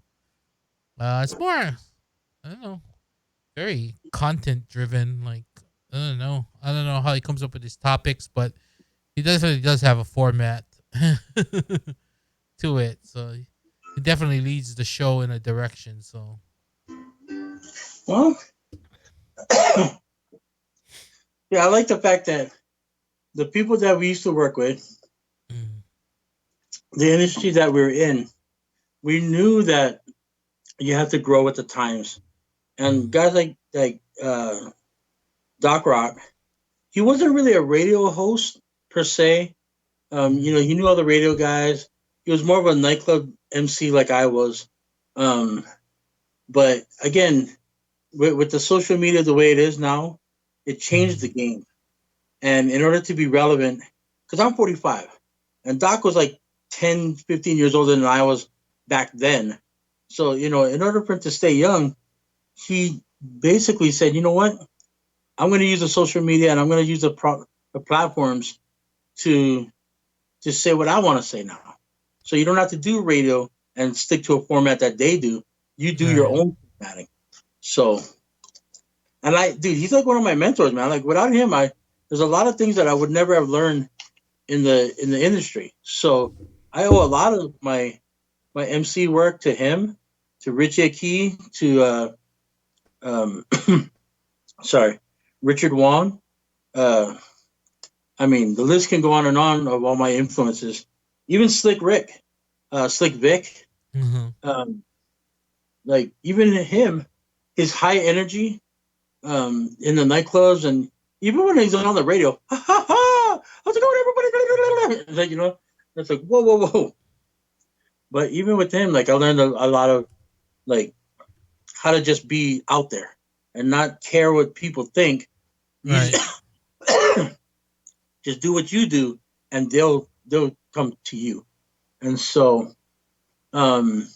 A: it's more I don't know, very content driven. Like I don't know how he comes up with his topics, but he definitely does have a format to it. So it definitely leads the show in a direction. So
B: Well, yeah, I like the fact that the people that we used to work with,
A: mm,
B: the industry that we are in, we knew that you have to grow with the times. And
A: mm,
B: guys like Doc Rock, he wasn't really a radio host per se. You
A: Mhm.
B: know, he knew all the radio guys. He was more of a nightclub MC like I was. Um, but again, with the social media the way it is now, it changed the
A: Mhm.
B: game. And in order to be relevant, because I'm 45, and Doc was like 10, 15 years older than I was back then. So, you know, in order for him to stay young, he basically said, you know what? I'm going to use the social media and I'm going to use the platforms to say what I want to say now. So you don't have to do radio and stick to a format that they do. You do your
A: Right.
B: own formatting. So, and dude, he's like one of my mentors, man. Like without him, there's a lot of things that I would never have learned in the industry. So I owe a lot of my MC work to him, to Richie Key, to um, sorry, Richard Wong. Uh, I mean, the list can go on and on of all my influences. Even Slick Rick, Slick Vic,
A: Mhm.
B: um, like even him, his high energy in the nightclubs and even when he's on the radio, ha ha ha, how's it going, everybody? It's like you know, it's like whoa, whoa, whoa. But even with him, like I learned a lot of like how to just be out there and not care what people think. You
A: Right.
B: just, just do what you do, and they'll come to you. And so, um,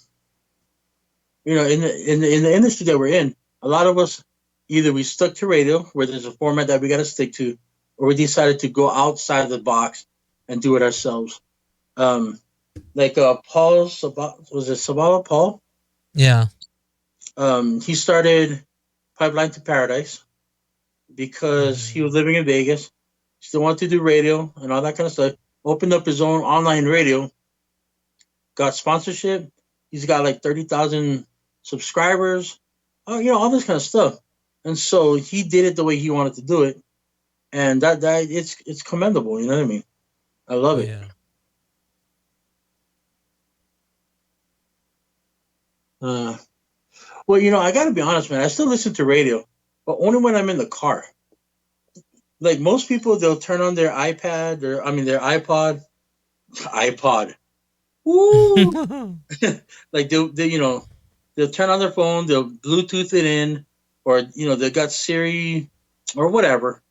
B: you know, in the industry that we're in, a lot of us either we stuck to radio, where there's a format that we got to stick to, or we decided to go outside of the box and do it ourselves. Um, like was it Sabala Paul?
A: Yeah.
B: He started Pipeline to Paradise because he was
A: Mhm.
B: living in Vegas, still wanted to do radio and all that kind of stuff. Opened up his own online radio, got sponsorship. He's got like 30,000 subscribers. Oh, you know, all this kind of stuff. And so he did it the way he wanted to do it, and that it's commendable. You know what I mean? I love
A: Oh
B: it.
A: yeah.
B: Uh, well, you know, I got to be honest, man. I still listen to radio, but only when I'm in the car. Like most people, they'll turn on their iPad or I mean their iPod. Woo! Like they you know they'll turn on their phone, they'll Bluetooth it in, or you know they got Siri or whatever.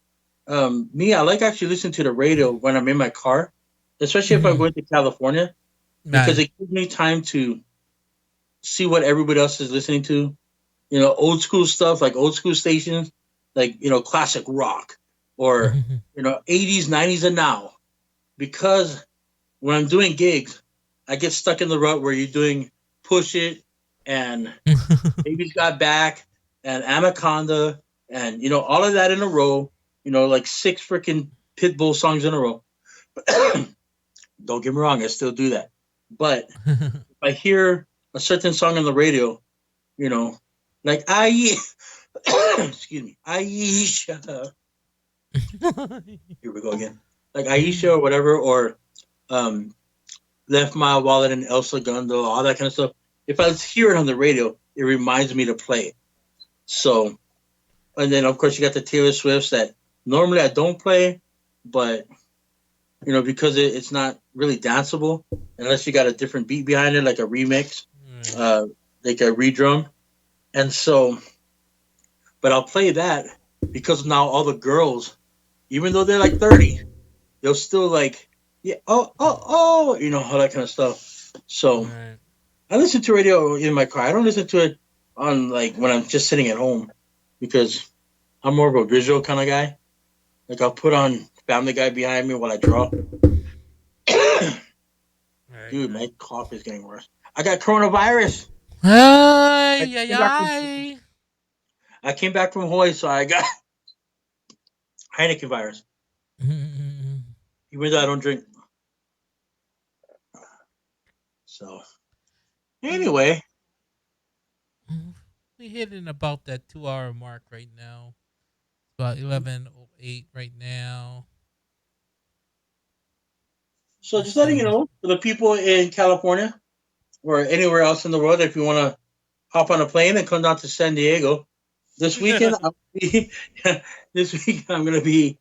B: Me, I like actually listening to the radio when I'm in my car, especially if I'm
A: Mhm.
B: going to California, because
A: Right.
B: it gives me time to see what everybody else is listening to. You know, old school stuff like old school stations, like you know classic rock, or
A: Mhm.
B: you know 80s, 90s, and now. Because when I'm doing gigs, I get stuck in the rut where you're doing Push It and Baby's Got Back and Anaconda and you know all of that in a row. You know, like six freaking Pitbull songs in a row. Don't get me wrong, I still do that. But if I hear a certain song on the radio, you know, like I excuse me, Aisha. Here we go again. Like Aisha or whatever, or um, Left My Wallet in El Segundo, all that kind of stuff. If I hear it on the radio, it reminds me to play it. So, and then of course you got the Taylor Swifts that normally I don't play, but you know because it's not really danceable unless you got a different beat behind it, like a remix,
A: Right.
B: uh, like a redrum. And so, but I'll play that because now all the girls, even though they're like 30, they'll still like, yeah, oh, you know, all that kind of stuff. So
A: Right.
B: I listen to radio in my car. I don't listen to it on like when I'm just sitting at home because I'm more of a visual kind of guy. Like I'll put on Family Guy behind me while I draw.
A: Right.
B: Dude, my
A: Right.
B: cough is getting worse. I got coronavirus. I
A: Ay, ay,
B: came back from
A: ay.
B: I came back from Hawaii, so I got Heineken virus.
A: Mhm.
B: Even though I don't drink. So
A: Well,
B: anyway,
A: we hitting about that 2 hour mark right now. It's about 11:08 right now.
B: so just
A: Let's
B: letting you know for the people in California or anywhere else in the world, if you want to hop on a plane and come down to San Diego this weekend, I'll be, this weekend I'm gonna be.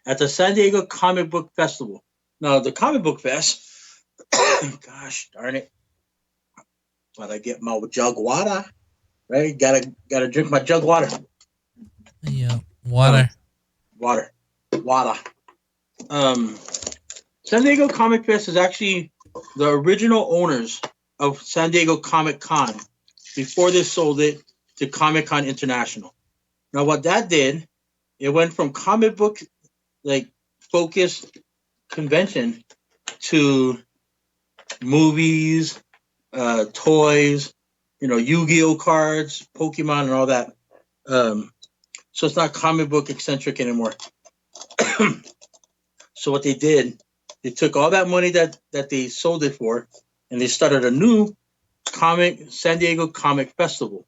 B: at the San Diego Comic Book Festival. Now, the Comic Book Fest, gosh darn it, gotta get my jug water, right? Gotta drink my jug water.
A: Yeah,
B: Um,
A: water.
B: water, water. Um, San Diego Comic Fest is actually the original owners of San Diego Comic Con before they sold it to Comic Con International. Now, what that did, it went from comic book like focused convention to movies, toys, Yu-Gi-Oh cards, Pokemon, and all that. Um, so it's not comic book eccentric anymore. So what they did, they took all that money that they sold it for, and they started a new San Diego Comic Festival,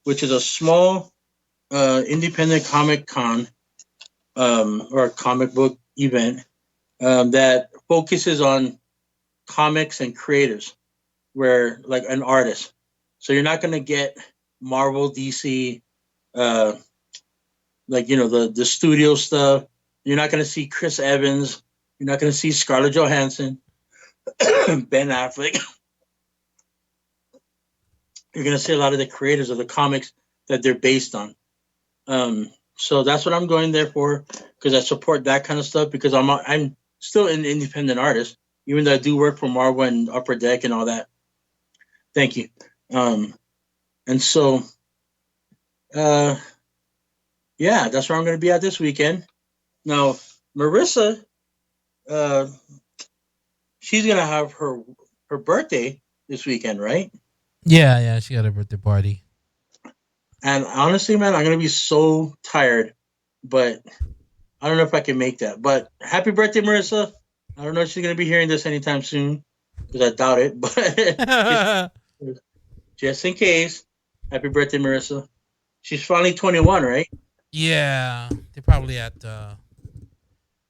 B: which is a small independent comic con or a comic book event that focuses on comics and creators, where like an artist. So you're not gonna get Marvel, DC, uh, like the studio stuff. You're not gonna see Chris Evans. You're not gonna see Scarlett Johansson, Ben Affleck. You're gonna see a lot of the creators of the comics that they're based on. So that's what I'm going there for, because I support that kind of stuff, because I'm still an independent artist, even though I do work for Marvel and Upper Deck and all that. Thank you. And so, uh, yeah, that's where I'm going to be at this weekend. Now, Marissa, uh, she's going to have her birthday this weekend, right?
A: Yeah, yeah. She got a birthday party.
B: And honestly, man, I'm going to be so tired, but I don't know if I can make that. But happy birthday, Marissa. I don't know if she's going to be hearing this anytime soon, because I doubt it. But just in case, happy birthday, Marissa. She's finally 21, right?
A: Yeah, they're probably at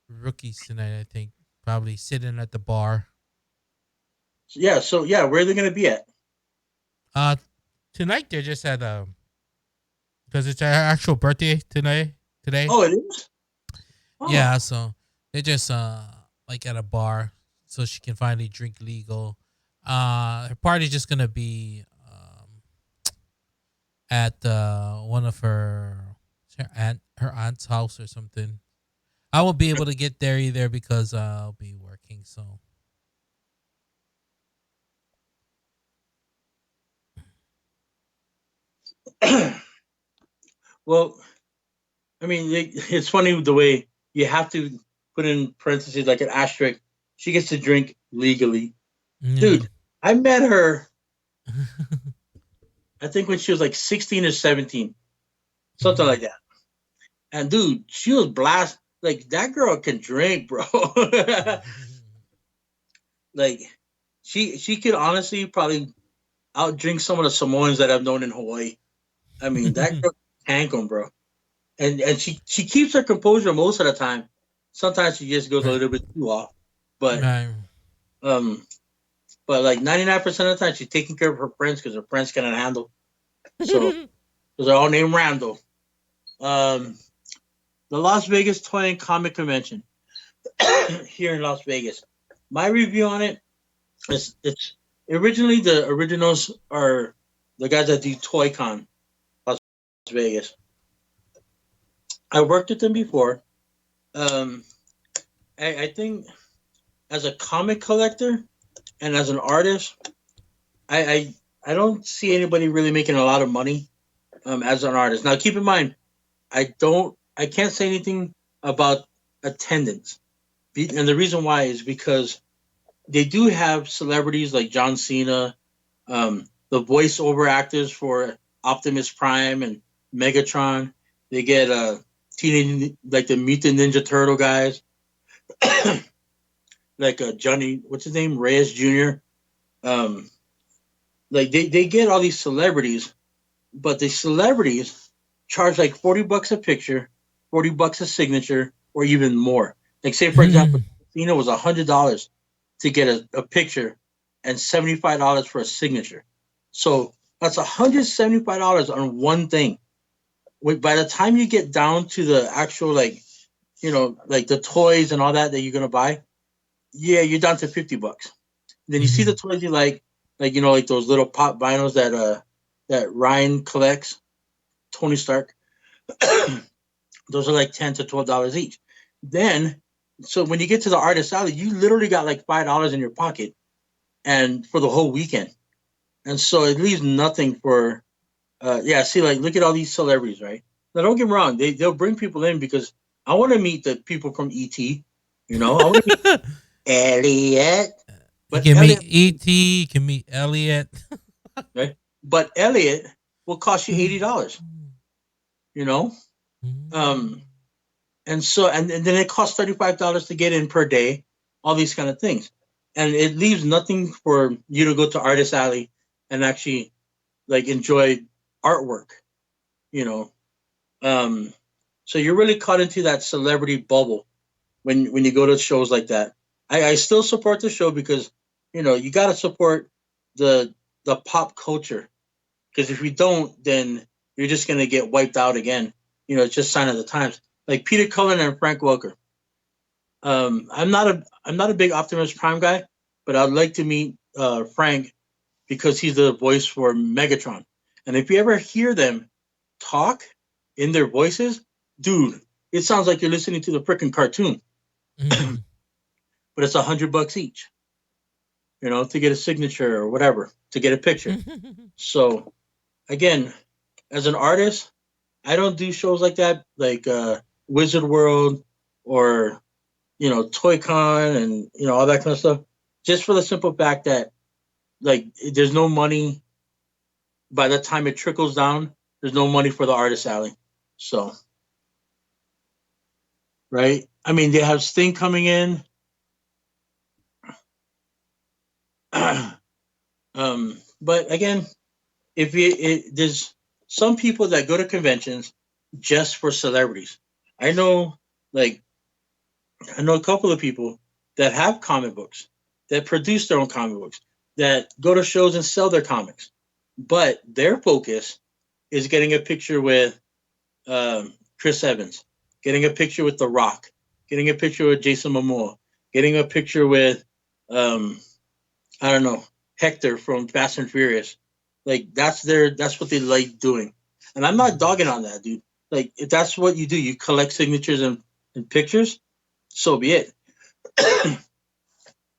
A: rookies tonight. I think probably sitting at the bar.
B: Yeah, so yeah, where are they going to be at?
A: Uh, tonight they're just at because it's her actual birthday tonight. Today,
B: Oh, it is? Oh.
A: yeah. So they're just like at a bar, so she can finally drink legal. Her party's just gonna be at one of her aunt's house or something. I won't be able to get there either because I'll be working. So
B: Well, I mean, it's funny the way you have to put in parentheses like an asterisk. She gets to drink legally.
A: yeah.
B: Dude, I met her, I think, when she was like 16 or 17, something like that. And dude, she was blast. Like, that girl can drink, bro. Like, she could honestly probably outdrink some of the Samoans that I've known in Hawaii. I mean, that girl can tank them, bro. And she keeps her composure most of the time. Sometimes she just goes a
A: Right.
B: little bit too off, but
A: Right.
B: um, but like 99% of the time she's taking care of her friends because her friends cannot handle. So because they're all named Randall. Um, the Las Vegas Toy and Comic Convention here in Las Vegas. My review on it is it's originally the originals are the guys that do Toy Con Las Vegas. I worked with them before. Um, I think as a comic collector and as an artist, I, I I don't see anybody really making a lot of money as an artist. Now, keep in mind, I can't say anything about attendance, and the reason why is because they do have celebrities like John Cena, the voiceover actors for Optimus Prime and Megatron. They get teenage like the Mutant Ninja Turtle guys, like Johnny, what's his name, Reyes Jr. Um, like they get all these celebrities, but the celebrities charge like $40 a picture, $40 a signature, or even more. Like say for example, Cena was $100 to get a picture and $75 for a signature. So that's $175 on one thing. By the time you get down to the actual like like the toys and all that you're gonna buy, yeah, you're down to $50. Then you see
A: Mm-hmm.
B: the toys you like like those little pop vinyls that Ryan collects, Tony Stark. Those are like $10 to $12 each. Then, so when you get to the artist alley, you literally got like $5 in your pocket, and for the whole weekend, and so it leaves nothing for. Yeah, see, like look at all these celebrities, right? Now, don't get me wrong; they'll bring people in because I want to meet the people from ET. I want to meet Elliot,
A: You
B: but
A: can meet
B: Elliot,
A: E.T., you can meet Elliot.
B: right? But Elliot will cost you $80. You know, um, and then it costs $35 to get in per day, all these kind of things, and it leaves nothing for you to go to Artist Alley and actually like enjoy artwork. You know, um, so you're really caught into that celebrity bubble when you go to shows like that. I still support the show because you got to support the the pop culture, because if you don't, then you're just gonna get wiped out again. It's just sign of the times. Like Peter Cullen and Frank Welker. I'm not a big Optimus Prime guy, but I'd like to meet Frank because he's the voice for Megatron. And if you ever hear them talk in their voices, dude, it sounds like you're listening to the freaking cartoon.
A: Mm-hmm.
B: But it's $100 each, to get a signature or whatever, to get a picture. So again, as an artist, I don't do shows like that, like Wizard World or Toy Con and all that kind of stuff. Just for the simple fact that like there's no money by the time it trickles down. There's no money for the artist alley. So right, I mean they have Sting coming in. But again, if there's some people that go to conventions just for celebrities. I know, like I know a couple of people that have comic books, that produce their own comic books, that go to shows and sell their comics, but their focus is getting a picture with Chris Evans, getting a picture with The Rock, getting a picture with Jason Momoa, getting a picture with um, I don't know, Hector from Fast and Furious. Like that's what they like doing, and I'm not dogging on that, dude. Like if that's what you do, you collect signatures and pictures, so be it.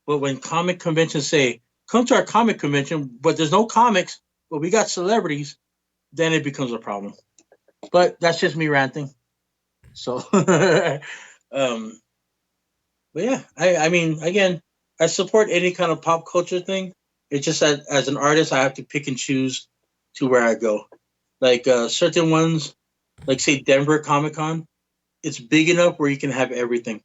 B: But when comic conventions say, come to our comic convention, but there's no comics, but we got celebrities, then it becomes a problem. But that's just me ranting. So, um, but yeah, I mean, again, I support any kind of pop culture thing. It's just that as an artist, I have to pick and choose to where I go. Like certain ones, like say Denver Comic Con, it's big enough where you can have everything.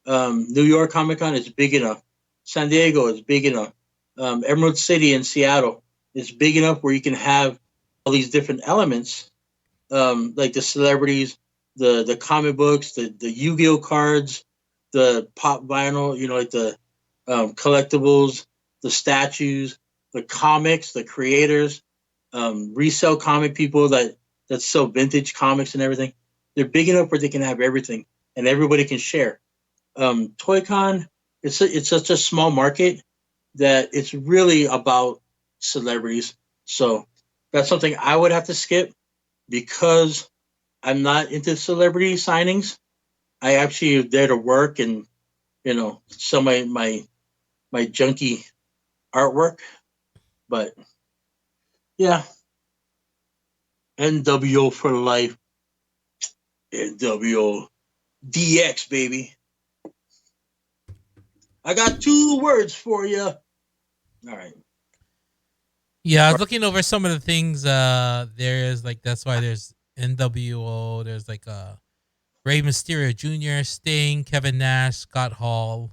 B: New York Comic Con is big enough. San Diego is big enough. Emerald City in Seattle is big enough where you can have all these different elements, like the celebrities, the comic books, the Yu-Gi-Oh cards, the pop vinyl, like the collectibles, the statues, the comics, the creators, resell comic people that sell vintage comics and everything. They're big enough where they can have everything and everybody can share. ToyCon, it's such a small market that it's really about celebrities. So that's something I would have to skip because I'm not into celebrity signings. I actually am there to work and sell my junky artwork. But yeah, NWO for life, NWO DX baby. I got 2 words for you. All right.
A: Yeah, I was looking over some of the things. There is like that's why there's NWO. There's like Rey Mysterio Jr., Sting, Kevin Nash, Scott Hall,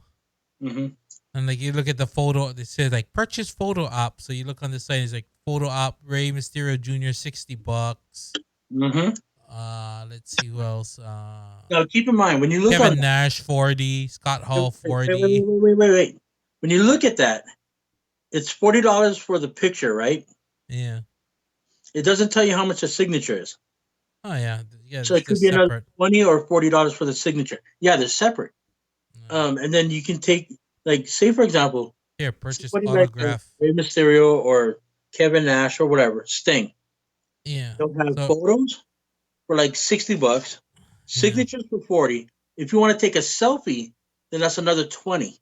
B: Mm-hmm.
A: and like you look at the photo. It says like purchase photo op. So you look on the site. It's like photo op Rey Mysterio Jr. $60.
B: Mm-hmm.
A: Let's see who else.
B: Now keep in mind when you look on
A: Kevin Nash 40, Scott
B: wait,
A: Hall
B: wait,
A: 40.
B: wait. When you look at that, it's $40 for the picture, right?
A: Yeah.
B: It doesn't tell you how much a signature is.
A: Oh yeah, yeah.
B: So
A: It's
B: it could
A: just
B: be another
A: separate.
B: $20 or $40 for the signature. Yeah, they're separate.
A: Uh,
B: And then you can take, like, say for example,
A: Here, purchase
B: somebody mentioned
A: autograph.
B: Rey Mysterio or Kevin Nash or whatever, Sting.
A: Yeah.
B: They'll have
A: So
B: photos for like $60,
A: yeah.
B: signatures for 40. If you want to take a selfie, then that's another 20.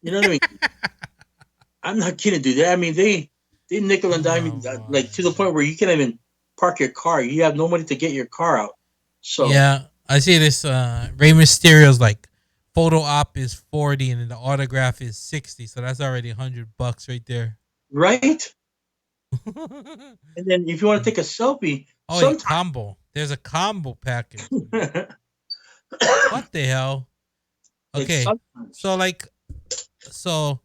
B: You know what I mean? I'm not kidding, dude. I mean, they nickel and dime
A: Oh
B: you,
A: my
B: like to the
A: god.
B: point where you can't even park your car. You have no money to get your car out. So
A: Yeah, I see this. Rey Mysterio's like photo op is 40, and then the autograph is 60. So that's already $100 right there.
B: right, and then if you want to take a selfie,
A: Oh yeah,
B: sometimes
A: combo. There's a combo package. What the hell?
B: like
A: Okay,
B: sometimes
A: so like, so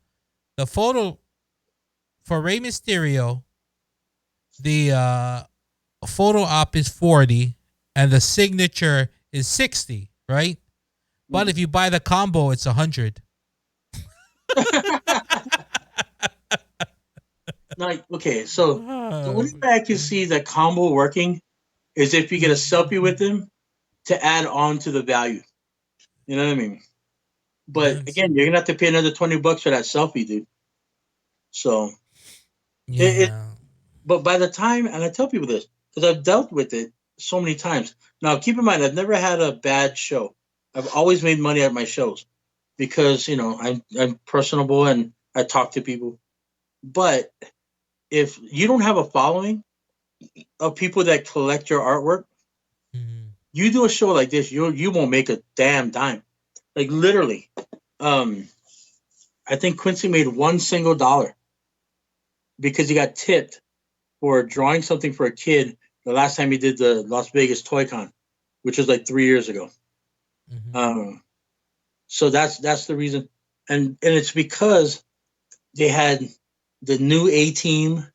A: the photo for Rey Mysterio, the photo op is 40, and the signature is 60, right? But if you buy the combo, it's 100.
B: like okay. So the
A: Oh,
B: only way I can see the combo working is if you get a selfie with them to add on to the value. You know what I mean? But
A: that's
B: again, you're gonna have to pay another $20 for that selfie, dude. So it
A: yeah.
B: but by the time, and I tell people this because I've dealt with it so many times. Now, keep in mind, I've never had a bad show. I've always made money at my shows because I'm personable and I talk to people. But if you don't have a following of people that collect your artwork,
A: Mhm.
B: you do a show like this, you won't make a damn dime. Like literally, um, I think Quincy made one single dollar because he got tipped for drawing something for a kid the last time he did the Las Vegas Toy Con, which was like 3 years ago.
A: Mhm.
B: Um, so that's the reason, and it's because they had the new A team,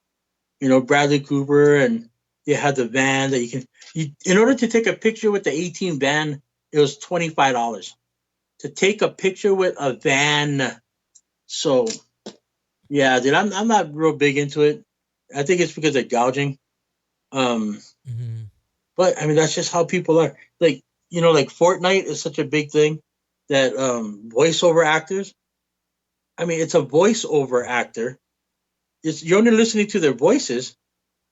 B: Bradley Cooper, and they had the van that in order to take a picture with the A team van, it was $25 to take a picture with a van. So yeah, dude, I'm not real big into it. I think it's because of gouging. Um,
A: Mhm.
B: But I mean, that's just how people are. Like, like Fortnite is such a big thing that voiceover actors. I mean, it's a voiceover actor. You're only listening to their voices,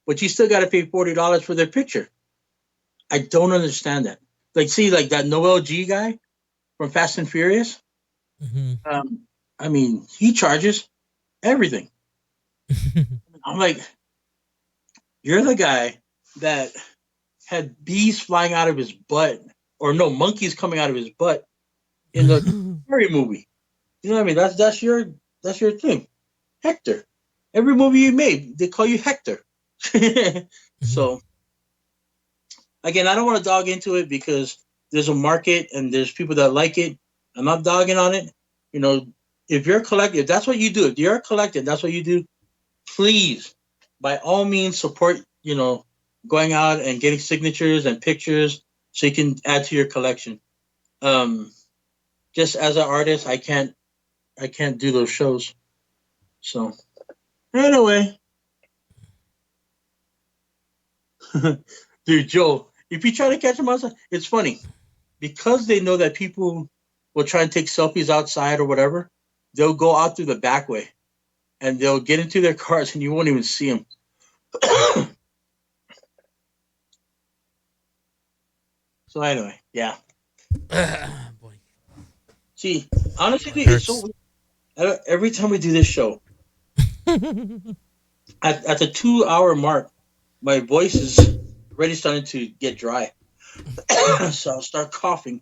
B: but you still got to pay $40 for their picture. I don't understand that. Like, see, like that Noel G guy from Fast and Furious.
A: Mhm.
B: Um, I mean, he charges everything. I'm like, you're the guy that had bees flying out of his butt, or no, monkeys coming out of his butt in the Harry movie. You know what I mean? That's your thing, Hector. Every movie you made, they call you Hector. So again, I don't want to dog into it because there's a market and there's people that like it. I'm not dogging on it. You know, if you're a collector, if that's what you do, if you're a collector, that's what you do. Please, by all means, support. Going out and getting signatures and pictures so you can add to your collection. Um, just as an artist, I can't do those shows. So anyway, dude, Joe, if you try to catch them outside, it's funny because they know that people will try and take selfies outside or whatever. They'll go out through the back way and they'll get into their cars and you won't even see them. So anyway, yeah.
A: Boy,
B: See, honestly,
A: it
B: dude, it's so
A: hurts.
B: weird. Every time we do this show, at the 2 hour mark, my voice is already starting to get dry. So I'll start coughing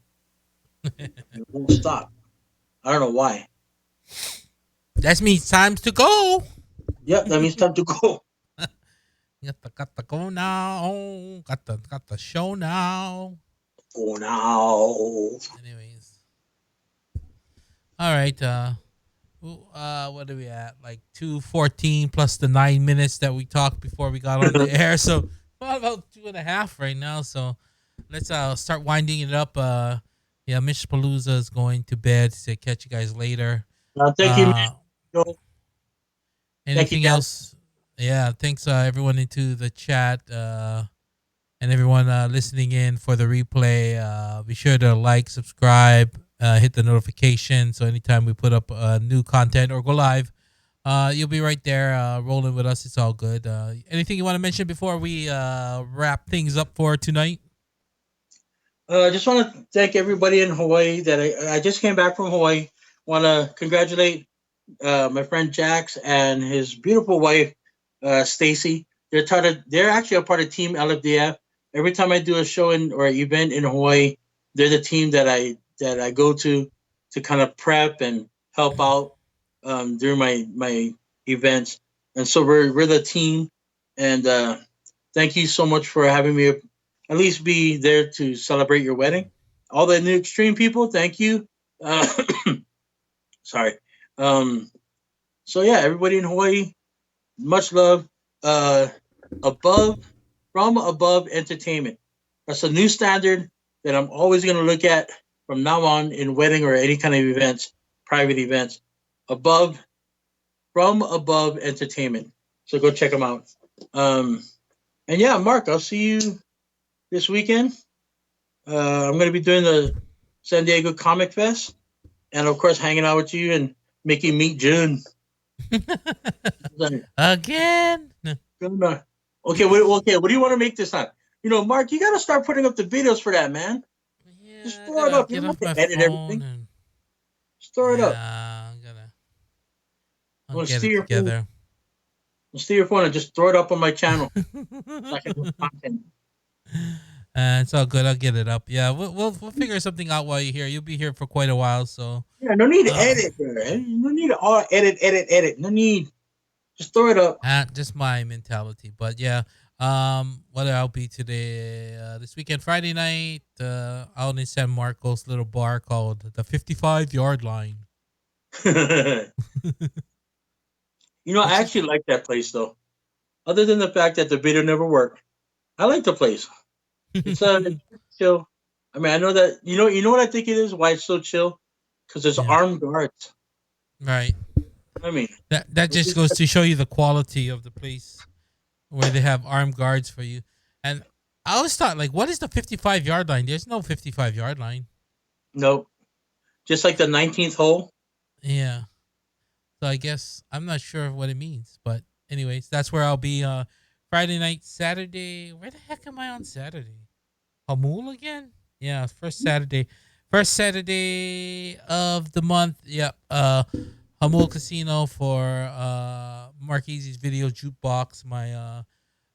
B: and it won't stop. I don't know why.
A: That's me. Times to go.
B: Yep, that means time to go.
A: Got the go now. Got the show now.
B: Oh no.
A: Anyways, all right. What are we at? Like 2:14 plus the 9 minutes that we talked before we got on the air. So about 2.5 right now. So let's start winding it up. Yeah, Miss Palooza is going to bed. So catch you guys later.
B: Thank you,
A: Uh,
B: man. Thank you,
A: Anything
B: guys.
A: else? Yeah, thanks everyone into the chat. and everyone listening in for the replay. Be sure to like, subscribe, hit the notification so anytime we put up new content or go live, you'll be right there rolling with us. It's all good. Anything you want to mention before we wrap things up for tonight?
B: I just want to thank everybody in Hawaii that I just came back from Hawaii. Want to congratulate my friend Jax and his beautiful wife, Stacy. They're actually a part of Team LFDF. Every time I do a show or event in Hawaii, they're the team that I go to kind of prep and help out during my events. And so we're the team. And thank you so much for having me at least be there to celebrate your wedding. All the new extreme people, thank you. Uh, sorry. Um, so yeah, everybody in Hawaii, much love. Uh, above from above entertainment. That's a new standard that I'm always going to look at from now on in wedding or any kind of events, private events. Above from above entertainment. So go check them out. Um, and yeah, Mark, I'll see you this weekend. I'm going to be doing the San Diego Comic Fest, and of course, hanging out with you and making meet June.
A: Again?
B: Okay, what do you want to make this time? Mark, you got to start putting up the videos for that, man. Just
A: Yeah, I
B: throw it
A: gotta
B: up. You
A: get
B: don't have
A: off my
B: to edit
A: phone
B: everything.
A: and
B: Just throw it up.
A: yeah,
B: I'm
A: I'll
B: gonna
A: get
B: steal
A: it
B: your phone.
A: together.
B: Steal your phone and just throw it up on my channel so I can do content.
A: It's all good. I'll get it up. Yeah, we'll figure something out while you're here. You'll be here for quite a while, so
B: Yeah, no need to
A: uh,
B: edit, bro. No need to all edit. No need. Just throw it up.
A: just my mentality. But yeah, what I'll be today, this weekend, Friday night, out in San Marcos, little bar called the 55-yard line.
B: I
A: It's just
B: actually like that place though. Other than the fact that the video never worked, I like the place. It's chill. I mean, I know that you know what I think it is. Why it's so chill? Because there's
A: yeah,
B: armed guards.
A: right.
B: I mean,
A: That just goes to show you the quality of the place where they have armed guards for you. And I always thought, like, what is the 55-yard line? There's no 55-yard line.
B: nope. Just like the 19th hole.
A: Yeah. So I guess I'm not sure what it means, but anyways, that's where I'll be. Friday night, Saturday. Where the heck am I on Saturday? Hamul again? Yeah, first Saturday of the month. Yep. Hamul Casino for Marc Eazy's video jukebox. My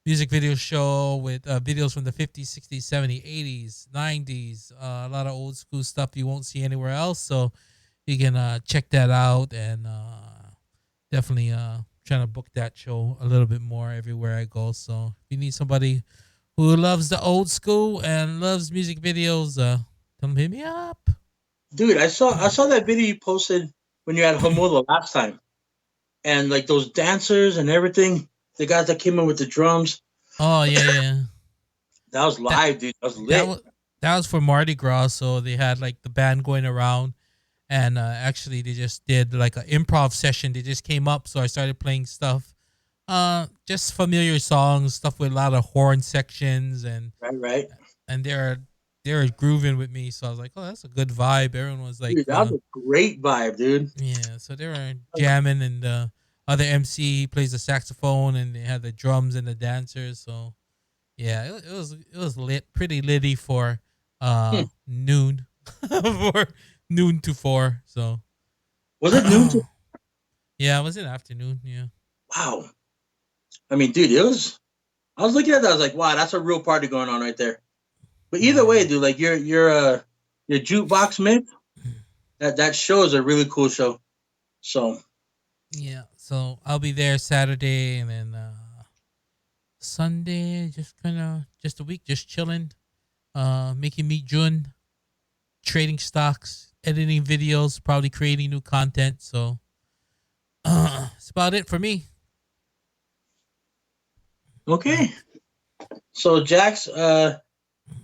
A: music video show with videos from the 50s, 60s, 70s, 80s, 90s. A lot of old school stuff you won't see anywhere else. So you can check that out and definitely trying to book that show a little bit more everywhere I go. So if you need somebody who loves the old school and loves music videos, come hit me up.
B: Dude, I saw that video you posted when you had Hamul the last time, and like those dancers and everything, the guys that came in with the drums.
A: Oh yeah, yeah.
B: That was
A: That
B: live, dude. That was
A: that
B: lit.
A: was that was for Mardi Gras. So they had like the band going around, and actually they just did like an improv session. They just came up, so I started playing stuff, just familiar songs, stuff with a lot of horn sections,
B: Right, right.
A: and they're grooving with me. So I was like, oh, that's a good vibe. Everyone was like,
B: Dude, that was a great vibe, dude.
A: yeah. So they were jamming, and the other MC plays the saxophone, and they had the drums and the dancers. So yeah, it was lit, pretty litty for
B: Hmm.
A: noon, for noon to 4. So
B: Was it noon to?
A: yeah, it was in the afternoon. Yeah.
B: Wow. I mean, dude, it was. I was looking at that. I was like, wow, that's a real party going on right there. But either
A: Yeah.
B: way, dude, like your jukebox mix, that show is a really cool show. So
A: Yeah. So I'll be there Saturday, and then Sunday, just kind of just a week, just chilling, making meet June, trading stocks, editing videos, probably creating new content. So that's about it for me.
B: okay. So Jax,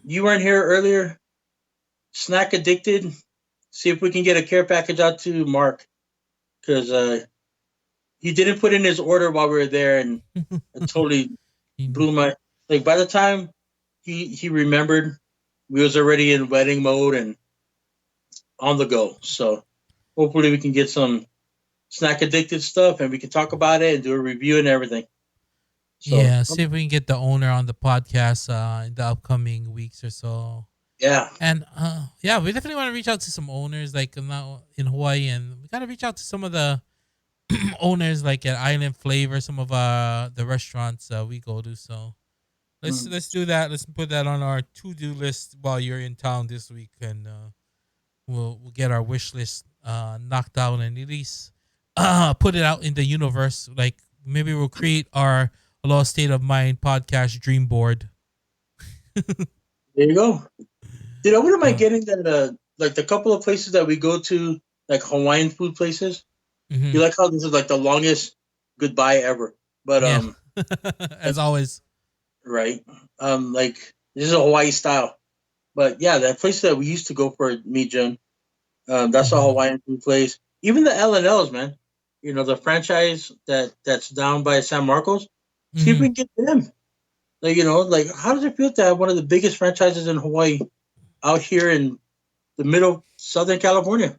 B: you weren't here earlier. Snack addicted. See if we can get a care package out to Mark because he didn't put in his order while we were there, and it totally blew my. Like by the time he remembered we was already in wedding mode and on the go. So hopefully we can get some snack addicted stuff and we can talk about it and do a review and everything. So
A: Yeah, see if we can get the owner on the podcast in the upcoming weeks or so.
B: yeah.
A: And yeah, we definitely want to reach out to some owners like now in Hawaii, and we gotta reach out to some of the owners like at Island Flavor, some of the restaurants we go to. So let's
B: Mm.
A: let's do that. Let's put that on our to do list while you're in town this week, and we'll get our wish list knocked out and at least put it out in the universe. Like maybe we'll create our Aloha State of Mind podcast dream board.
B: There you go. Dude, I wouldn't mind
A: uh,
B: getting that like the couple of places that we go to, like Hawaiian food places. You
A: mhm.
B: like how this is like the longest goodbye ever. But
A: Yeah,
B: like
A: as always.
B: right. Like this is a Hawaii style. But yeah, that place that we used to go for me, Jim, that's a
A: Mhm.
B: Hawaiian food place. Even the L&Ls, man. You know, the franchise that's down by San Marcos. See if
A: Mhm.
B: we can get them. Like, you know, like how does it feel to have one of the biggest franchises in Hawaii out here in the middle Southern California?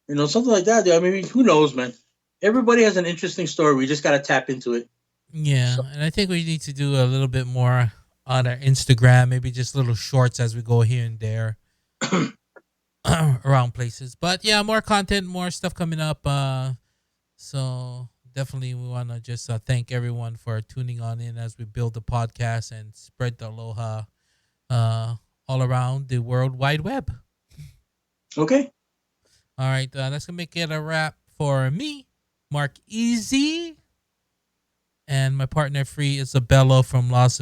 B: You know, something like that. I mean, who knows, man? Everybody has an interesting story. We just gotta tap into it.
A: Yeah,
B: So
A: and I think we need to do a little bit more on our Instagram, maybe just little shorts as we go here and there around places. But yeah, more content, more stuff coming up. So definitely we want to just thank everyone for tuning on in as we build the podcast and spread the aloha uh, all around the world wide web.
B: okay.
A: All right, that's gonna make it a wrap for me, Mark Easy, and my partner Free Isableo from Las